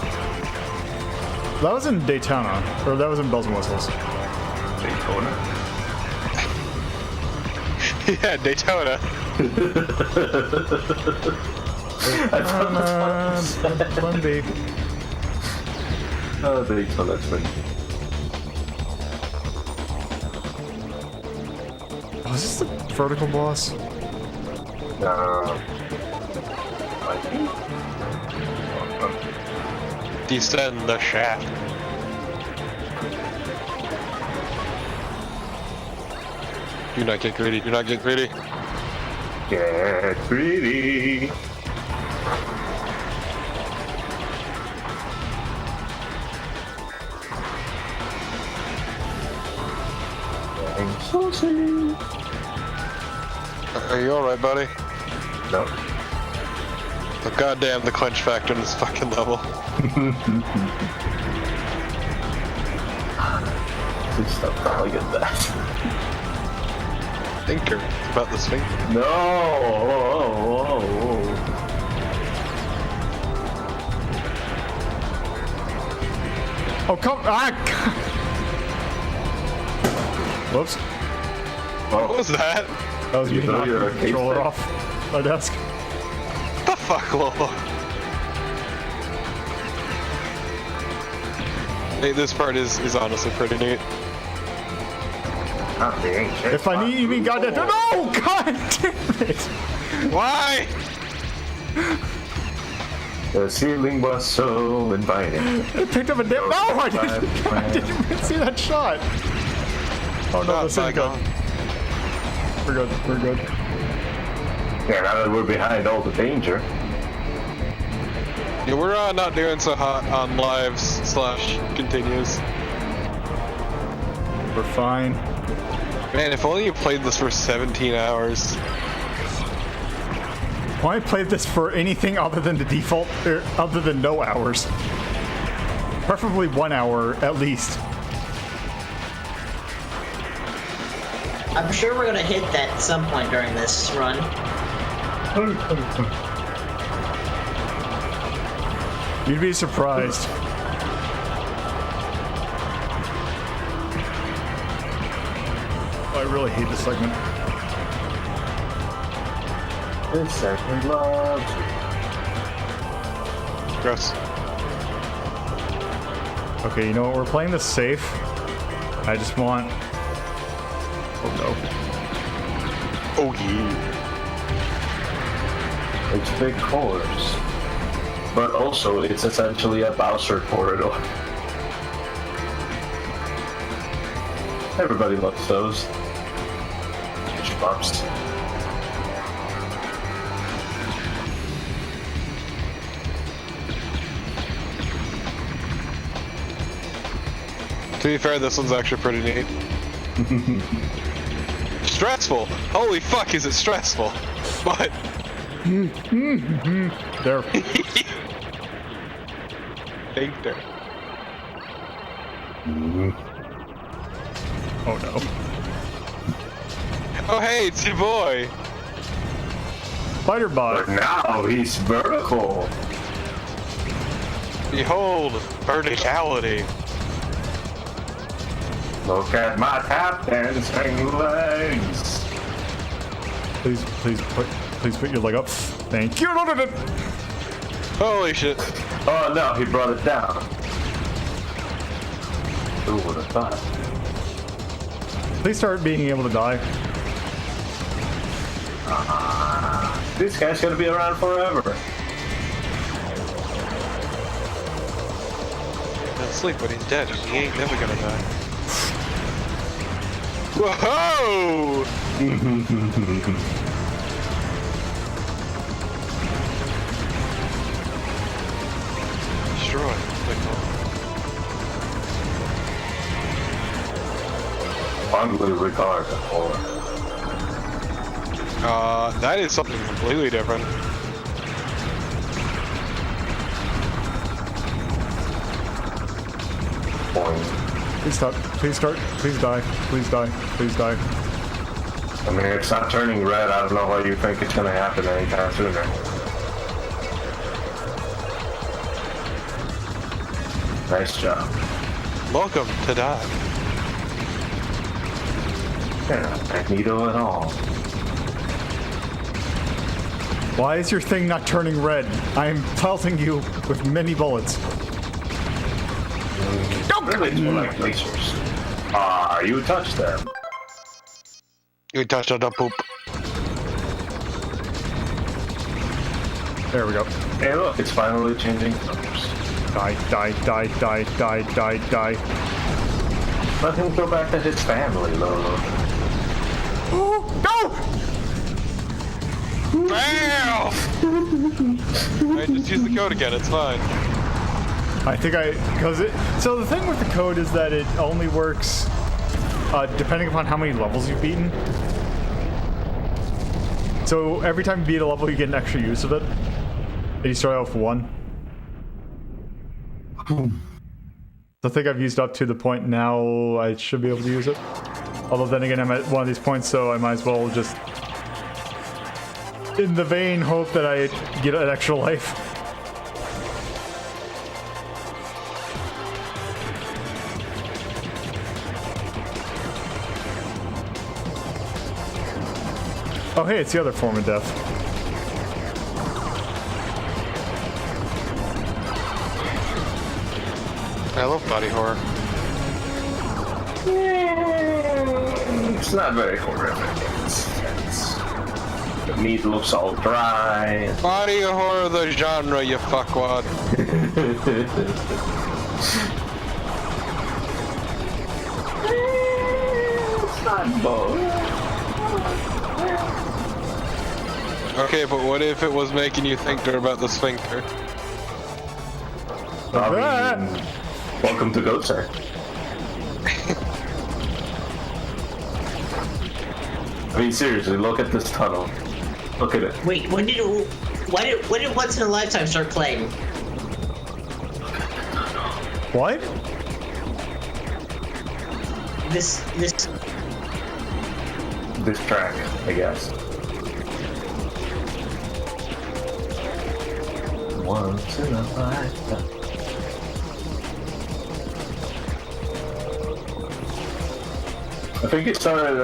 That was in Daytona, or that was in Bells and Whistles.
Daytona.
Yeah, Daytona.
I thought that's
Twin B.
Oh, Daytona Twin.
Oh, is this the vertical boss?
No.
Descend the shaft. Do not get greedy. Do not get greedy.
Get greedy. I'm saucy.
Are you alright, buddy?
No.
Oh, goddamn, the clench factor in this fucking level.
Please stop calling it that.
Thinker. It's about the sphincter.
No! Oh.
Oh, come ah! Whoops.
What was that?
That was
You
me
throw
knocking
your
the
arcade
controller
stick?
off my desk.
The fuck, Lola? Hey, this part is honestly pretty neat.
Ah, they ain't shit.
If I need you, mean goddamn. No! God damn it!
Why?
The ceiling was so inviting.
It picked up a damn. No! I didn't even see that shot! Oh no, this is good. We're good. We're good.
Yeah, now that we're behind all the danger.
Yeah, we're not doing so hot on lives / continues.
We're fine.
Man, if only you played this for 17 hours.
Why played this for anything other than the default, other than no hours? Preferably 1 hour at least.
I'm sure we're gonna hit that at some point during this run.
You'd be surprised. I really hate this segment.
This segment loves
Gross.
Okay, you know what? We're playing this safe. I just want. Oh
Oh yeah.
It's big cores. But also, it's essentially a Bowser corridor. Everybody loves those. Shmups.
To be fair, this one's actually pretty neat. Stressful! Holy fuck, is it stressful? But
There.
Sphincter.
Oh no.
Oh hey, it's your boy!
Spider bot.
But now he's vertical.
Behold, verticality.
Look at my tap dancing legs.
Please put your leg up. Thank you.
Holy shit.
Oh no, he brought it down. Who would have thought?
Please start being able to die.
This guy's gonna be around forever.
He's asleep, but he's dead. He ain't never gonna die. Whoa!
fondly regard for.
That is something completely different.
Point.
Please stop. Please start. Please die. Please die. Please die.
I mean, it's not turning red. I don't know why you think it's gonna happen anytime sooner. Nice job.
Welcome to die.
Yeah, Magneto at all.
Why is your thing not turning red? I am pelting you with many bullets.
Really do like lasers. You touched them.
You touched on the poop.
There we go.
Hey, look, it's finally changing colors.
Die, die, die, die, die, die, die.
Let him go back to his family, Lolo.
No!
Bam! Alright, just use the code again, it's fine.
So the thing with the code is that it only works depending upon how many levels you've beaten. So every time you beat a level, you get an extra use of it. And you start out with 1. So I think I've used up to the point now I should be able to use it. Although then again, I'm at one of these points, so I might as well just, in the vain hope that I get an extra life. Oh hey, it's the other form of death.
I love body horror.
It's not very horrific. The meat looks all dry.
Body horror, the genre, you fuckwad.
It's not both.
Okay, but what if it was making you think about the sphincter?
I mean, welcome to Goatside. I mean, seriously, look at this tunnel. Look at it.
Wait, when did Once in a Lifetime start playing?
What?
This
track, I guess. Once in a lifetime. I think it started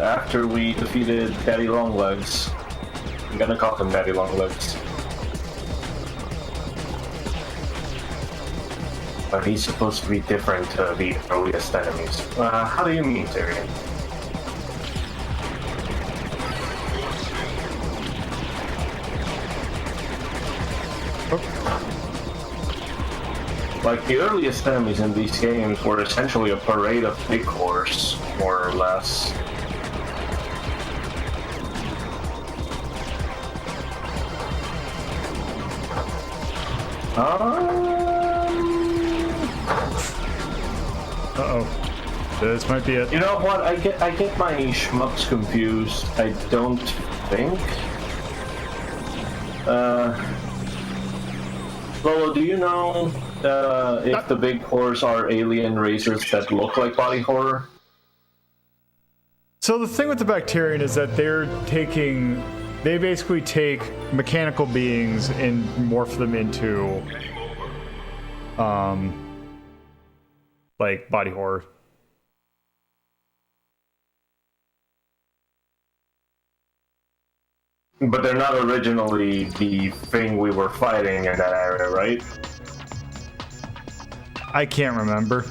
after we defeated Daddy Longlegs. I'm gonna call him Daddy Longlegs. But he's supposed to be different to the earliest enemies. How do you mean, Tyrion? Like, the earliest enemies in these games were essentially a parade of big horse, more or less.
Uh-oh. This might be it.
You know what? I get my Shmups confused. I don't think. Lolo, do you know if the big horrors are alien races that look like body horror?
So the thing with the Bacterian is that they basically take mechanical beings and morph them into, like body horror.
But they're not originally the thing we were fighting in that area, right?
I can't remember.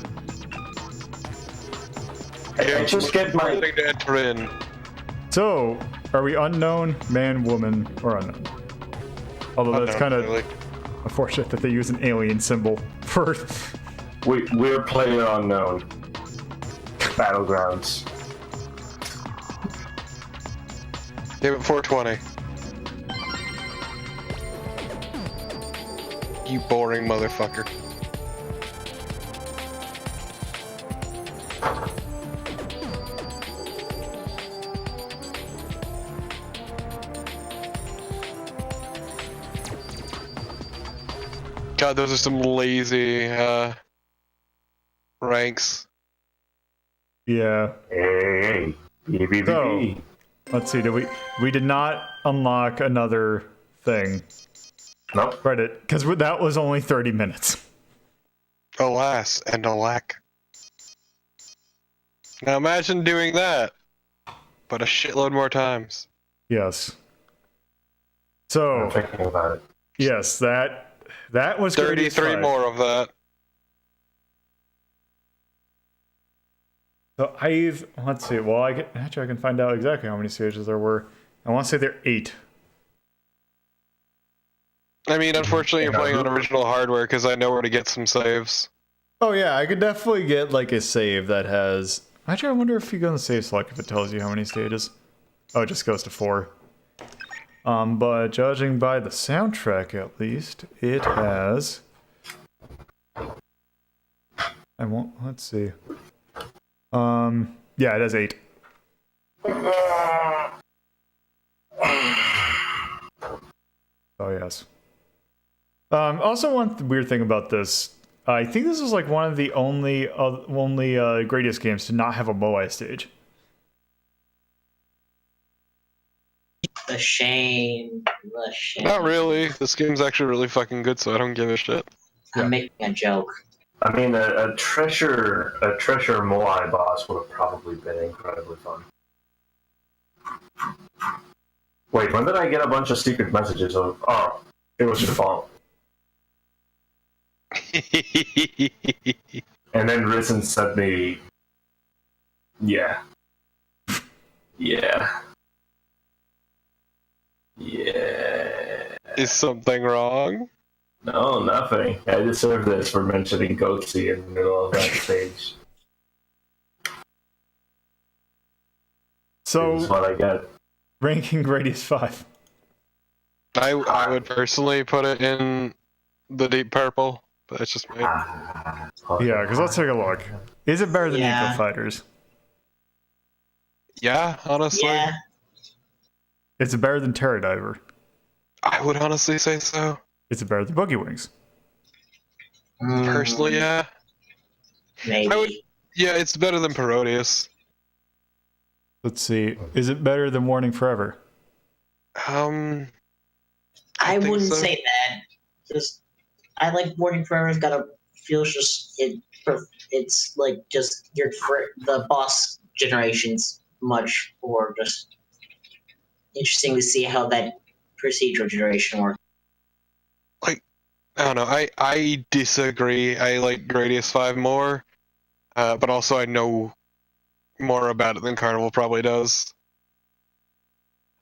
I just get my...
thing to enter in.
So, are we unknown, man, woman, or unknown? Although that's kind of unfortunate that they use an alien symbol for...
We're player unknown. Battlegrounds.
Give it 420. You boring motherfucker. God, those are some lazy ranks.
Yeah.
Hey,
So, let's see. We did not unlock another thing.
Nope.
Credit, because that was only 30 minutes.
Alas and alack. Now imagine doing that, but a shitload more times.
Yes.
I'm
So,
thinking about it.
yes, that was Gradius
33
V.
more of that.
So let's see. Well, actually I can find out exactly how many stages there were. I want to say there are 8.
I mean, unfortunately, you're playing on original hardware because I know where to get some saves.
Oh yeah, I could definitely get like a save that has. Actually, I wonder if you go in the save select if it tells you how many stages. Oh, it just goes to 4. But judging by the soundtrack, at least, it has. I won't. Let's see. Yeah, it has 8. Oh yes. Also, one weird thing about this, I think this is like one of the only Gradius games to not have a Moai stage.
The shame. The shame.
Not really. This game's actually really fucking good, so I don't give a shit.
I'm making a joke.
I mean, a treasure Moai boss would have probably been incredibly fun. Wait, when did I get a bunch of secret messages of? Oh, it was your fault. And then Risen sent me. Yeah. Yeah.
Is something wrong?
No, nothing. I deserve this for mentioning Goatsy in the middle of that stage.
So,
This is what I get.
ranking Gradius V.
I would personally put it in the deep purple, but it's just me.
Yeah, because let's take a look. Is it better than
Yeah.
Eco Fighters?
Yeah, honestly.
Yeah.
Is it better than Terra Diver?
I would honestly say so.
Is it better than Boogie Wings?
Personally, yeah.
Maybe.
I would- Yeah, it's better than Parodius.
Let's see. Is it better than Warning Forever?
I
think
wouldn't
so.
say that. Just I like Warning Forever's got a feels just it's like just the boss generation's much more just interesting to see how that procedural generation works.
I don't know. I disagree. I like Gradius 5 more, but also I know more about it than Carnival probably does.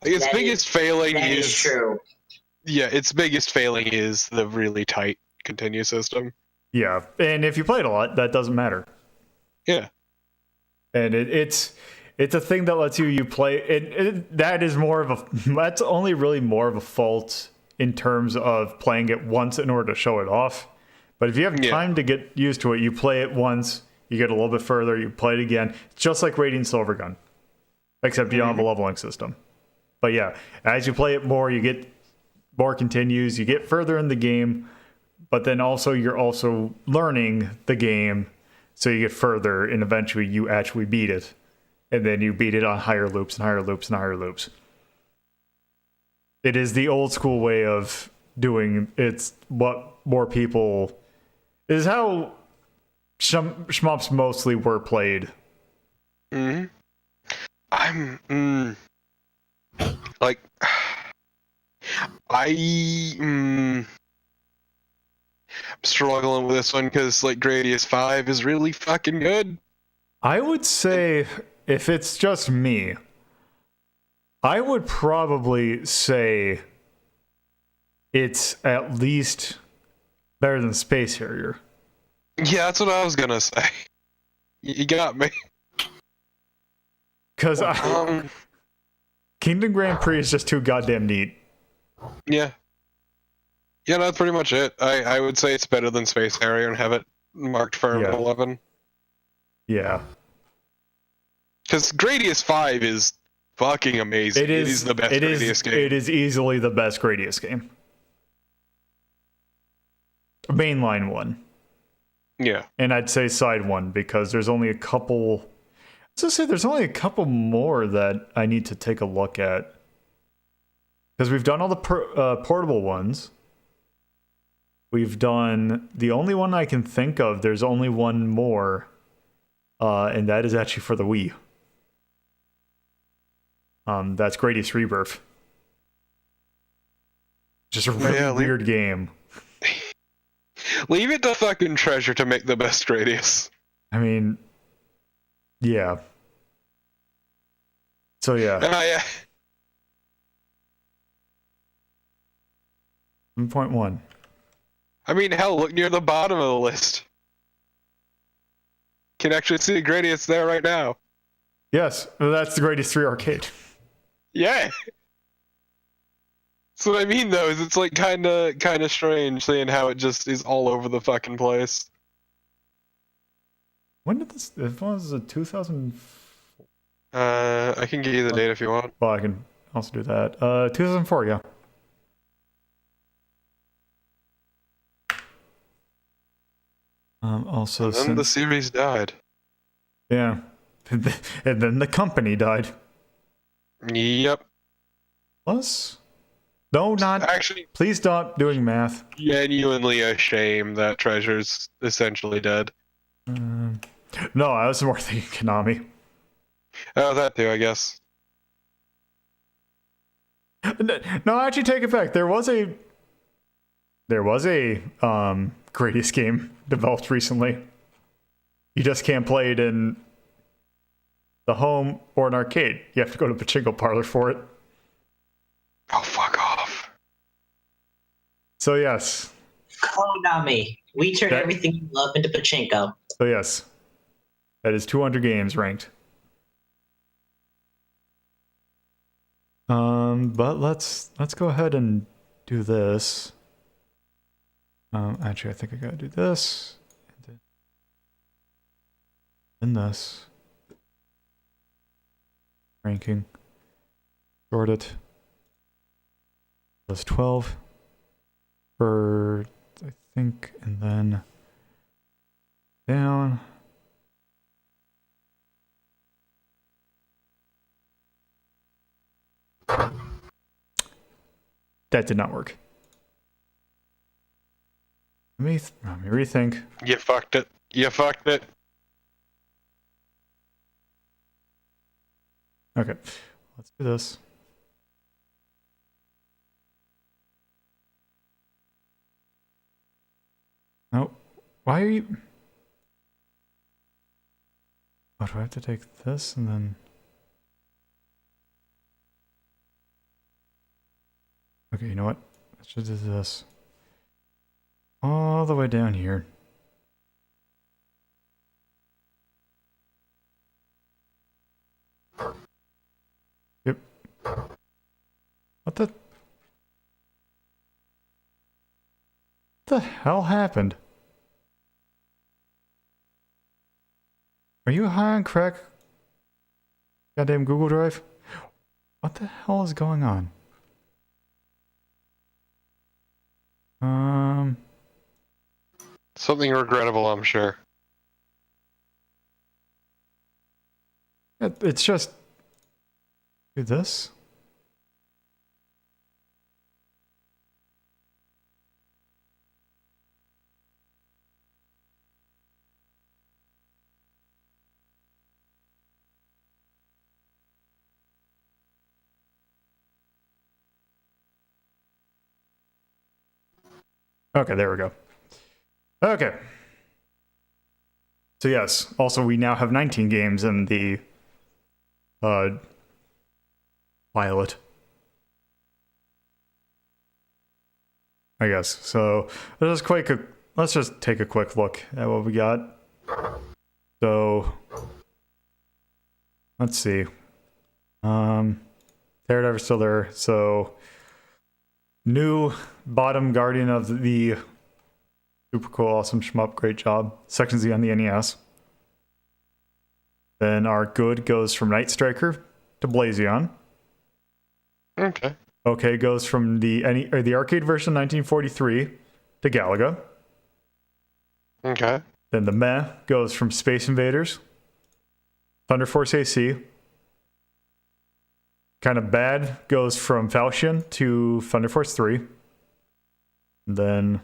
Like, its
That
biggest failing
That is true.
Yeah, its biggest failing is the really tight continue system.
Yeah, and if you play it a lot, that doesn't matter.
Yeah.
And it's a thing that lets you play it. That is more of a. That's only really more of a fault in terms of playing it once in order to show it off. But if you have time to get used to it, you play it once, you get a little bit further, you play it again. It's just like Radiant Silvergun, except you don't have a leveling system. But yeah, as you play it more, you get more continues, you get further in the game, but then also you're also learning the game, so you get further, and eventually you actually beat it. And then you beat it on higher loops and higher loops and higher loops. It is the old school way of doing. It's what more people. It is how shmups mostly were played.
Mm-hmm. I'm I'm struggling with this one because like Gradius 5 is really fucking good.
I would say, if it's just me, I would probably say it's at least better than Space Harrier.
Yeah, that's what I was gonna say. You got me.
Because Kingdom Grand Prix is just too goddamn neat.
Yeah. Yeah, no, that's pretty much it. I would say it's better than Space Harrier and have it marked firm at 11.
Yeah.
Because Gradius 5 is fucking amazing. It is the best Gradius game.
It is easily the best Gradius game. Mainline one.
Yeah.
And I'd say side one because there's only a couple. Let's just say there's only a couple more that I need to take a look at. Because we've done all the portable ones. We've done the only one I can think of. There's only one more, and that is actually for the Wii. That's Gradius Rebirth. Just a really weird game.
Leave it to fucking Treasure to make the best Gradius.
I mean, yeah. So yeah.
Yeah.
1.1.
I mean, hell, look near the bottom of the list. Can actually see Gradius there right now.
Yes, that's the Gradius 3 arcade.
Yeah. That's what I mean, though, is it's like kind of strange seeing how it just is all over the fucking place.
When did this? It was 2000.
I can give you the date if you want.
Well, I can also do that. 2004, yeah. Also,
And then the series died.
yeah, and then the company died.
Yep.
Plus, no, not
Actually,
please stop doing math.
genuinely a shame that Treasure's essentially dead.
No, I was more thinking Konami.
Oh, that too, I guess.
No, actually, take it back. There was a Gradius game developed recently. You just can't play it in the home or an arcade. You have to go to a pachinko parlor for it.
Oh, fuck off.
So yes.
Konami. We turn
That-
everything you love into pachinko.
So yes. That is 200 games ranked. But let's go ahead and do this. Actually, I think I gotta do this. And this. Ranking. Sort it. Plus 12. For, I think, and then down. That did not work. Let me rethink.
You fucked it. You fucked it.
Okay, let's do this. No, why are you? Oh, do I have to take this and then? Okay, you know what? Let's just do this. All the way down here. Yep. What the hell happened? Are you high on crack? Goddamn Google Drive? What the hell is going on?
Something regrettable, I'm sure.
It's just do this. Okay, there we go. Okay. So yes, also we now have 19 games in the pilot. I guess. So let's just take a quick look at what we got. So let's see. Terradiver's still there. So new bottom guardian of the super cool, awesome shmup, great job. Section Z on the NES. Then our good goes from Night Striker to Blazion.
Okay.
Okay goes from the arcade version 1943 to Galaga.
Okay.
Then the meh goes from Space Invaders, Thunder Force AC. Kind of bad goes from Falchion to Thunder Force 3. And then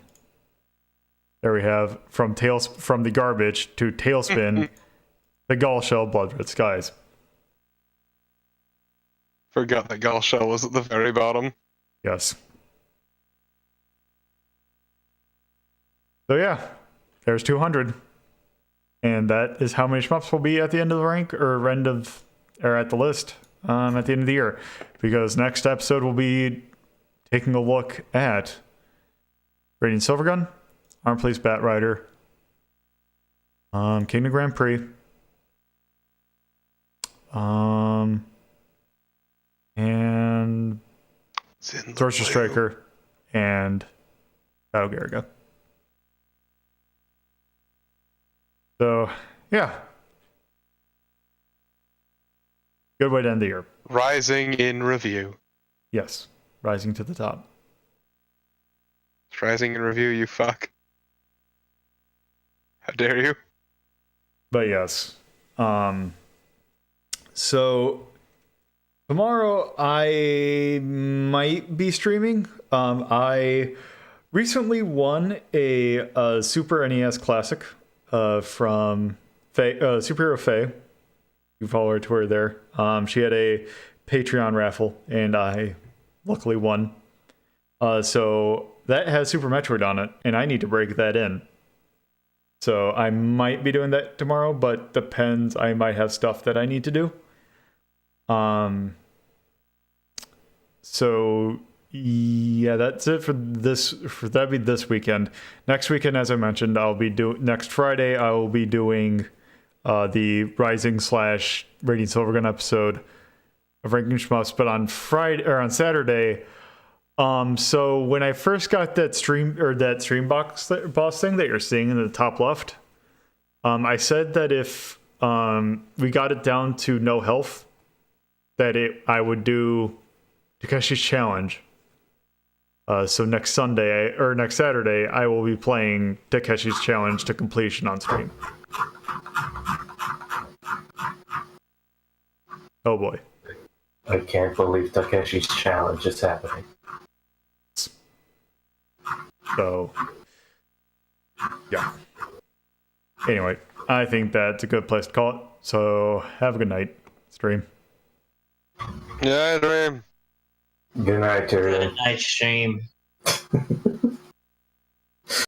there we have from the garbage to Tailspin, the Gull Shell, Blood Red Skies.
Forgot that Gull Shell was at the very bottom.
Yes. So yeah, there's 200. And that is how many shmups will be at the end of the rank, or at the list at the end of the year. Because next episode will be taking a look at Radiant Silvergun, Arm Police Bat Rider, Kingdom Grand Prix, and Sorcerer Striker, and Battle Garriga. So, yeah. Good way to end the year.
Rising in review.
Yes. Rising to the top.
It's rising in review, you fuck. How dare you?
But yes. So tomorrow I might be streaming. I recently won a Super NES Classic from Superhero Faye. You follow her Twitter there. She had a Patreon raffle, and I luckily won. So that has Super Metroid on it, and I need to break that in. So I might be doing that tomorrow, but depends. I might have stuff that I need to do. So yeah, that's it for this. That'd be this weekend. Next weekend, as I mentioned, next Friday. I will be doing the Rising / Radiant Silvergun episode of Ranking Shmups. But on Saturday. So when I first got that stream boss thing that you're seeing in the top left, I said that if we got it down to no health, that I would do Takeshi's Challenge. So next Saturday, I will be playing Takeshi's Challenge to completion on stream. Oh boy.
I can't believe Takeshi's Challenge is happening.
So, yeah. Anyway, I think that's a good place to call it. So, have a good night, stream.
Yeah, Dream.
Good night, Tyrion.
Good night, stream.